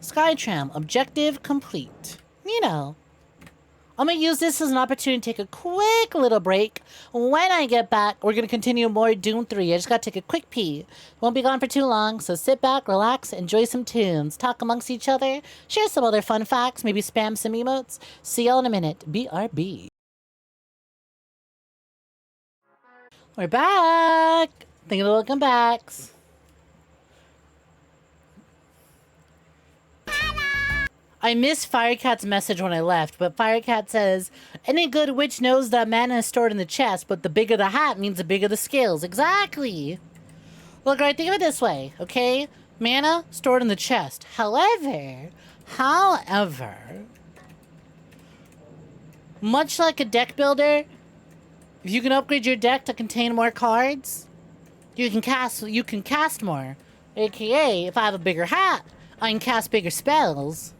Skytram, objective complete. You know. I'm gonna use this as an opportunity to take a quick little break. When I get back, we're gonna continue more Doom 3. I just gotta take a quick pee. Won't be gone for too long, so sit back, relax, enjoy some tunes, talk amongst each other, share some other fun facts, maybe spam some emotes. See y'all in a minute. BRB. We're back! Thank you for the welcome backs. I missed Firecat's message when I left, but Firecat says, any good witch knows that mana is stored in the chest, but the bigger the hat means the bigger the skills. Exactly. Look, right, think of it this way, okay? Mana stored in the chest. However, much like a deck builder, if you can upgrade your deck to contain more cards, you can cast more. AKA, if I have a bigger hat, I can cast bigger spells.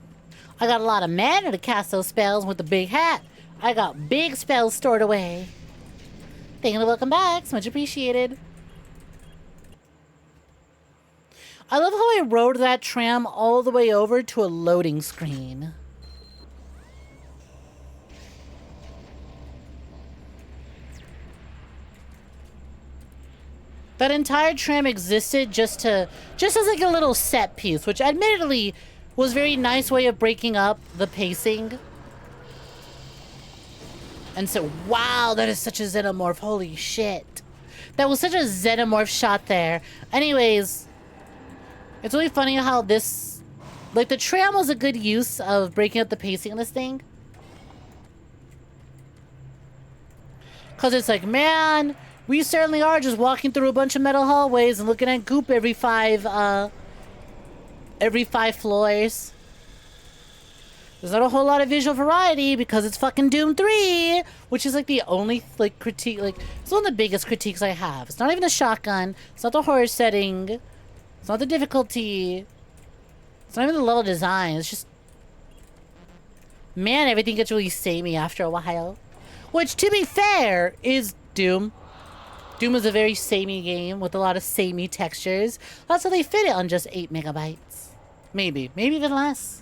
I got a lot of mana to cast those spells with the big hat. I got big spells stored away. Thank you and welcome back. It's much appreciated. I love how I rode that tram all the way over to a loading screen. That entire tram existed just as like a little set piece, which admittedly was a very nice way of breaking up the pacing. And so, wow, that is such a xenomorph. Holy shit. That was such a xenomorph shot there. Anyways, it's really funny how this, like, the tram was a good use of breaking up the pacing of this thing. Because it's like, man, we certainly are just walking through a bunch of metal hallways and looking at goop every five floors. There's not a whole lot of visual variety because it's fucking Doom 3, which is like the only like critique, like it's one of the biggest critiques I have. It's not even the shotgun, it's not the horror setting, it's not the difficulty, it's not even the level design, it's just, man, everything gets really samey after a while. Which, to be fair, is Doom. Doom is a very samey game with a lot of samey textures. That's how they fit it on just 8 megabytes. Maybe even less.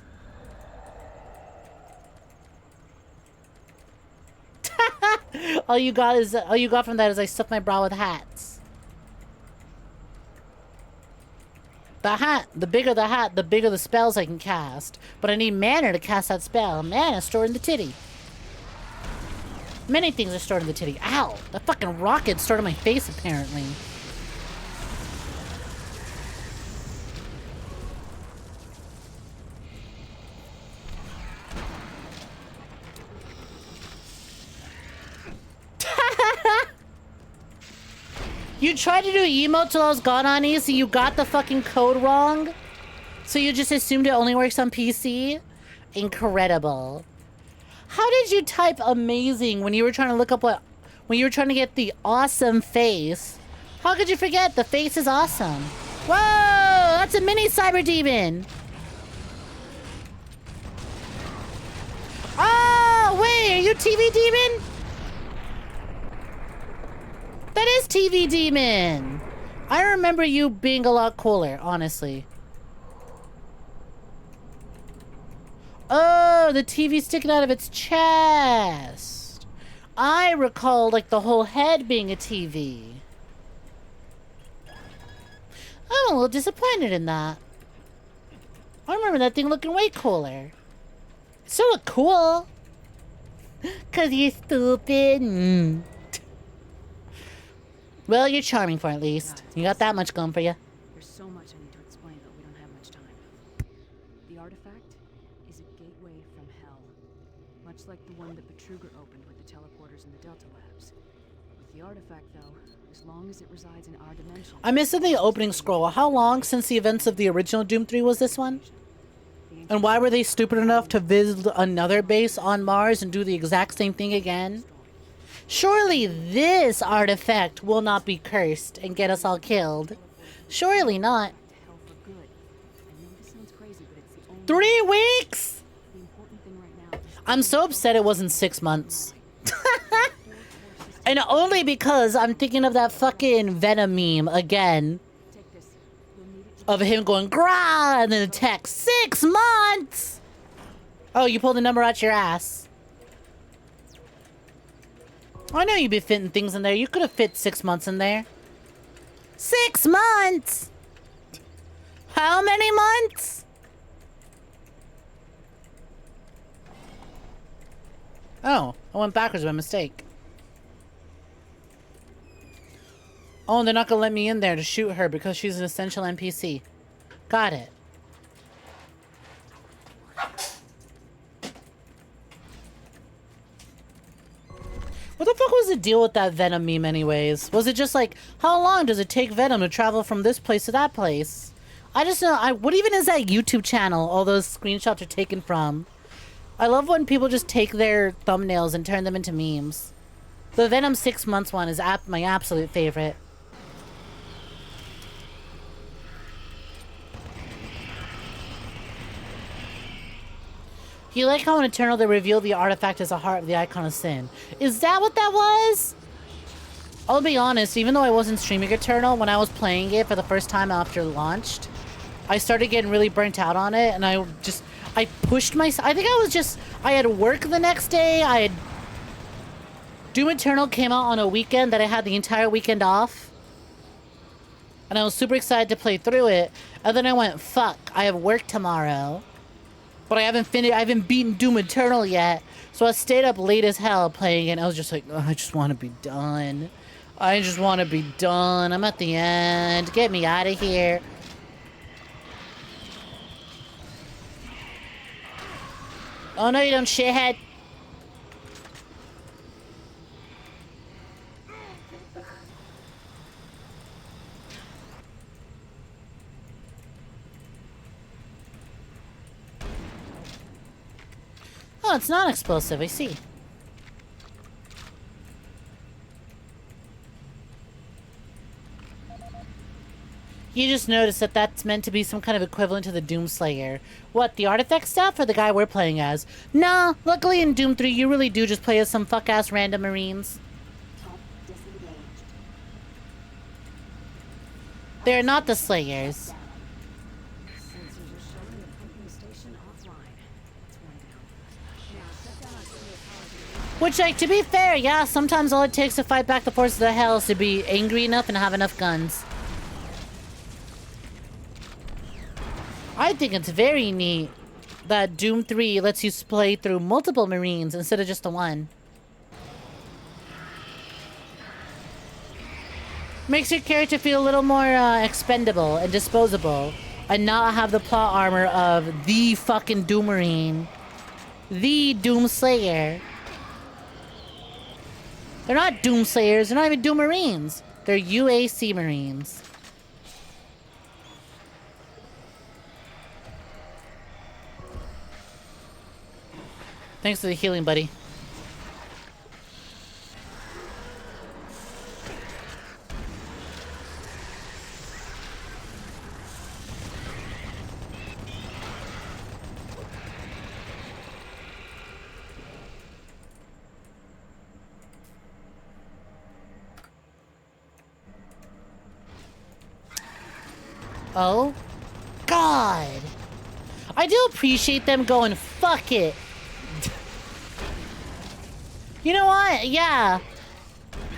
all you got from that is I stuffed my bra with hats. The hat, the bigger the hat, the bigger the spells I can cast. But I need mana to cast that spell. Mana stored in the titty. Many things are stored in the titty. Ow! That fucking rocket stored in my face, apparently. You tried to do emote till I was gone on E, so you got the fucking code wrong? So you just assumed it only works on PC? Incredible. How did you type amazing when you were trying to look up when you were trying to get the awesome face? How could you forget the face is awesome? Whoa, that's a mini cyber demon. Oh, wait, are you TV demon? That is TV demon. I remember you being a lot cooler, honestly. Oh, the TV sticking out of its chest. I recall like the whole head being a TV. I'm a little disappointed in that. I remember that thing looking way cooler. It still look cool. 'Cause you're stupid. Well, you're charming for at least. You got that much going for you. There's so much I need to explain, but we don't have much time. The artifact is a gateway from hell. Much like the one that Vtubers opened with the teleporters in the Delta Labs. With the artifact, though, as long as it resides in our dimension... I'm missing the opening scroll. How long since the events of the original Doom 3 was this one? And why were they stupid enough to visit another base on Mars and do the exact same thing again? Surely this artifact will not be cursed and get us all killed. Surely not. 3 weeks? I'm so upset it wasn't 6 months. And only because I'm thinking of that fucking Venom meme again. Of him going, grah, and then the text, 6 months! Oh, you pulled the number out your ass. I know you'd be fitting things in there. You could have fit 6 months in there. 6 months! How many months? Oh, I went backwards by mistake. Oh, and they're not gonna let me in there to shoot her because she's an essential NPC. Got it. What the fuck was the deal with that Venom meme anyways? Was it just like, how long does it take Venom to travel from this place to that place? I just know, what even is that YouTube channel all those screenshots are taken from? I love when people just take their thumbnails and turn them into memes. The Venom 6 months one is my absolute favorite. You like how in Eternal they revealed the artifact as a heart of the icon of sin. Is that what that was? I'll be honest, even though I wasn't streaming Eternal, when I was playing it for the first time after it launched, I started getting really burnt out on it, and I pushed myself. I think I had work the next day. Doom Eternal came out on a weekend that I had the entire weekend off. And I was super excited to play through it. And then I went, fuck, I have work tomorrow. But I haven't beaten Doom Eternal yet. So I stayed up late as hell playing it. And I was just like, oh, I just want to be done. I just want to be done. I'm at the end. Get me out of here. Oh no, you don't, shithead. Oh, it's not explosive, I see. You just noticed that that's meant to be some kind of equivalent to the Doomslayer. What, the artifact stuff or the guy we're playing as? Nah, luckily in Doom 3 you really do just play as some fuck-ass random Marines. They're not the Slayers. Which, like, to be fair, yeah, sometimes all it takes to fight back the forces of hell is to be angry enough and have enough guns. I think it's very neat that Doom 3 lets you play through multiple Marines instead of just the one. Makes your character feel a little more expendable and disposable and not have the plot armor of the fucking Doom Marine. The Doom Slayer. They're not Doomslayers, they're not even Doom Marines. They're UAC Marines. Thanks for the healing, buddy. Oh, God. I do appreciate them going, fuck it. You know what? Yeah.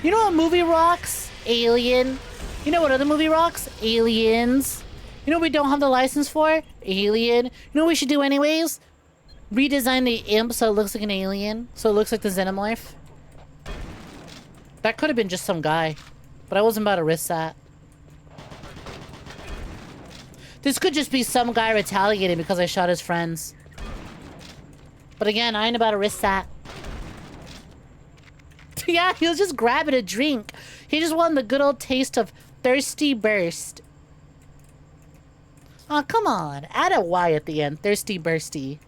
You know what movie rocks? Alien. You know what other movie rocks? Aliens. You know what we don't have the license for? Alien. You know what we should do anyways? Redesign the imp so it looks like an alien. So it looks like the xenomorph. That could have been just some guy. But I wasn't about to risk that. This could just be some guy retaliating because I shot his friends. But again, I ain't about to risk that. Yeah, he was just grabbing a drink. He just wanted the good old taste of Thirsty Burst. Oh, come on. Add a Y at the end. Thirsty Bursty.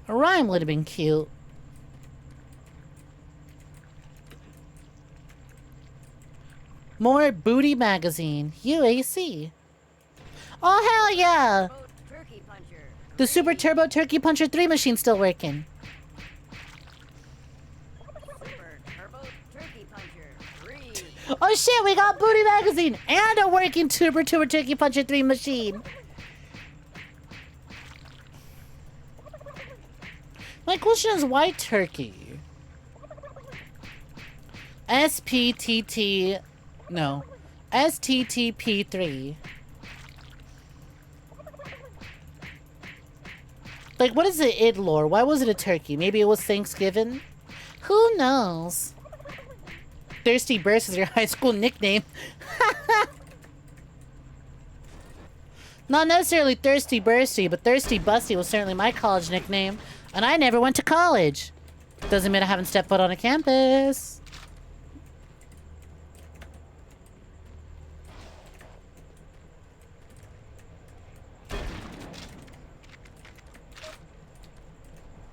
A rhyme would have been cute. More Booty Magazine. UAC. Oh, hell yeah. The Super Turbo Turkey Puncher 3 machine's still working. Oh shit, we got Booty Magazine and a working Super Turkey Puncher 3 machine. My question is, why turkey? SPTT... No. STTP3. Like, what is the id lore? Why was it a turkey? Maybe it was Thanksgiving? Who knows? Thirsty Burst is your high school nickname. Not necessarily Thirsty Bursty, but Thirsty Busty was certainly my college nickname. And I never went to college. Doesn't mean I haven't stepped foot on a campus.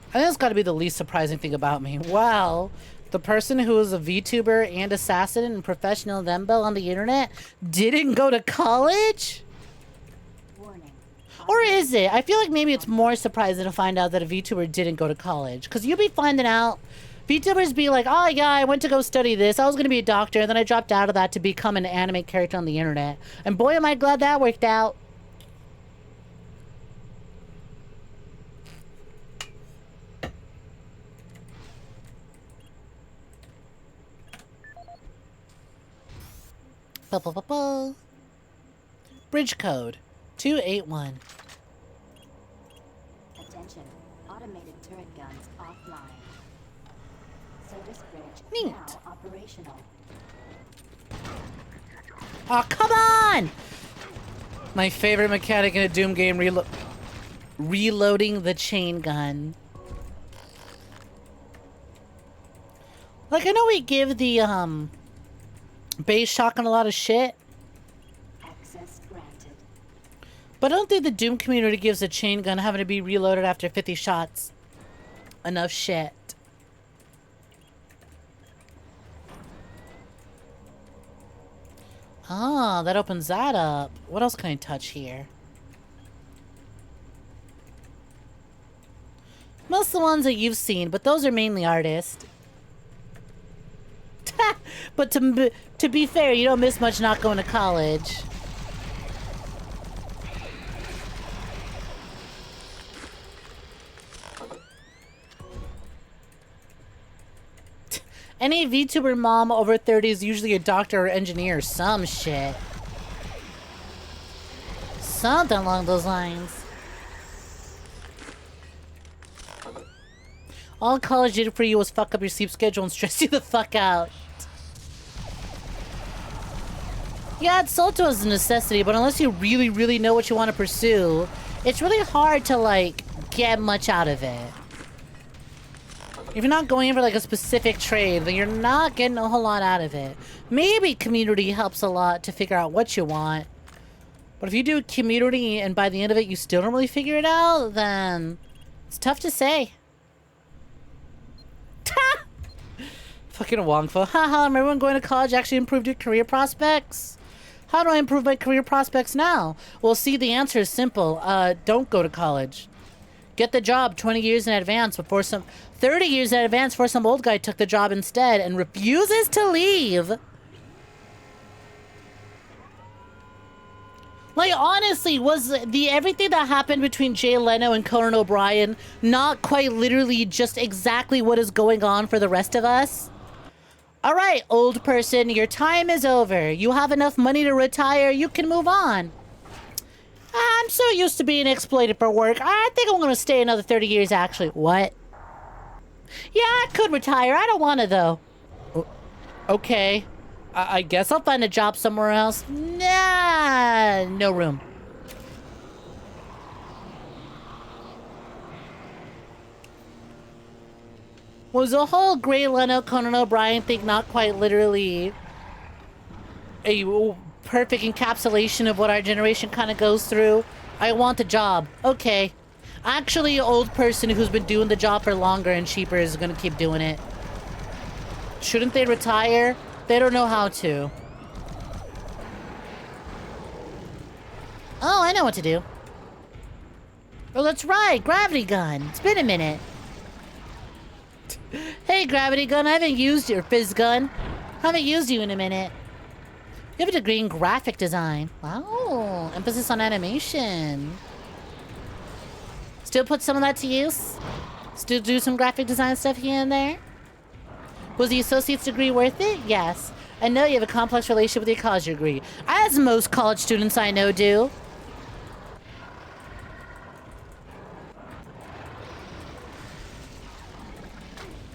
I think that's got to be the least surprising thing about me. Wow. The person who is a VTuber and assassin and professional Thembo on the internet didn't go to college? Or is it? I feel like maybe it's more surprising to find out that a VTuber didn't go to college. Because you'll be finding out, VTubers be like, oh yeah, I went to go study this. I was going to be a doctor, and then I dropped out of that to become an anime character on the internet. And boy, am I glad that worked out. Bridge code 281. Attention, automated turret guns offline. Service bridge Neat. now operational. Oh, come on! My favorite mechanic in a Doom game, reloading the chain gun. Like, I know we give the, base shotgun a lot of shit. Access granted. But I don't think the Doom community gives a chain gun having to be reloaded after 50 shots enough shit. Ah, that opens that up. What else can I touch here? Most of the ones that you've seen, but those are mainly artists. But to be fair, you don't miss much not going to college. Any VTuber mom over 30 is usually a doctor or engineer or some shit. Something along those lines. All college did for you was fuck up your sleep schedule and stress you the fuck out. Yeah, it's sold to us as a necessity, but unless you really, really know what you want to pursue, it's really hard to, like, get much out of it. If you're not going in for, like, a specific trade, then you're not getting a whole lot out of it. Maybe community helps a lot to figure out what you want. But if you do community and by the end of it you still don't really figure it out, then It's tough to say. Fucking Wongfo. Haha, remember when going to college actually improved your career prospects? How do I improve my career prospects now? Well, see, the answer is simple. Don't go to college. Get the job 20 years in advance before 30 years in advance before some old guy took the job instead and refuses to leave. Like, honestly, was everything that happened between Jay Leno and Conan O'Brien not quite literally just exactly what is going on for the rest of us? All right, old person, your time is over. You have enough money to retire. You can move on. I'm so used to being exploited for work. I think I'm going to stay another 30 years, actually. What? Yeah, I could retire. I don't want to, though. Okay. I guess I'll find a job somewhere else. Nah, no room. Was the whole Gray Leno Conan O'Brien thing not quite literally a perfect encapsulation of what our generation kind of goes through? I want a job. Okay. Actually, an old person who's been doing the job for longer and cheaper is going to keep doing it. Shouldn't they retire? They don't know how to. Oh, I know what to do. Oh, that's right. Gravity gun. It's been a minute. Hey, gravity gun. I haven't used your fizz gun. Haven't used you in a minute. You have a degree in graphic design. Wow. Emphasis on animation. Still put some of that to use? Still do some graphic design stuff here and there? Was the associate's degree worth it? Yes. I know you have a complex relationship with your college degree, as most college students I know do.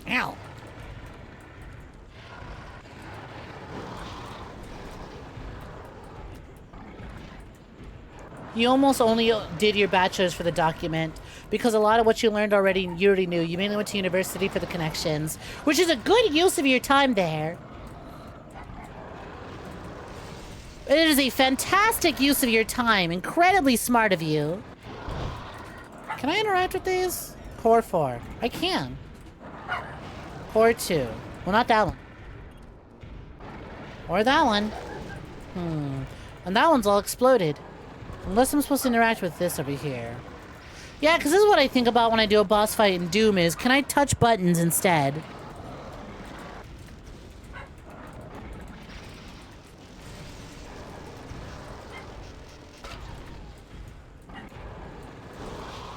Ow. You almost only did your bachelor's for the document, because a lot of what you learned already, you already knew. You mainly went to university for the connections, which is a good use of your time there. It is a fantastic use of your time. Incredibly smart of you. Can I interact with these? Core 4. I can. Core 2. Well, not that one. Or that one. And that one's all exploded. Unless I'm supposed to interact with this over here. Yeah, because this is what I think about when I do a boss fight in Doom is, can I touch buttons instead?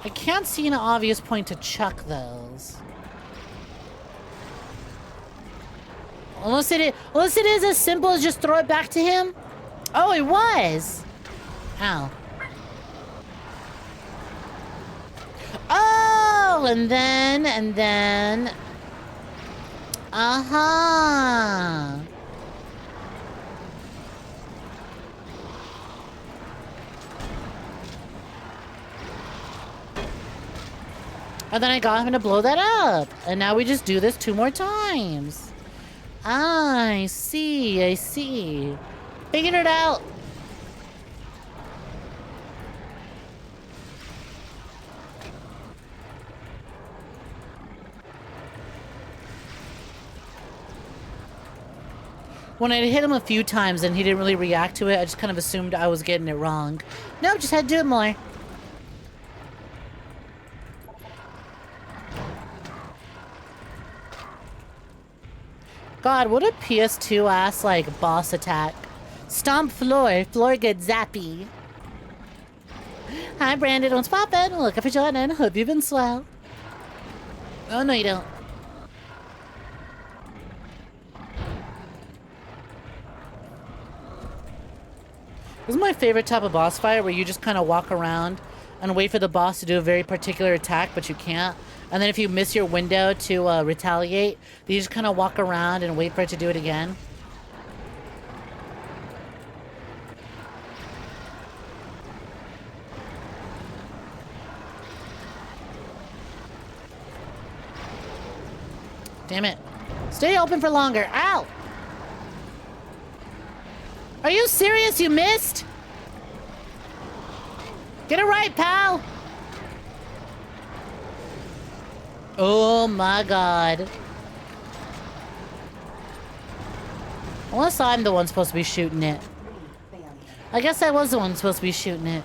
I can't see an obvious point to chuck those. Unless it is as simple as just throw it back to him. Oh, it was. Ow. Oh, and then. Uh-huh. And then I got him to blow that up. And now we just do this 2 more times. I see, I see. Figured it out. When I hit him a few times and he didn't really react to it, I just kind of assumed I was getting it wrong. Nope, just had to do it more. God, what a PS2 ass like boss attack. Stomp floor, floor gets zappy. Hi Brandon, what's poppin'? Look up for Jordan, hope you've been swell. Oh no you don't. This is my favorite type of boss fight where you just kind of walk around and wait for the boss to do a very particular attack, but you can't. And then if you miss your window to retaliate, you just kind of walk around and wait for it to do it again. Damn it. Stay open for longer. Ow! Are you serious? You missed? Get it right, pal! Oh my god. Unless I'm the one supposed to be shooting it. I guess I was the one supposed to be shooting it.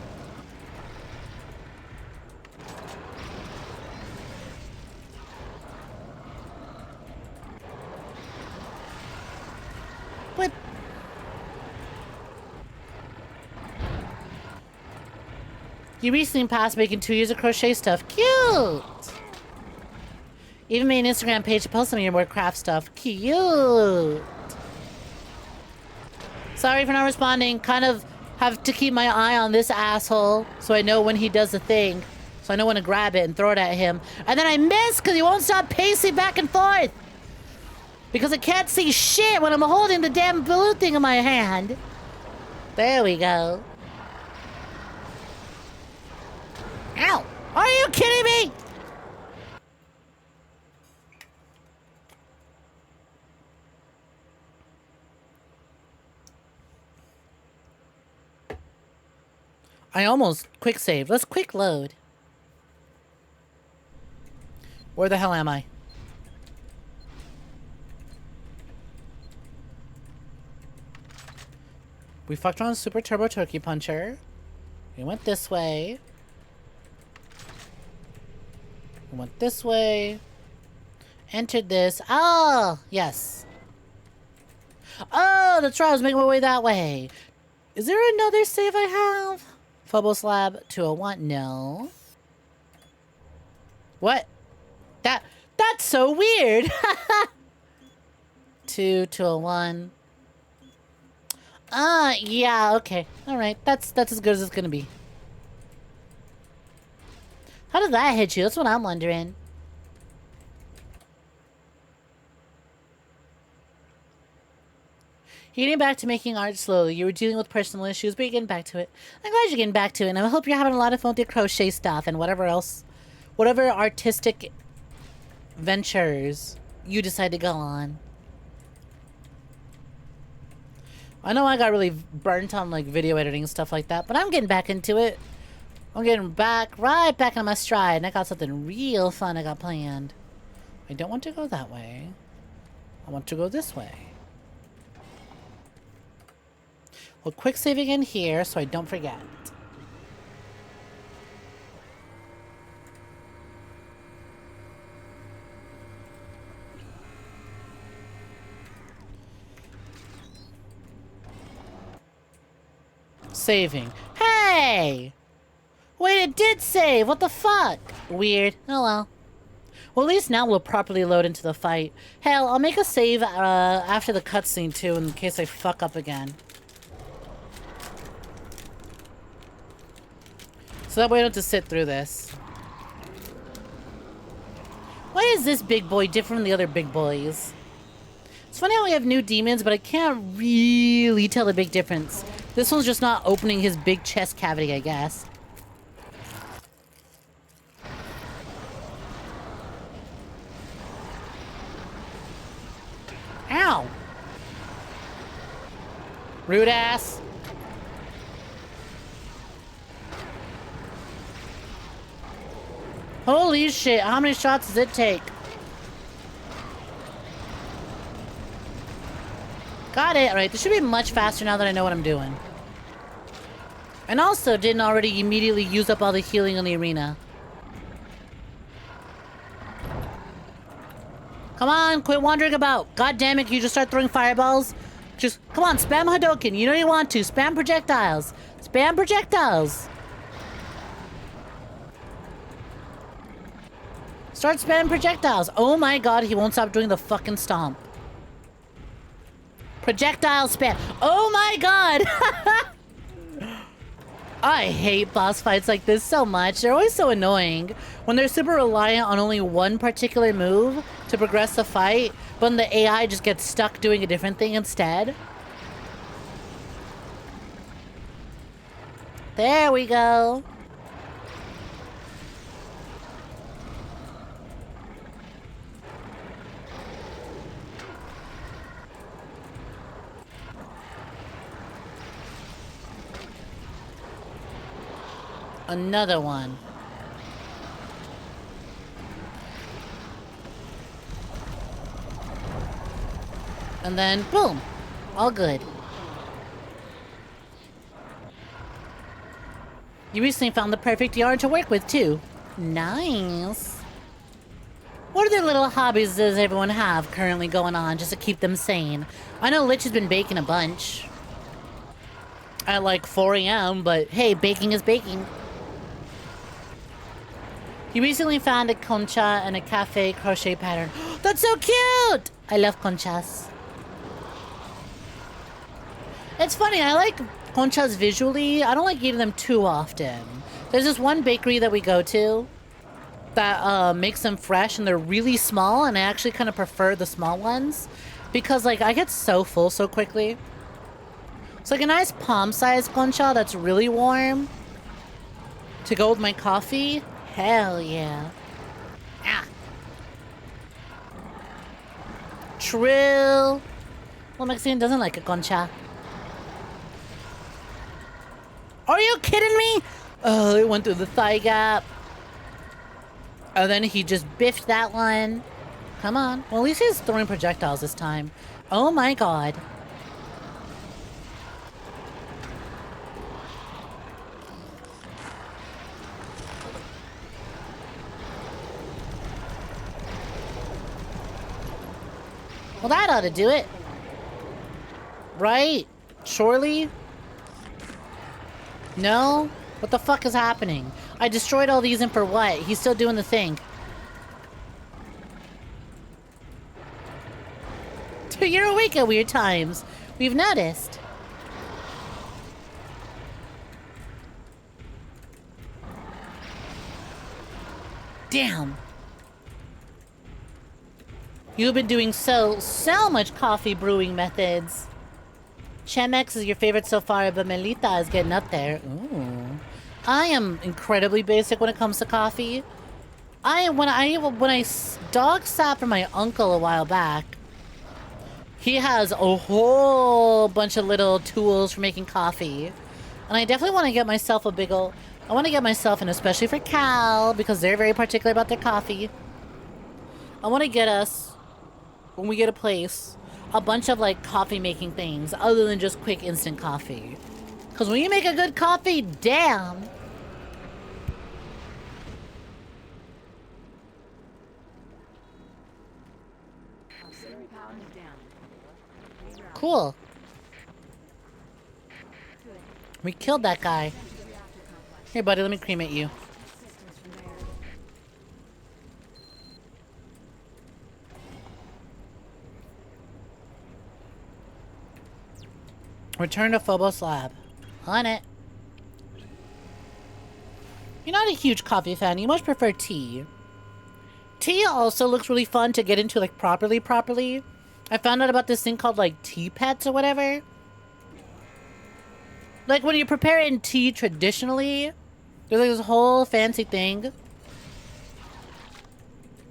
What? You recently passed making 2 years of crochet stuff. Cute! Even made an Instagram page to post some of your more craft stuff. Cute! Sorry for not responding. Kind of have to keep my eye on this asshole so I know when he does the thing. So I know when to grab it and throw it at him. And then I miss because he won't stop pacing back and forth. Because I can't see shit when I'm holding the damn blue thing in my hand. There we go. Ow! Are you kidding me? I almost quick save. Let's quick load. Where the hell am I? We fucked on Super Turbo Turkey Puncher. We went this way. We went this way. Entered this. Oh, yes. Oh, that's right. I was making my way that way. Is there another save I have? Phobos Lab 201. No. What? That's so weird. 201. Yeah, okay. Alright, that's as good as it's gonna be. How did that hit you? That's what I'm wondering. You're getting back to making art slowly. You were dealing with personal issues, but you're getting back to it. I'm glad you're getting back to it, and I hope you're having a lot of fun with your crochet stuff and whatever else, whatever artistic ventures you decide to go on. I know I got really burnt on like video editing and stuff like that, but I'm getting back into it. I'm getting right back on my stride, and I got something real fun I got planned. I don't want to go that way. I want to go this way. Well, quick saving in here so I don't forget. Saving. Hey! Wait, it did save! What the fuck? Weird. Oh well. Well, at least now we'll properly load into the fight. Hell, I'll make a save after the cutscene too, in case I fuck up again. So that way I don't have to sit through this. Why is this big boy different from the other big boys? It's funny how we have new demons, but I can't really tell the big difference. This one's just not opening his big chest cavity, I guess. Ow! Rude ass. Holy shit, how many shots does it take? Got it. Alright, this should be much faster now that I know what I'm doing. And also didn't already immediately use up all the healing in the arena. Come on, quit wandering about. God damn it, can you just start throwing fireballs? Just, come on, spam Hadouken. You know you want to. Spam projectiles. Spam projectiles. Start spamming projectiles. Oh my god, he won't stop doing the fucking stomp. Projectile spam. Oh my god! I hate boss fights like this so much. They're always so annoying. When they're super reliant on only one particular move to progress the fight, but the AI just gets stuck doing a different thing instead. There we go. Another one. And then, boom. All good. You recently found the perfect yarn to work with, too. Nice. What other little hobbies does everyone have currently going on just to keep them sane? I know Lich has been baking a bunch. At like 4 a.m., but hey, baking is baking. You recently found a concha and a cafe crochet pattern. That's so cute! I love conchas. It's funny, I like conchas visually. I don't like eating them too often. There's this one bakery that we go to that makes them fresh, and they're really small, and I actually kind of prefer the small ones because like I get so full so quickly. It's like a nice palm-sized concha that's really warm to go with my coffee. Hell yeah. Ah. Trill. Well, Mexican doesn't like a concha. Are you kidding me? Oh, it went through the thigh gap. And then he just biffed that one. Come on. Well, at least he's throwing projectiles this time. Oh my god. Well, that ought to do it. Right? Surely? No? What the fuck is happening? I destroyed all these and for what? He's still doing the thing. You're awake at weird times. We've noticed. Damn. You've been doing so much coffee brewing methods. Chemex is your favorite so far, but Melita is getting up there. Ooh. I am incredibly basic when it comes to coffee. When I dog sat for my uncle a while back, he has a whole bunch of little tools for making coffee. And I definitely want to get myself a big ol'... I want to get myself, and especially for Cal, because they're very particular about their coffee. I want to get us, when we get a place, a bunch of like coffee making things other than just quick instant coffee. Because when you make a good coffee, damn. Cool. We killed that guy. Here, buddy, let me cremate you. Return to Phobos Lab. On it. You're not a huge coffee fan. You much prefer tea. Tea also looks really fun to get into, like, properly. I found out about this thing called, like, tea pets or whatever. Like, when you're preparing tea traditionally, there's, like, this whole fancy thing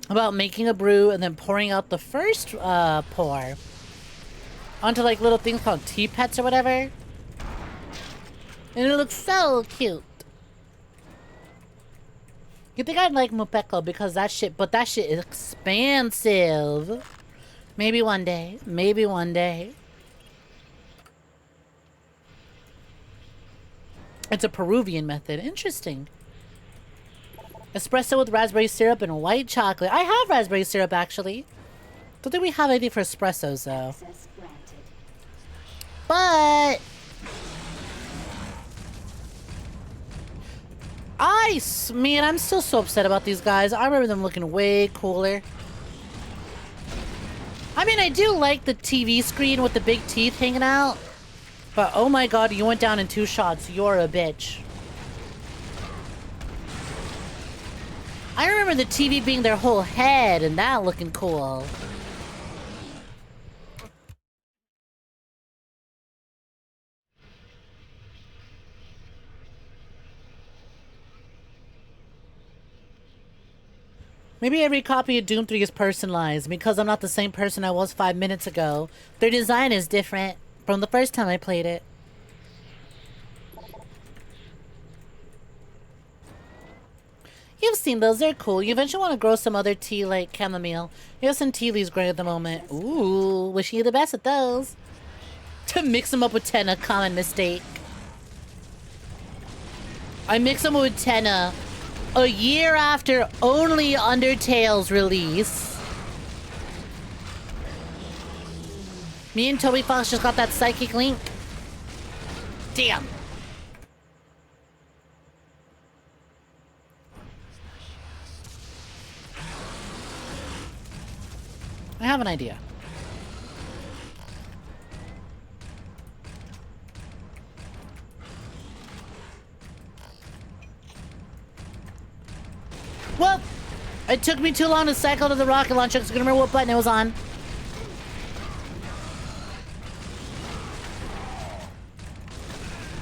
about making a brew and then pouring out the first pour onto, like, little things called tea pets or whatever. And it looks so cute. You think I'd like Mupeko because that shit is expensive. Maybe one day. Maybe one day. It's a Peruvian method. Interesting. Espresso with raspberry syrup and white chocolate. I have raspberry syrup, actually. Don't think we have anything for espressos, though. But... man, I'm still so upset about these guys. I remember them looking way cooler. I mean, I do like the TV screen with the big teeth hanging out. But oh my god, you went down in 2 shots. You're a bitch. I remember the TV being their whole head and that looking cool. Maybe every copy of Doom 3 is personalized because I'm not the same person I was 5 minutes ago. Their design is different from the first time I played it. You've seen those. They're cool. You eventually want to grow some other tea like chamomile. You have some tea leaves growing at the moment. Ooh, wishing you the best at those. To mix them up with Tenna, common mistake. I mix them with Tenna a year after only Undertale's release. Me and Toby Fox just got that psychic link. Damn. I have an idea. Well, it took me too long to cycle to the rocket launcher because I couldn't remember what button it was on.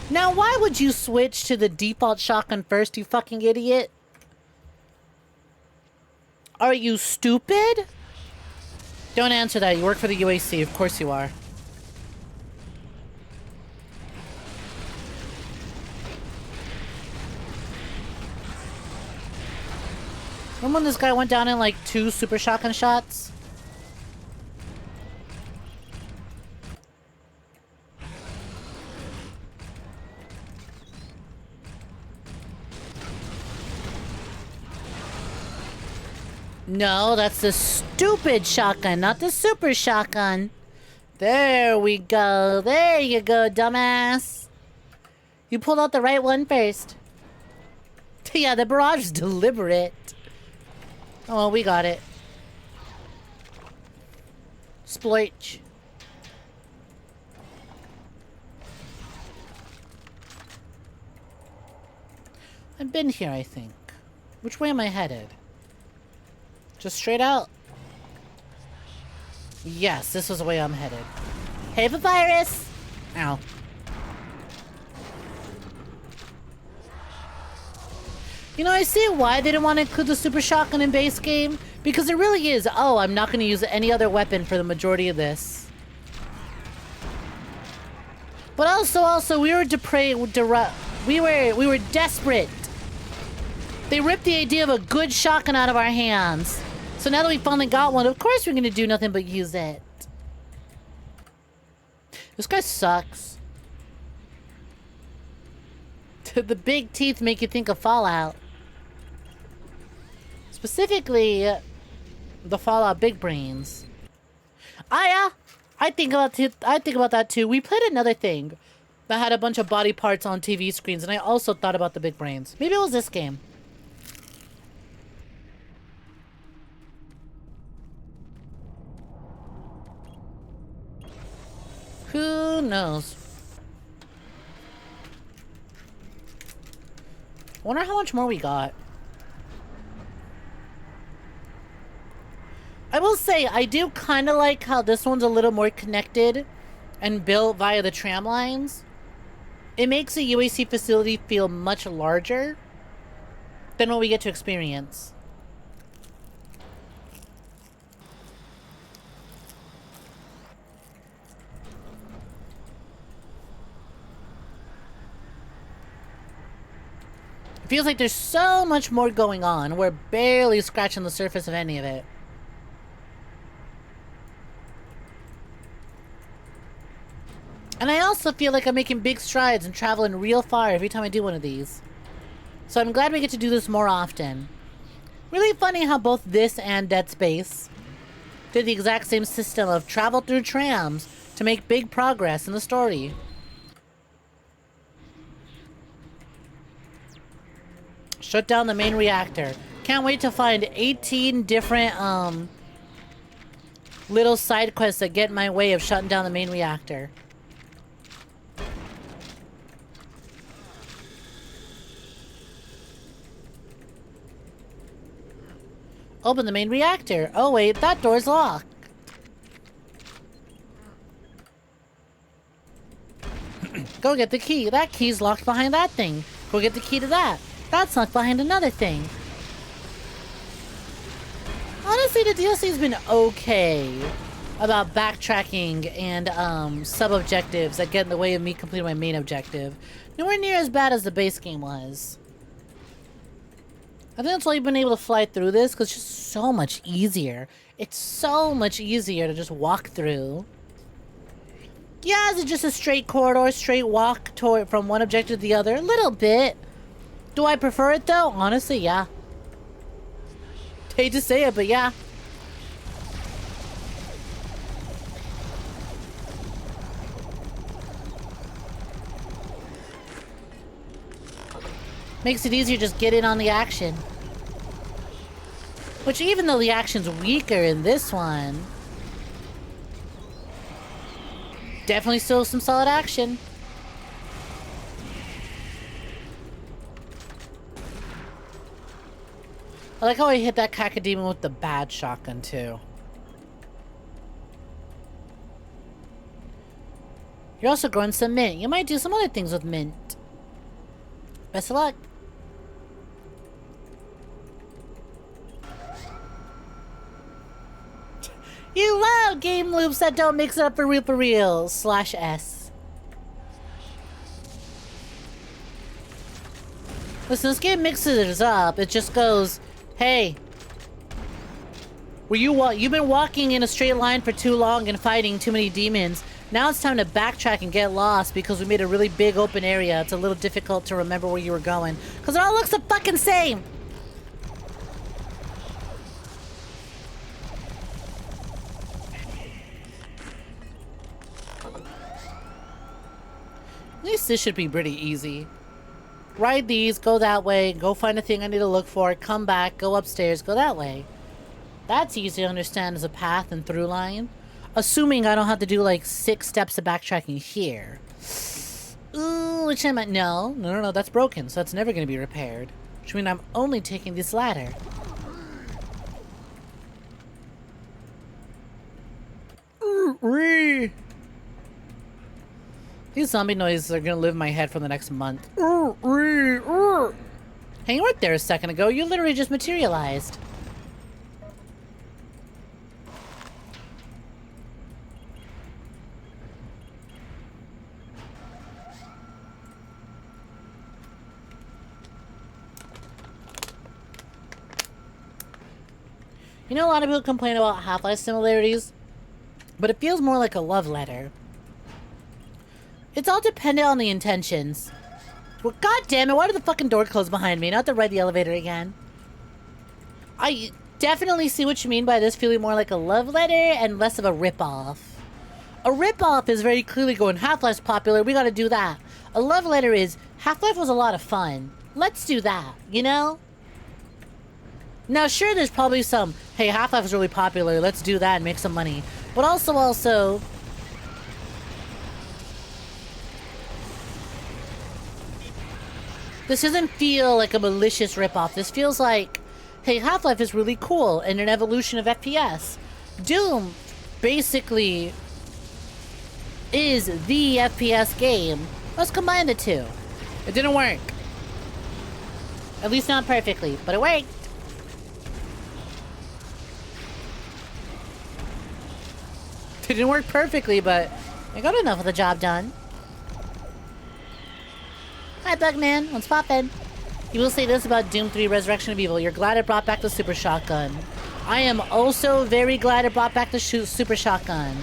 Now, why would you switch to the default shotgun first, you fucking idiot? Are you stupid? Don't answer that. You work for the UAC. Of course you are. Remember when this guy went down in like 2 super shotgun shots? No, that's the stupid shotgun, not the super shotgun. There we go. There you go, dumbass. You pulled out the right one first. Yeah, the barrage is deliberate. Oh, well, we got it. Sploich. I've been here, I think. Which way am I headed? Just straight out? Yes, this was the way I'm headed. Hey, the virus! Ow. You know, I see why they didn't want to include the super shotgun in base game. Because there really is, oh, I'm not going to use any other weapon for the majority of this. But also, we were we were desperate. They ripped the idea of a good shotgun out of our hands. So now that we finally got one, of course we're going to do nothing but use it. This guy sucks. The big teeth make you think of Fallout. Specifically, the Fallout Big Brains. Ah, yeah. I think about that too. We played another thing that had a bunch of body parts on TV screens, and I also thought about the Big Brains. Maybe it was this game. Who knows? Wonder how much more we got. I will say, I do kind of like how this one's a little more connected and built via the tram lines. It makes the UAC facility feel much larger than what we get to experience. It feels like there's so much more going on. We're barely scratching the surface of any of it. And I also feel like I'm making big strides and traveling real far every time I do one of these. So I'm glad we get to do this more often. Really funny how both this and Dead Space did the exact same system of travel through trams to make big progress in the story. Shut down the main reactor. Can't wait to find 18 different little side quests that get in my way of shutting down the main reactor. Open the main reactor. Oh wait, that door's locked. Go get the key. That key's locked behind that thing. Go get the key to that. That's locked behind another thing. Honestly, the DLC's been okay about backtracking and sub-objectives that get in the way of me completing my main objective. Nowhere near as bad as the base game was. I think that's why you've been able to fly through this, because it's just so much easier. It's so much easier to just walk through. Yeah, is it just a straight corridor, straight walk toward from one objective to the other? A little bit. Do I prefer it though? Honestly, yeah. Hate to say it, but yeah. Makes it easier to just get in on the action. Which, even though the action's weaker in this one, definitely still some solid action. I like how I hit that cacodemon with the bad shotgun too. You're also growing some mint. You might do some other things with mint. Best of luck. You love game loops that don't mix it up for real /S. Listen, this game mixes it up. It just goes, hey, you've been walking in a straight line for too long and fighting too many demons. Now it's time to backtrack and get lost because we made a really big open area. It's a little difficult to remember where you were going because it all looks the fucking same. At least this should be pretty easy. Ride these, go that way, go find a thing I need to look for, come back, go upstairs, go that way. That's easy to understand as a path and through line. Assuming I don't have to do like 6 steps of backtracking here. Ooh, which I might, no, that's broken, so that's never going to be repaired. Which means I'm only taking this ladder. These zombie noises are gonna live in my head for the next month. Hey, you weren't there a second ago. You literally just materialized. You know, a lot of people complain about Half-Life similarities, but it feels more like a love letter. It's all dependent on the intentions. Well, god damn it, why did the fucking door close behind me? Not to ride the elevator again. I definitely see what you mean by this feeling more like a love letter and less of a ripoff. A ripoff is very clearly going, Half-Life's popular, we gotta do that. A love letter is, Half-Life was a lot of fun. Let's do that, you know? Now, sure, there's probably some, hey, Half-Life is really popular, let's do that and make some money. But also... This doesn't feel like a malicious ripoff. This feels like, hey, Half-Life is really cool and an evolution of FPS. Doom basically is the FPS game. Let's combine the two. It didn't work. At least not perfectly, but it worked. It didn't work perfectly, but I got enough of the job done. Hi, Bugman. What's poppin'? You will say this about Doom 3 Resurrection of Evil. You're glad it brought back the super shotgun. I am also very glad it brought back the super shotgun.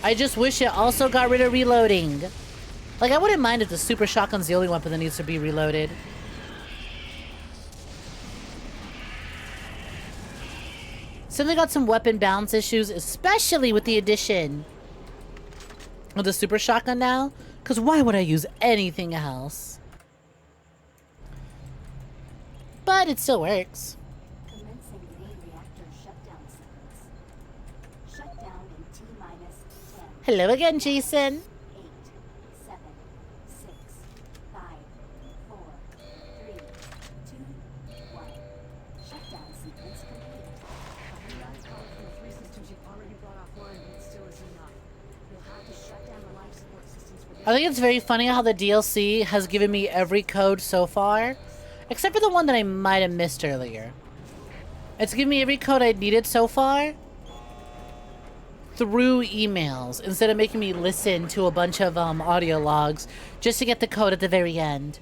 I just wish it also got rid of reloading. Like, I wouldn't mind if the super shotgun's the only weapon that needs to be reloaded. Simply got some weapon balance issues, especially with the addition of the super shotgun now. Because why would I use anything else? But it still works. Commencing main reactor shutdown sequence. Shutdown in T-10. Hello again, Jason. 8, 7, 6, 5, 4, 3, 2, 1. Shutdown sequence complete. From the 3 systems you've already brought offline, but it still isn't enough. You'll have to shut down the life support systems for I think it's very funny how the DLC has given me every code so far, except for the one that I might have missed earlier. It's given me every code I needed so far. through emails instead of making me listen to a bunch of audio logs just to get the code at the very end.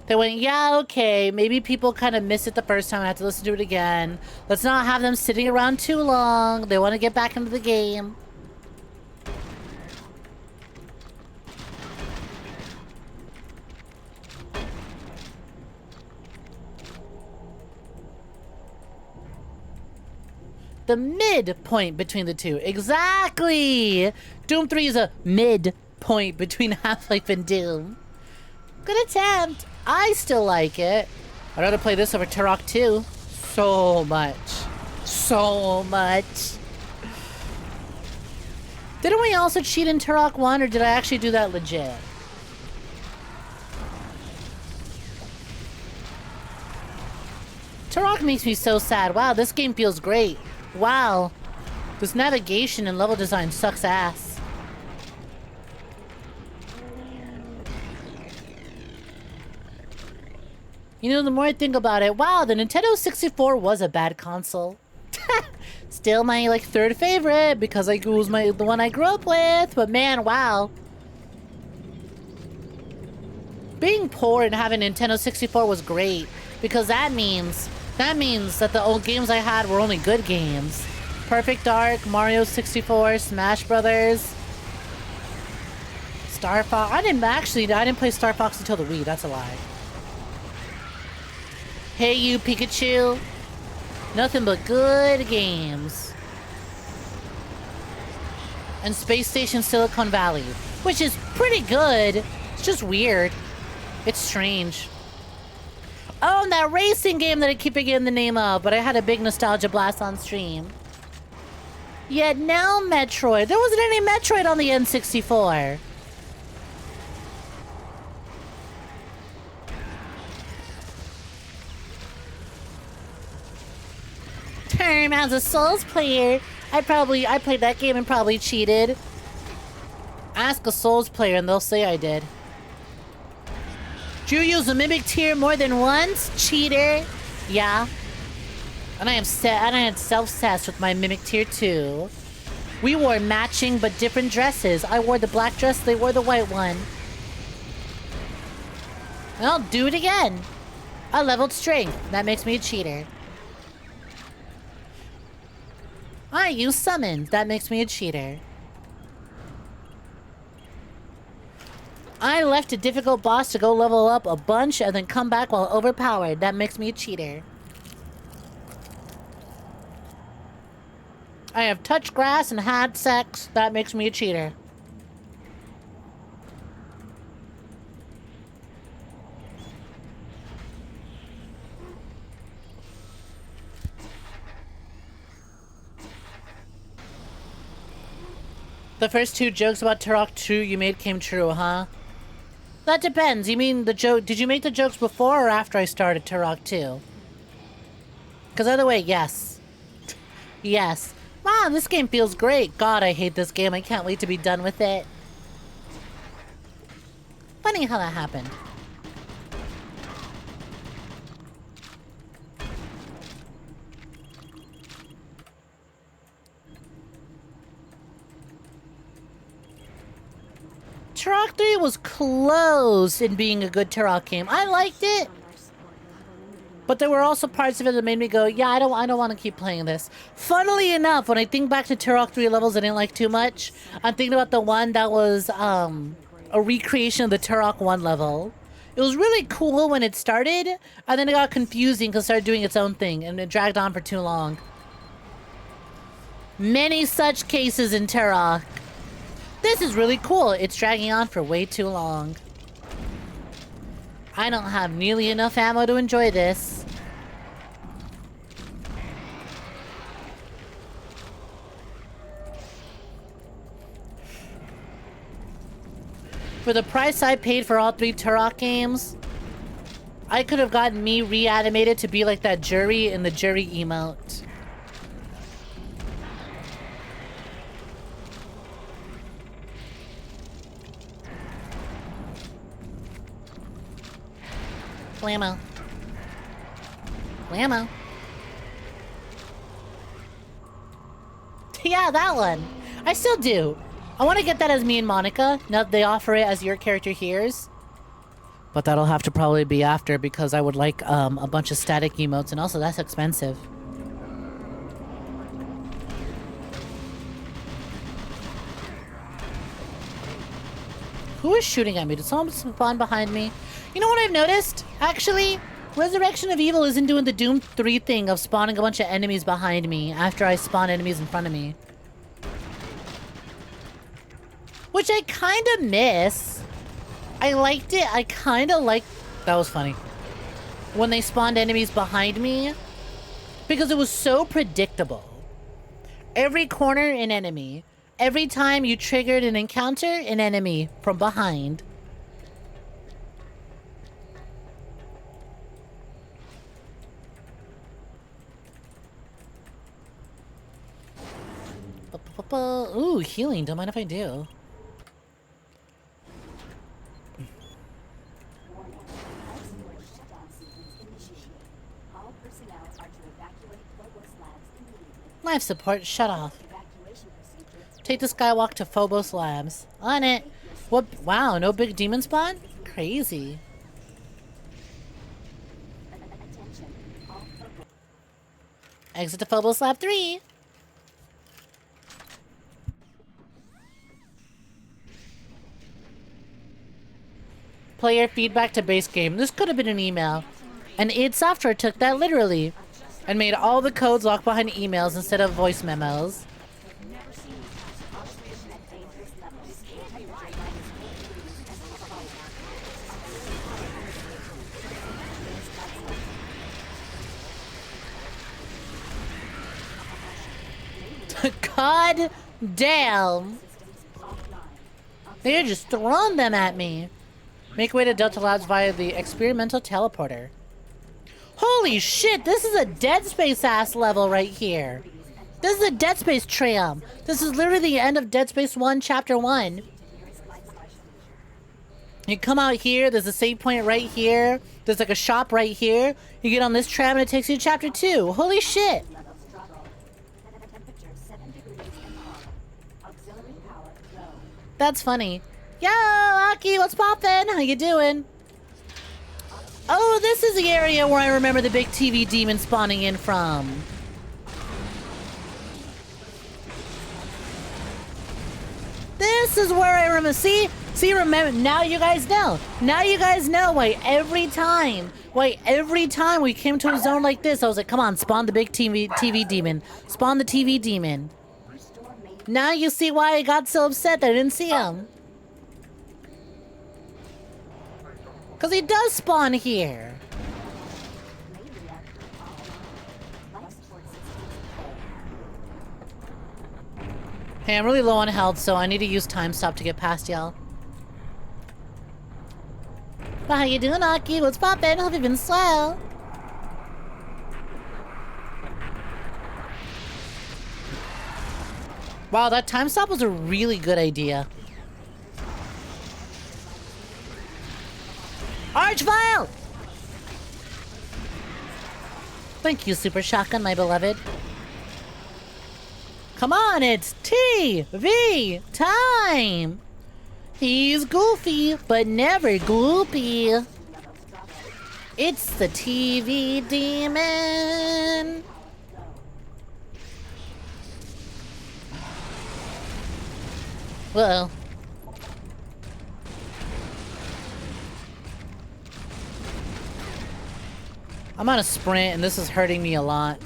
They went, yeah, okay, maybe people kind of missed it the first time. I have to listen to it again. Let's not have them sitting around too long. They want to get back into the game. The midpoint between the two. Exactly! Doom 3 is a midpoint between Half-Life and Doom. Good attempt. I still like it. I'd rather play this over Turok 2. So much. So much. Didn't we also cheat in Turok 1, or did I actually do that legit? Turok makes me so sad. Wow, this game feels great. Wow. This navigation and level design sucks ass. You know, the more I think about it, wow, the Nintendo 64 was a bad console. Still my, like, third favorite because it was the one I grew up with. But man, wow. Being poor and having Nintendo 64 was great because that means that the old games I had were only good games. Perfect Dark, Mario 64, Smash Brothers, Star Fox. I didn't play Star Fox until the Wii. That's a lie. Hey You Pikachu. Nothing but good games. And Space Station Silicon Valley, which is pretty good. It's just weird. It's strange. Oh, and that racing game that I keep forgetting the name of, but I had a big nostalgia blast on stream. Yet now Metroid. There wasn't any Metroid on the N64. As a Souls player, I played that game and probably cheated. Ask a Souls player and they'll say I did. Did you use a Mimic Tier more than once? Cheater. Yeah. And I am self-obsessed with my Mimic Tier 2. We wore matching but different dresses. I wore the black dress, they wore the white one. And I'll do it again. I leveled strength. That makes me a cheater. I use summons. That makes me a cheater. I left a difficult boss to go level up a bunch and then come back while overpowered. That makes me a cheater. I have touched grass and had sex. That makes me a cheater. The first two jokes about Turok 2 you made came true, huh? That depends. You mean the joke? Did you make the jokes before or after I started Turok 2? Because either way, yes. Yes. Wow, this game feels great. God, I hate this game. I can't wait to be done with it. Funny how that happened. Turok 3 was close in being a good Turok game. I liked it. But there were also parts of it that made me go, yeah, I don't want to keep playing this. Funnily enough, when I think back to Turok 3 levels I didn't like too much, I'm thinking about the one that was a recreation of the Turok 1 level. It was really cool when it started, and then it got confusing because it started doing its own thing, and it dragged on for too long. Many such cases in Turok. This is really cool. It's dragging on for way too long. I don't have nearly enough ammo to enjoy this. For the price I paid for all 3 Turok games, I could have gotten me reanimated to be like that jury in the jury emote. Blammo. Blammo. Yeah, that one. I still do. I want to get that as me and Monica. Now they offer it as your character hears. But that'll have to probably be after because I would like a bunch of static emotes and also that's expensive. Who is shooting at me? Did someone spawn behind me? You know what I've noticed? Actually, Resurrection of Evil isn't doing the Doom 3 thing of spawning a bunch of enemies behind me after I spawn enemies in front of me. Which I kind of miss. I liked it. I kind of liked... That was funny. When they spawned enemies behind me. Because it was so predictable. Every corner, an enemy. Every time you triggered an encounter, an enemy from behind. Ooh, healing. Don't mind if I do. Warning. Life support shutdown sequence initiated. All personnel are to evacuate Phobos Labs immediately. Life support, shut off. Evacuation procedure. Take the skywalk to Phobos Labs. On it. What? Wow, no big demon spawn? Crazy. Attention. All Phobos. Exit to Phobos Lab 3. Player feedback to base game. This could have been an email. And id Software took that literally. And made all the codes lock behind emails instead of voice memos. God damn. They're just throwing them at me. Make way to Delta Labs via the experimental teleporter. Holy shit, this is a Dead Space ass level right here. This is a Dead Space tram. This is literally the end of Dead Space 1 Chapter 1. You come out here, there's a save point right here. There's like a shop right here. You get on this tram and it takes you to Chapter 2. Holy shit. That's funny. Yo, Aki, what's poppin'? How you doing? Oh, this is the area where I remember the big TV demon spawning in from. This is where I remember. See, remember, now you guys know. Now you guys know why every time we came to a zone like this, I was like, come on, spawn the big TV demon. Spawn the TV demon. Now you see why I got so upset that I didn't see him. Because he does spawn here. Hey, I'm really low on health, so I need to use time stop to get past y'all. But how you doing, Aki? What's poppin'? Hope you've been swell. Wow, that time stop was a really good idea. Archvile! Thank you, Super Shotgun, my beloved. Come on, it's TV time! He's goofy, but never gloopy. It's the TV demon! Uh-oh. I'm on a sprint and this is hurting me a lot.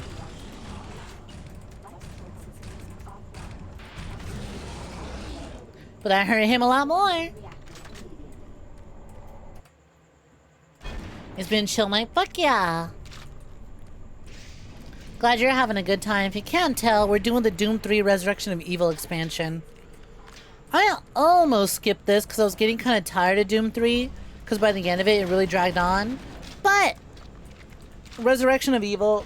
But I hurt him a lot more. It's been chill night. Fuck yeah. Glad you're having a good time. If you can't tell, we're doing the Doom 3 Resurrection of Evil expansion. I almost skipped this because I was getting kind of tired of Doom 3. Because by the end of it, it really dragged on. But Resurrection of Evil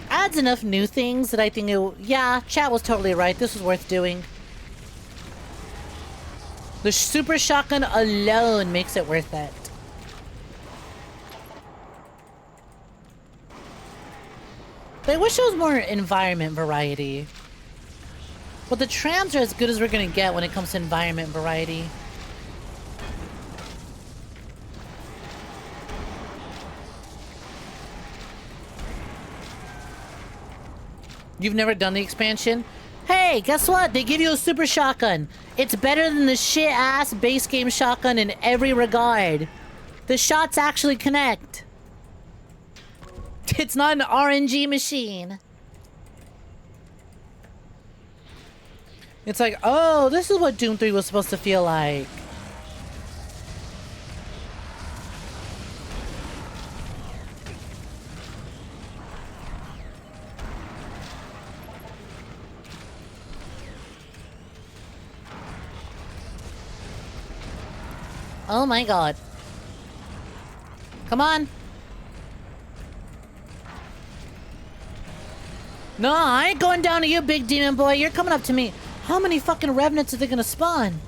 adds enough new things that I think it... Yeah, chat was totally right. This was worth doing. The Super Shotgun alone makes it worth it. But I wish there was more environment variety. But the trams are as good as we're gonna get when it comes to environment variety. You've never done the expansion? Hey, guess what? They give you a super shotgun. It's better than the shit-ass base game shotgun in every regard. The shots actually connect. It's not an RNG machine. It's like, oh, this is what Doom 3 was supposed to feel like. Oh my god. Come on. No, I ain't going down to you, big demon boy. You're coming up to me. How many fucking revenants are they gonna spawn?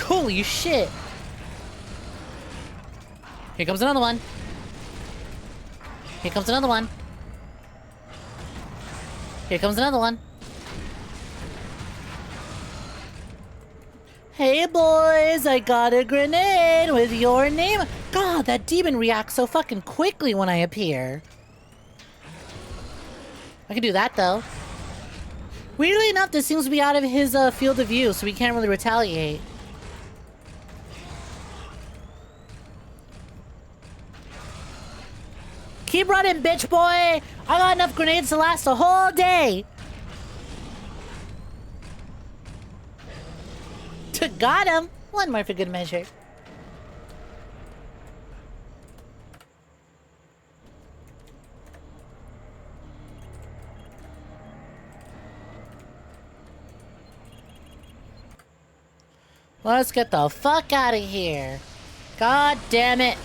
Holy shit. Here comes another one. Here comes another one. Here comes another one. Hey boys, I got a grenade with your name. God, that demon reacts so fucking quickly when I appear. I can do that though. Weirdly enough, this seems to be out of his field of view, so we can't really retaliate. Keep running, bitch boy! I got enough grenades to last a whole day! Got him! One more for good measure. Let's get the fuck out of here. God damn it.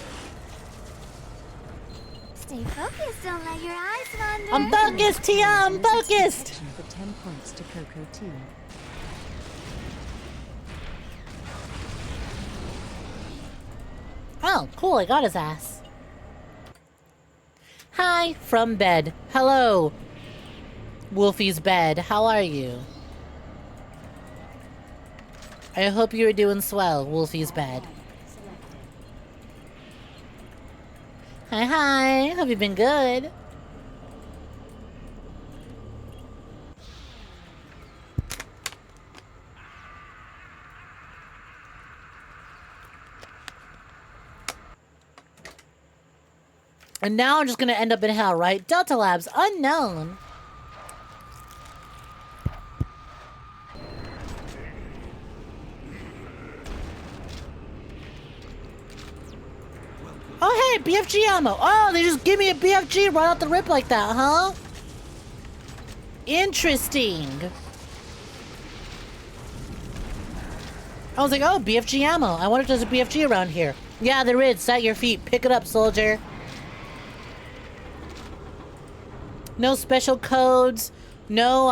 Stay focused, don't let your eyes wander. I'm focused, Tia, I'm focused! For 10 points to 𝐾𝐞𝐤. Oh, cool, I got his ass. Hi, from bed. Hello, Wolfie's bed. How are you? I hope you're doing swell, Wolfie's bed. Hi, hi. Hope you've been good. And now I'm just gonna end up in hell, right? Delta Labs, unknown. Oh, hey, BFG ammo. Oh, they just give me a BFG right off the rip like that, huh? Interesting. I was like, oh, BFG ammo. I wonder if there's a BFG around here. Yeah, there is. It's at your feet. Pick it up, soldier. No special codes. No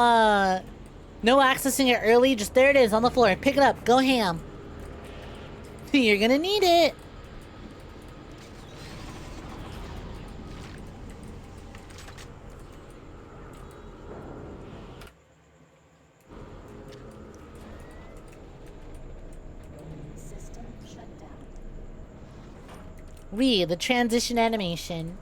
accessing it early. Just there it is on the floor. Pick it up. Go ham. You're gonna need it. System shut down. Read the transition animation.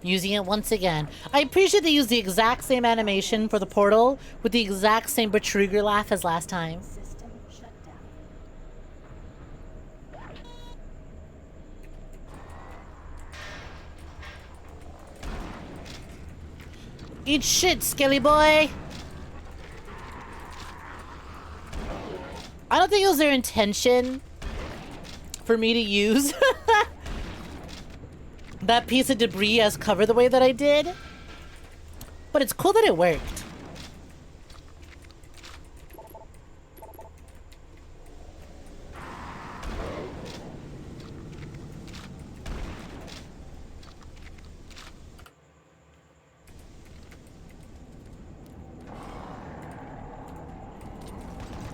Using it once again. I appreciate they used the exact same animation for the portal with the exact same Vtubers laugh as last time. System shut down. Eat shit, Skelly boy! I don't think it was their intention for me to use that piece of debris as cover the way that I did. But it's cool that it worked.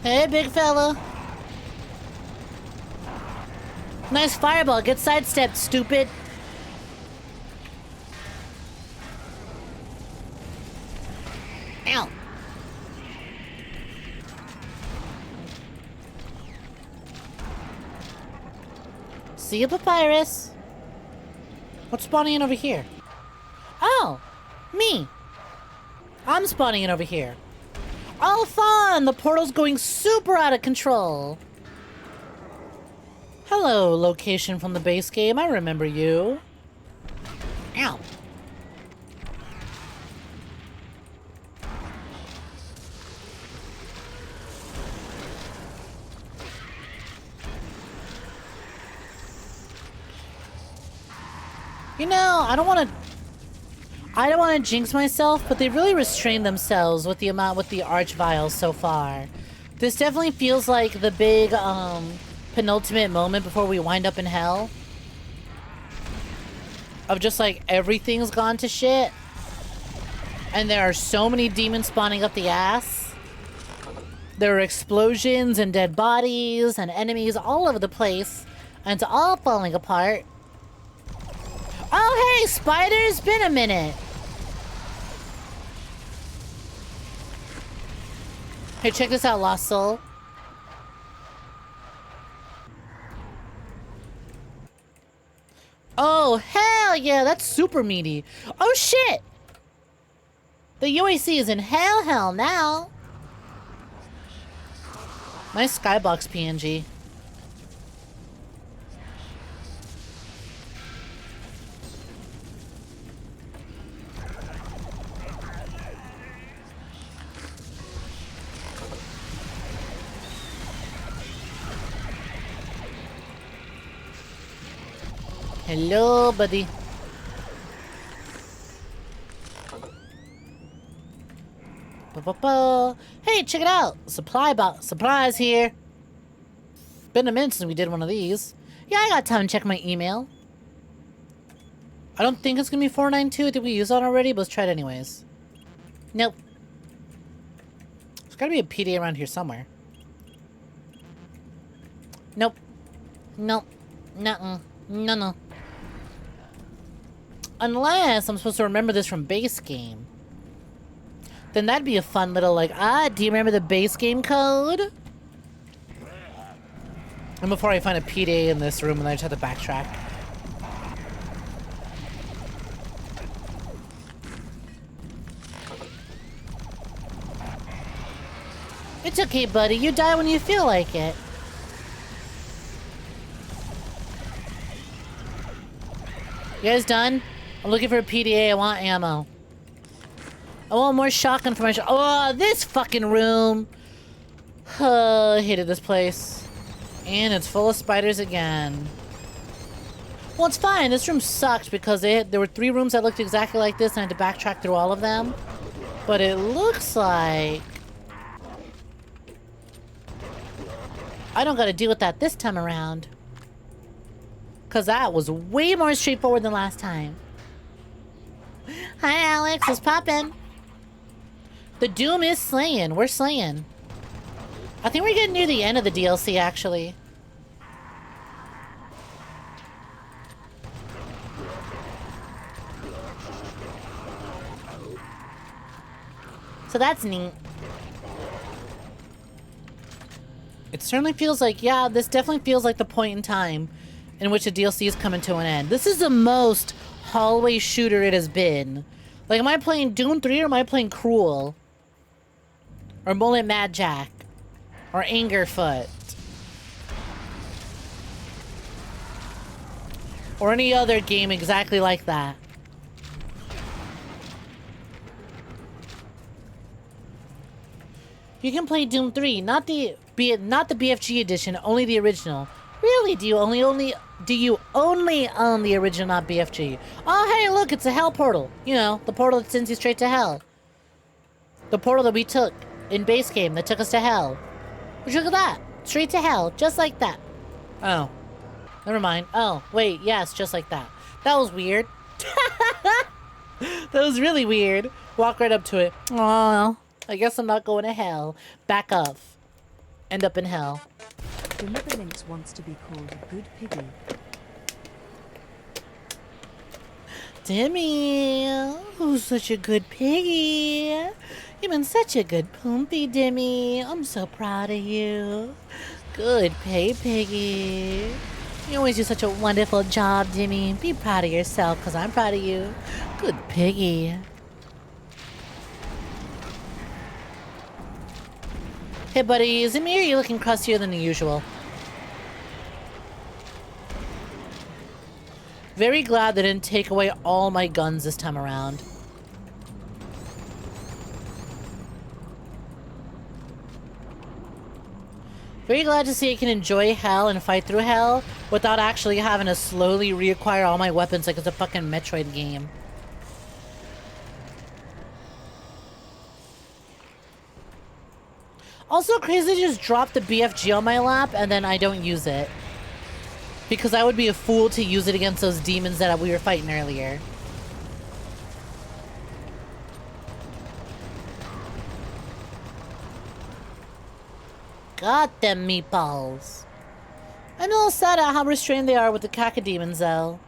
Hey, big fella. Nice fireball. Get sidestepped, stupid. Ow. See you, Papyrus. What's spawning in over here? Oh, me. I'm spawning in over here. Oh, fun! The portal's going super out of control. Hello, location from the base game. I remember you. Ow. You know, I don't want to jinx myself, but they really restrained themselves with the 𝐒𝐴𝐕𝐄 so far. This definitely feels like the big penultimate moment before we wind up in hell. Of just like everything's gone to shit. And there are so many demons spawning up the ass. There are explosions and dead bodies and enemies all over the place. And it's all falling apart. Oh, hey, spiders! Been a minute. Hey, check this out, Lost Soul. Oh, hell yeah, that's super meaty. Oh, shit! The UAC is in hell now. Nice skybox PNG. Hello, buddy. Hey, check it out! Surprise here! Been a minute since we did one of these. Yeah, I got time to check my email. I don't think it's gonna be 492. Did we use that already? But let's try it anyways. Nope. There's gotta be a PD around here somewhere. Nope. Nope. Nuh-uh. No. Unless I'm supposed to remember this from base game. Then that'd be a fun little like, do you remember the base game code? And before I find a PD in this room and I just have to backtrack. It's okay, buddy. You die when you feel like it. You guys done? I'm looking for a PDA. I want ammo. I want more shotgun for my oh, this fucking room. I hated this place. And it's full of spiders again. Well, it's fine. This room sucked because there were 3 rooms that looked exactly like this and I had to backtrack through all of them. But it looks like I don't gotta deal with that this time around. Because that was way more straightforward than last time. Hi, Alex. It's poppin'. The Doom is slaying. We're slaying. I think we're getting near the end of the DLC, actually. So that's neat. It certainly feels like, yeah, this definitely feels like the point in time in which the DLC is coming to an end. This is the most hallway shooter it has been. Like, am I playing Doom 3 or am I playing Cruel? Or Mullet Mad Jack? Or Angerfoot? Or any other game exactly like that? You can play Doom 3, not the BFG edition, only the original. Really? Do you only own the original, not BFG? Oh, hey, look, it's a hell portal. You know, the portal that sends you straight to hell. The portal that we took in base game that took us to hell. Would you look at that? Straight to hell, just like that. Oh. Never mind. Oh, wait, yes, just like that. That was weird. That was really weird. Walk right up to it. Oh, I guess I'm not going to hell. Back up. End up in hell. Deliver Links wants to be called a good piggy. Timmy, who's such a good piggy? You've been such a good Poompy, Dimmy. I'm so proud of you. Good pay, Piggy. You always do such a wonderful job, Dimmy. Be proud of yourself, because I'm proud of you. Good Piggy. Hey, buddy, is it me or are you looking crustier than the usual? Very glad they didn't take away all my guns this time around. Very glad to see I can enjoy hell and fight through hell without actually having to slowly reacquire all my weapons like it's a fucking Metroid game. Also crazy to just drop the BFG on my lap and then I don't use it. Because I would be a fool to use it against those demons that we were fighting earlier. Got them meatballs. I'm a little sad at how restrained they are with the 𝐾𝐞𝐬 though.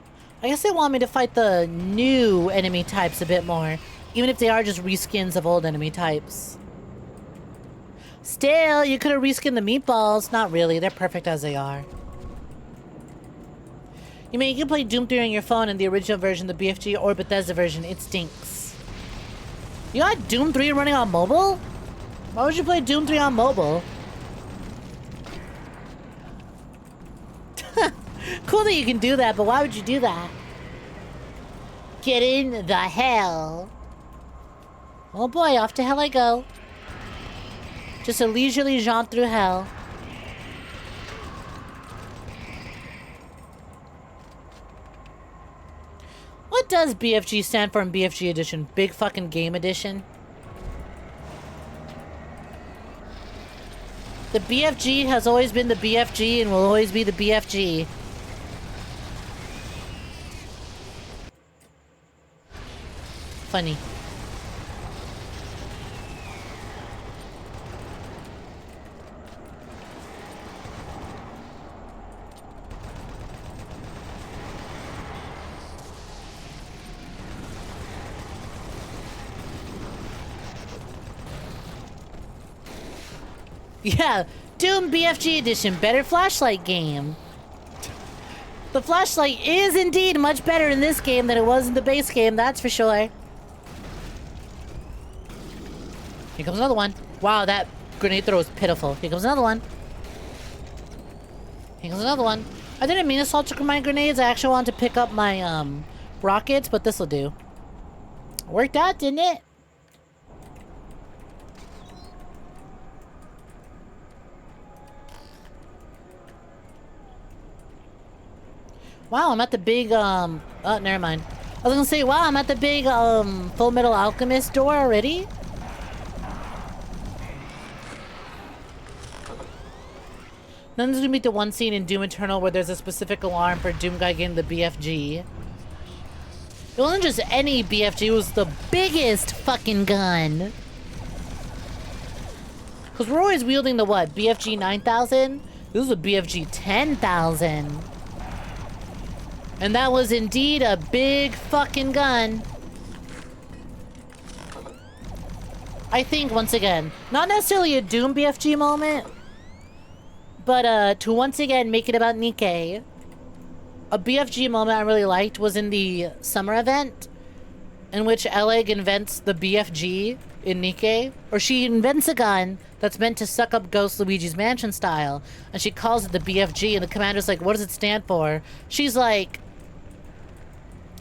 I guess they want me to fight the new enemy types a bit more, even if they are just reskins of old enemy types. Still, you could have reskinned the meatballs. Not really, they're perfect as they are. You mean you can play Doom 3 on your phone in the original version, the BFG or Bethesda version. It stinks. You got Doom 3 running on mobile? Why would you play Doom 3 on mobile? Cool that you can do that, but why would you do that? Get in the hell. Oh boy, off to hell I go. Just a leisurely jaunt through hell. What does BFG stand for in BFG Edition? Big fucking Game Edition? The BFG has always been the BFG and will always be the BFG. Funny. Yeah, Doom BFG Edition, better flashlight game. The flashlight is indeed much better in this game than it was in the base game, that's for sure. Here comes another one. Wow, that grenade throw is pitiful. Here comes another one. Here comes another one. I didn't mean to assault my grenades. I actually wanted to pick up my rockets, but this'll do. Worked out, didn't it? Wow, I'm at the big, oh, never mind. I was gonna say, wow, I'm at the big, Full Metal Alchemist door already? Then there's gonna be the one scene in Doom Eternal where there's a specific alarm for Doom guy getting the BFG. It wasn't just any BFG, it was the biggest fucking gun. Because we're always wielding the what, BFG 9000? This is a BFG 10,000. And that was indeed a big fucking gun. I think, once again, not necessarily a Doom BFG moment, but to once again make it about Nikke. A BFG moment I really liked was in the summer event, in which 𝐒𝐬 invents the BFG in Nikke. Or she invents a gun that's meant to suck up ghosts Luigi's Mansion style, and she calls it the BFG, and the commander's like, what does it stand for? She's like,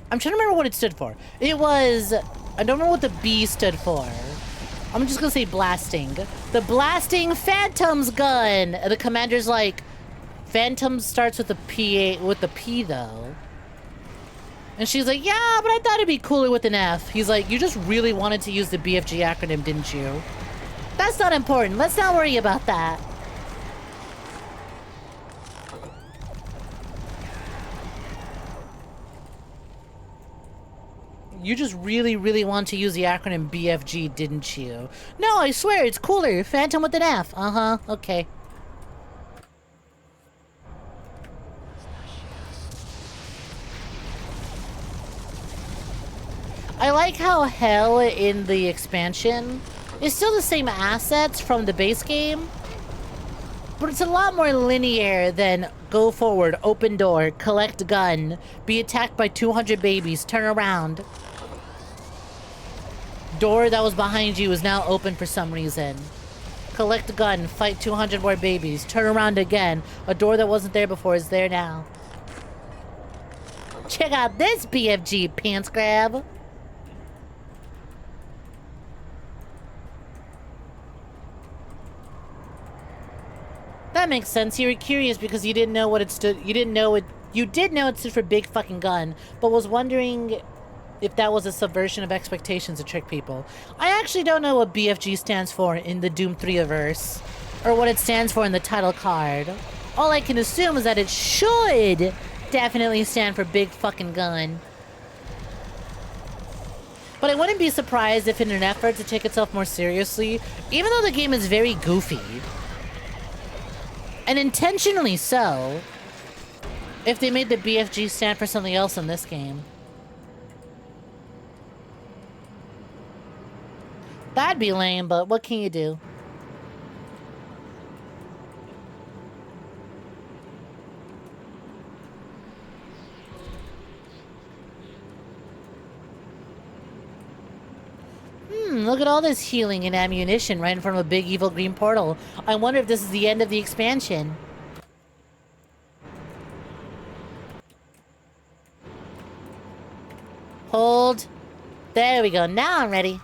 I'm trying to remember what it stood for. It was, I don't remember what the B stood for. I'm just gonna say blasting. The blasting Phantom's gun! And the commander's like, Phantom starts with a P, with the P though. And she's like, yeah, but I thought it'd be cooler with an F. He's like, you just really wanted to use the BFG acronym, didn't you? That's not important. Let's not worry about that. You just really, really want to use the acronym BFG, didn't you? No, I swear, it's cooler. Phantom with an F. Uh-huh, okay. I like how hell in the expansion It's still the same assets from the base game, but it's a lot more linear than go forward, open door, collect gun, be attacked by 200 babies, turn around. Door that was behind you is now open for some reason. Collect gun, fight 200 more babies, turn around again. A door that wasn't there before is there now. Check out this BFG pants grab. That makes sense. You were curious because you didn't know what it stood. You did know it stood for big fucking gun, but was wondering if that was a subversion of expectations to trick people. I actually don't know what BFG stands for in the Doom 3-verse, or what it stands for in the title card. All I can assume is that it should definitely stand for big fucking gun. But I wouldn't be surprised if in an effort to take itself more seriously, even though the game is very goofy, and intentionally so, if they made the BFG stand for something else in this game. That'd be lame, but what can you do? Look at all this healing and ammunition right in front of a big evil green portal. I wonder if this is the end of the expansion. Hold. There we go. Now I'm ready.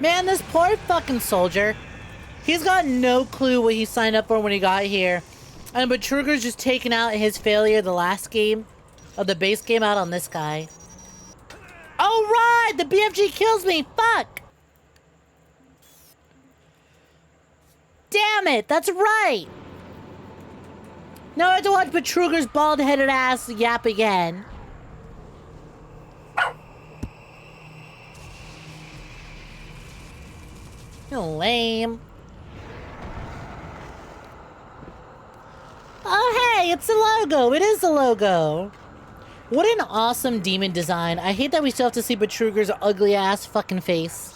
Man, this poor fucking soldier. He's got no clue what he signed up for when he got here. And Vtuber's just taking out his failure the last game of the base game out on this guy. Oh, right! The BFG kills me! Fuck! Damn it! That's right! Now I have to watch Vtuber's bald-headed ass yap again. You're lame. Oh, hey, it's the logo. It is the logo. What an awesome demon design. I hate that we still have to see Vtuber's ugly ass fucking face.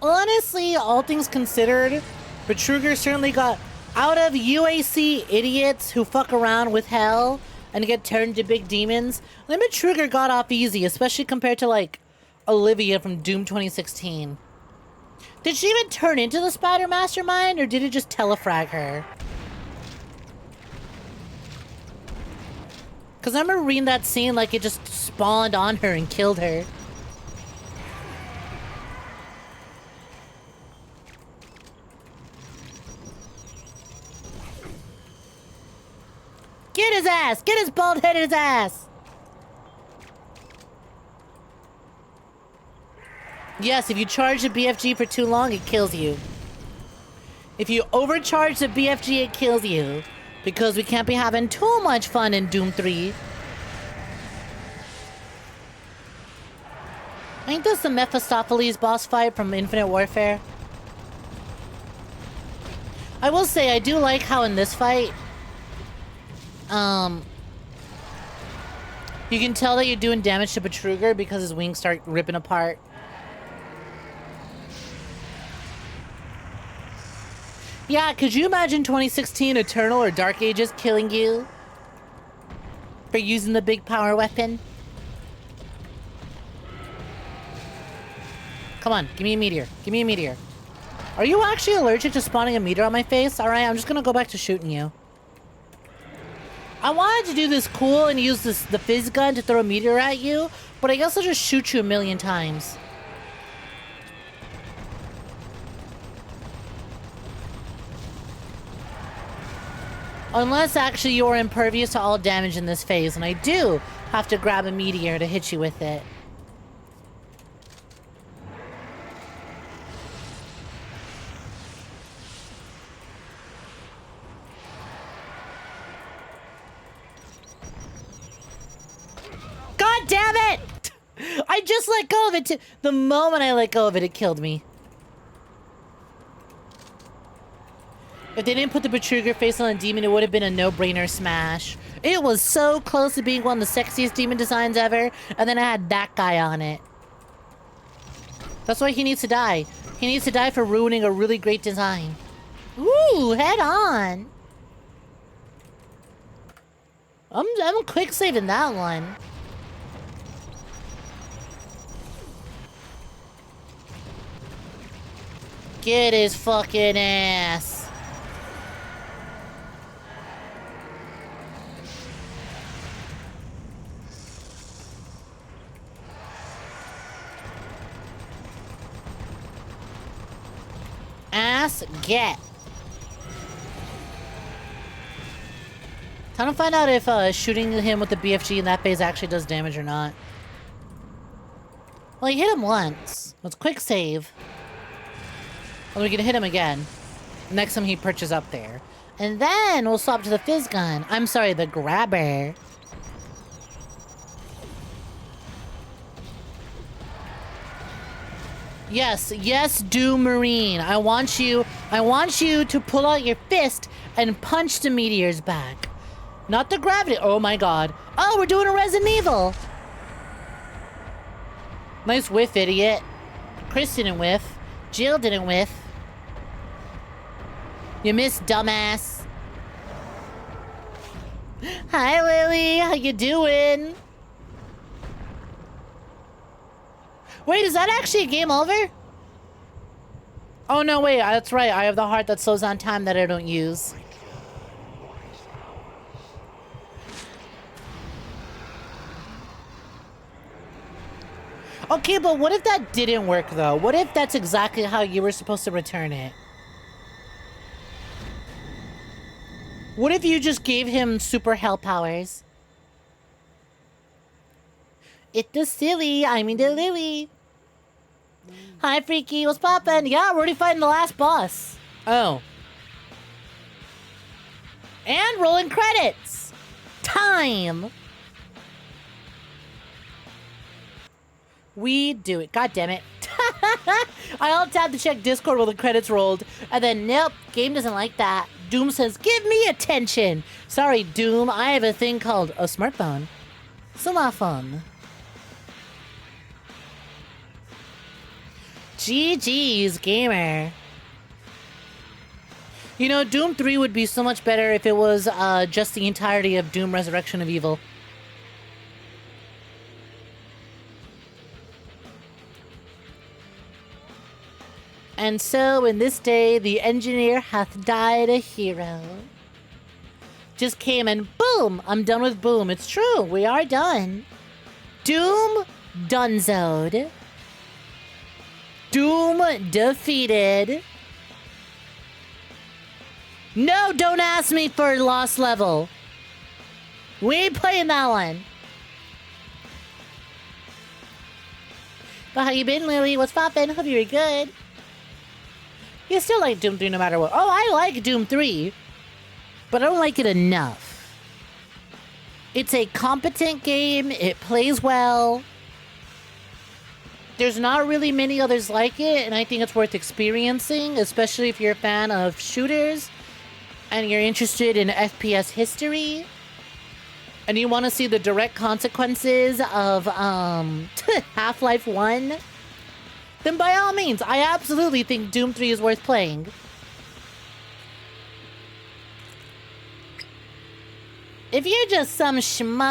Honestly, all things considered, Vtuber certainly got out of UAC idiots who fuck around with hell and get turned to big demons. Vtuber got off easy, especially compared to, like, Olivia from Doom 2016. Did she even turn into the Spider Mastermind, or did it just telefrag her? Because I remember reading that scene like it just spawned on her and killed her. Get his ass! Get his bald-headed ass! Yes, if you charge the BFG for too long, it kills you. If you overcharge the BFG, it kills you. Because we can't be having too much fun in Doom 3. Ain't this the Mephistopheles boss fight from Infinite Warfare? I will say, I do like how in this fight, you can tell that you're doing damage to Vtuber because his wings start ripping apart. Yeah, could you imagine 2016 Eternal or Dark Ages killing you for using the big power weapon? Come on, give me a meteor. Give me a meteor. Are you actually allergic to spawning a meteor on my face? Alright, I'm just gonna go back to shooting you. I wanted to do this cool and use the fizz gun to throw a meteor at you, but I guess I'll just shoot you 1,000,000 times. Unless actually you're impervious to all damage in this phase, and I do have to grab a meteor to hit you with it. God damn it! I just let go of it. The moment I let go of it, it killed me. If they didn't put the Betruger face on a demon, it would have been a no-brainer smash. It was so close to being one of the sexiest demon designs ever, and then I had that guy on it. That's why he needs to die. He needs to die for ruining a really great design. Ooh, head on. I'm quick saving that one. Get his fucking ass. Ass get. Time to find out if shooting him with the BFG in that phase actually does damage or not. Well, he hit him once. Let's quick save. Well, we can hit him again. Next time he perches up there. And then we'll swap to the fizz gun. I'm sorry, the grabber. Yes, yes, Doom Marine. I want you to pull out your fist and punch the meteors back. Not the gravity. Oh my god. Oh, we're doing a Resident Evil. Nice whiff, idiot. Chris didn't whiff. Jill didn't whiff. You missed, dumbass. Hi, Lily. How you doing? Wait, is that actually a game over? Oh, no, wait. That's right. I have the heart that slows on time that I don't use. Okay, but what if that didn't work, though? What if that's exactly how you were supposed to return it? What if you just gave him super hell powers? It's the silly. I mean the Lily. Hi, Freaky. What's poppin'? Yeah, we're already fighting the last boss. Oh. And rolling credits. Time. We do it. God damn it. I alt-tabbed to check Discord while the credits rolled. And then, nope, game doesn't like that. Doom says, give me attention. Sorry, Doom. I have a thing called a smartphone. So not fun. GG's, gamer. You know, Doom 3 would be so much better if it was just the entirety of Doom Resurrection of Evil. And so, in this day, the engineer hath died a hero. Just came and boom! I'm done with boom. It's true, we are done. Doom donezoed. Doom defeated. No, don't ask me for lost level. We ain't playing that one. But how you been, Lily? What's poppin'? Hope you're good. You still like Doom 3 no matter what. Oh, I like Doom 3. But I don't like it enough. It's a competent game. It plays well. There's not really many others like it, and I think it's worth experiencing, especially if you're a fan of shooters and you're interested in FPS history and you want to see the direct consequences of Half-Life 1, then by all means, I absolutely think Doom 3 is worth playing. If you're just some schmuck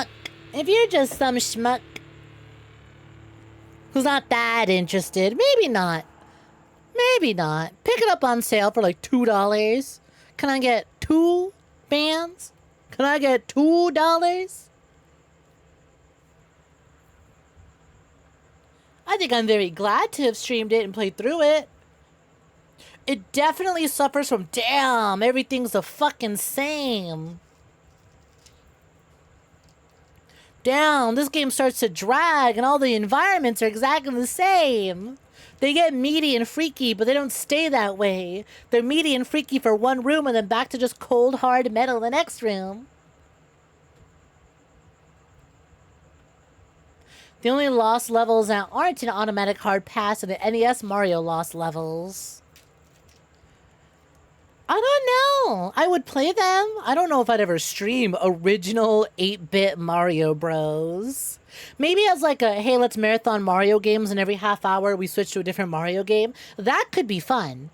who's not that interested, maybe not. Maybe not. Pick it up on sale for like $2. Can I get 2 bands? Can I get $2? I think I'm very glad to have streamed it and played through it. It definitely suffers from, damn, everything's the fucking same. Damn, this game starts to drag and all the environments are exactly the same. They get meaty and freaky, but they don't stay that way. They're meaty and freaky for one room and then back to just cold, hard metal the next room. The only lost levels that aren't an automatic hard pass are the NES Mario lost levels. I don't know. I would play them. I don't know if I'd ever stream original 8-bit Mario Bros. Maybe as like a, hey, let's marathon Mario games and every half hour we switch to a different Mario game. That could be fun.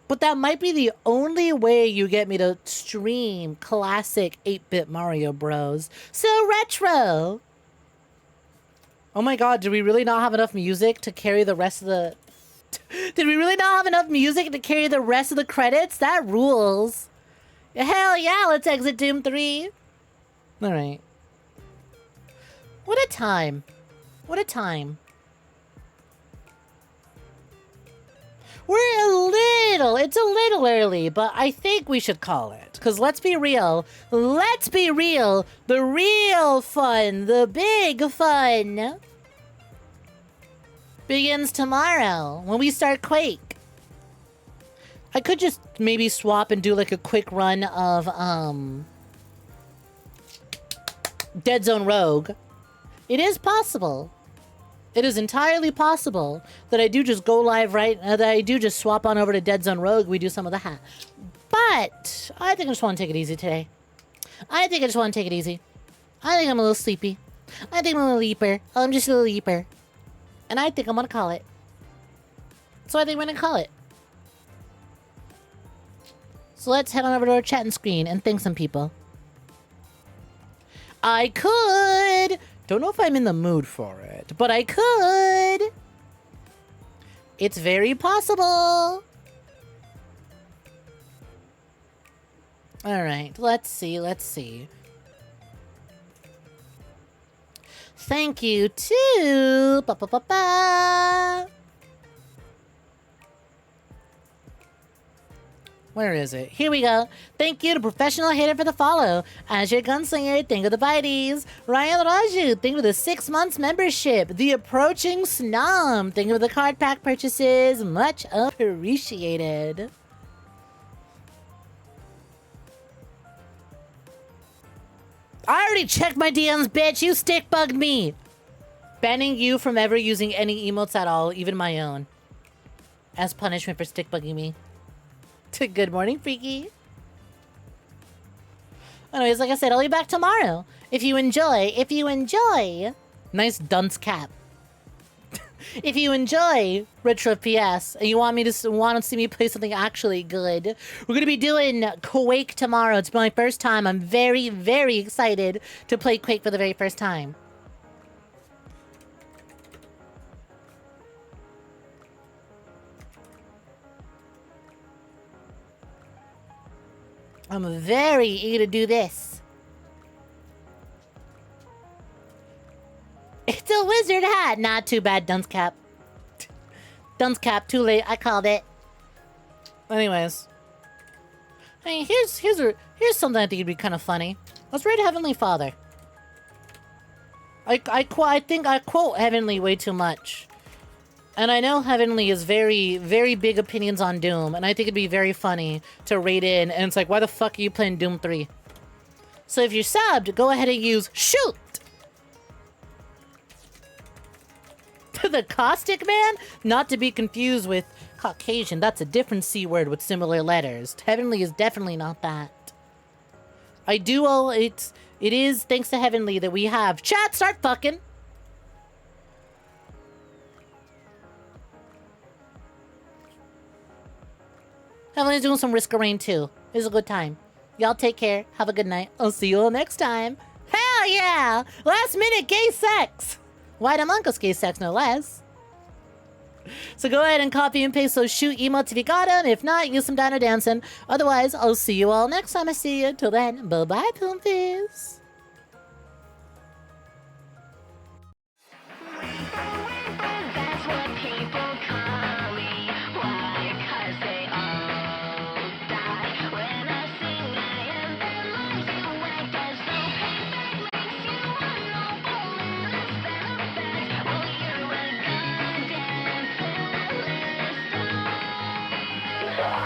But that might be the only way you get me to stream classic 8-bit Mario Bros. So retro. Oh my god, did we really not have enough music to carry the rest of the... Did we really not have enough music to carry the rest of the credits? That rules. Hell yeah, let's exit Doom 3. Alright. What a time. What a time. It's a little early, but I think we should call it. Because let's be real. Let's be real. The real fun, the big fun, begins tomorrow when we start Quake. I could just maybe swap and do like a quick run of Dead Zone Rogue. It is possible. It is entirely possible that I do just go live that I do just swap on over to Dead Zone Rogue. We do some of the hat. But I think I just want to take it easy today. I think I'm a little sleepy. I think I'm a little leaper. I'm just a little leaper. And I think I'm gonna call it. So I think we're gonna call it. So let's head on over to our chatting screen and thank some people. I could. Don't know if I'm in the mood for it, but I could. It's very possible. All right, let's see. Thank you to... Where is it? Here we go. Thank you to Professional Hater for the follow. As your gunslinger, thank you to the biteys. Ryan Raju, thank you for the 6 months membership. The Approaching Snom, thank you for the card pack purchases. Much appreciated. I already checked my DMs, bitch. You stick bugged me. Banning you from ever using any emotes at all, even my own. As punishment for stick bugging me. Good morning, Freaky. Anyways, like I said, I'll be back tomorrow. If you enjoy. Nice dunce cap. If you enjoy Retro PS and you want to see me play something actually good, we're gonna be doing Quake tomorrow. It's my first time. I'm very, very excited to play Quake for the very first time. I'm very eager to do this. It's a wizard hat. Not too bad, dunce cap. Dunce cap, too late. I called it. Anyways. Hey, here's something I think would be kind of funny. Let's read Heavenly Father. I think I quote Heavenly way too much. And I know Heavenly is very, very big opinions on Doom, and I think it'd be very funny to raid in, and it's like, why the fuck are you playing Doom 3? So if you're subbed, go ahead and use shoot! The Caustic Man? Not to be confused with Caucasian, that's a different C word with similar letters. Heavenly is definitely not that. It is thanks to Heavenly that we have chat start fucking! Heavenly's doing some Risk of Rain too. It was a good time. Y'all take care. Have a good night. I'll see you all next time. Hell yeah! Last minute gay sex! White Among Us gay sex, no less. So go ahead and copy and paste those shoot emotes if you got them. If not, use some dino dancing. Otherwise, I'll see you all next time I see you. Till then, bye-bye, Poompies.